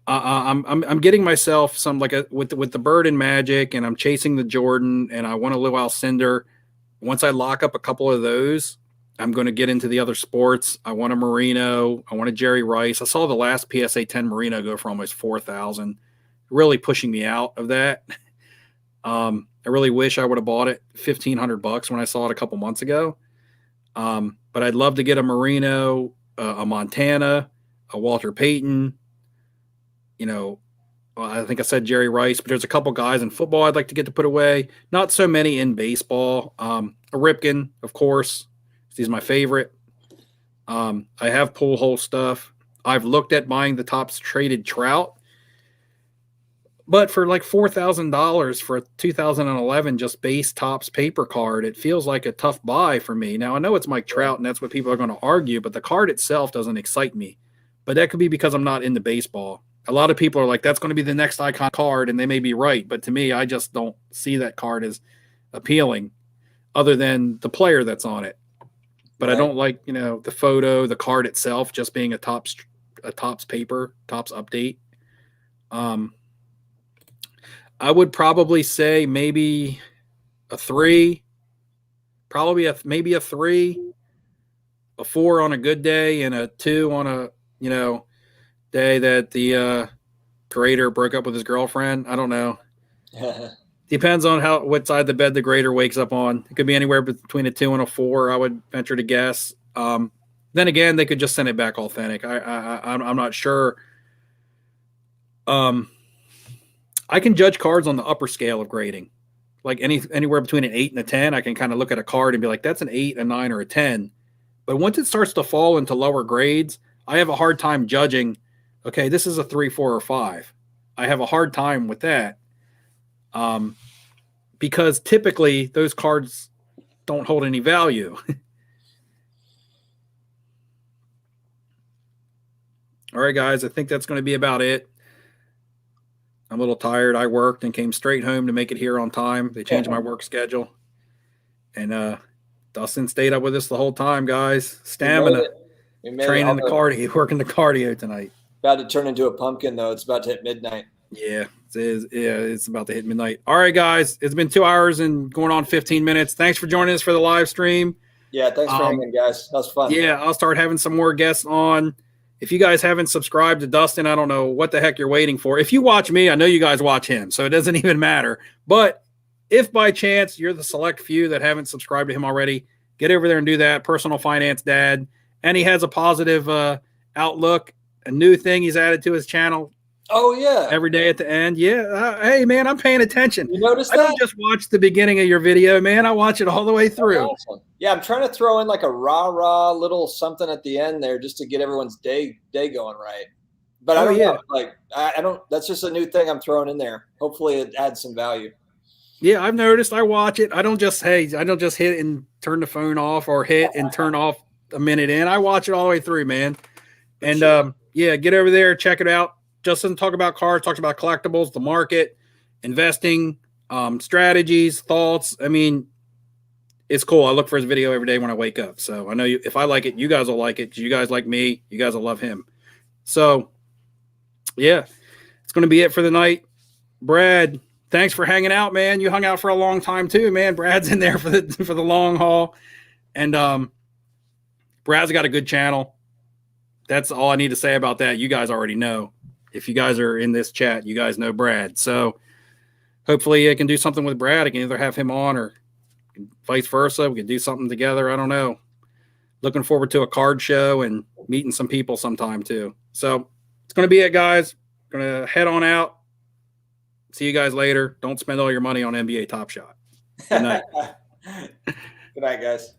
I'm getting myself some with the Bird and Magic, and I'm chasing the Jordan, and I want a Lou Alcindor. Once I lock up a couple of those, I'm going to get into the other sports. I want a Marino. I want a Jerry Rice. I saw the last PSA 10 Marino go for almost $4,000, really pushing me out of that. I really wish I would have bought it $1,500 when I saw it a couple months ago. But I'd love to get a Marino, a Montana, a Walter Payton. You know, I think I said Jerry Rice, but there's a couple guys in football I'd like to get to put away. Not so many in baseball. A Ripken, of course. He's my favorite. I have pull hole stuff. I've looked at buying the Topps traded Trout. But for like $4,000 for a 2011 just base Topps paper card, it feels like a tough buy for me. Now, I know it's Mike Trout, and that's what people are going to argue, but the card itself doesn't excite me. But that could be because I'm not into baseball. A lot of people are like, that's going to be the next icon card, and they may be right. But to me, I just don't see that card as appealing other than the player that's on it. But I don't like, the photo, the card itself, just being a Topps paper, Topps update. I would probably say maybe a 3, maybe a 3, a 4 on a good day, and a 2 on a, day that the grader broke up with his girlfriend. I don't know. Depends on what side of the bed the grader wakes up on. It could be anywhere between a 2 and a 4, I would venture to guess. Then again, they could just send it back authentic. I'm not sure. I can judge cards on the upper scale of grading. Like anywhere between an 8 and a 10, I can kind of look at a card and be like, that's an 8, a 9, or a 10. But once it starts to fall into lower grades, I have a hard time judging, okay, this is a 3, 4, or 5. I have a hard time with that. Because typically those cards don't hold any value. All right, guys, I think that's going to be about it. I'm a little tired. I worked and came straight home to make it here on time. They changed my work schedule. And Dustin stayed up with us the whole time, guys. Stamina, We made training the cardio, working the cardio tonight. About to turn into a pumpkin, though. It's about to hit midnight. Yeah, it is. Yeah, it's about to hit midnight. All right, guys. It's been 2 hours and going on 15 minutes. Thanks for joining us for the live stream. Yeah, thanks for hanging, guys. That was fun. Yeah, I'll start having some more guests on. If you guys haven't subscribed to Dustin, I don't know what the heck you're waiting for. If you watch me, I know you guys watch him, so it doesn't even matter. But if by chance you're the select few that haven't subscribed to him already, get over there and do that. Personal Finance Dad. And he has a positive outlook, a new thing he's added to his channel. Oh, yeah. Every day at the end. Yeah. Hey, man, I'm paying attention. You notice that? I don't just watch the beginning of your video, man. I watch it all the way through. Awesome. Yeah, I'm trying to throw in like a rah-rah little something at the end there just to get everyone's day going right. But I don't know. Like, I don't – that's just a new thing I'm throwing in there. Hopefully it adds some value. Yeah, I've noticed. I watch it. I don't just hit and turn the phone off or hit and turn off a minute in. I watch it all the way through, man. And, yeah, get over there, check it out. Justin talks about cars, talks about collectibles, the market, investing, strategies, thoughts. I mean, it's cool. I look for his video every day when I wake up. So I know if I like it, you guys will like it. You guys like me. You guys will love him. So, yeah, it's going to be it for the night. Brad, thanks for hanging out, man. You hung out for a long time too, man. Brad's in there for the long haul. And Brad's got a good channel. That's all I need to say about that. You guys already know. If you guys are in this chat, you guys know Brad. So hopefully I can do something with Brad. I can either have him on or vice versa. We can do something together. I don't know. Looking forward to a card show and meeting some people sometime too. So it's going to be it, guys. Going to head on out. See you guys later. Don't spend all your money on NBA Topshot. Good night. Good night, guys.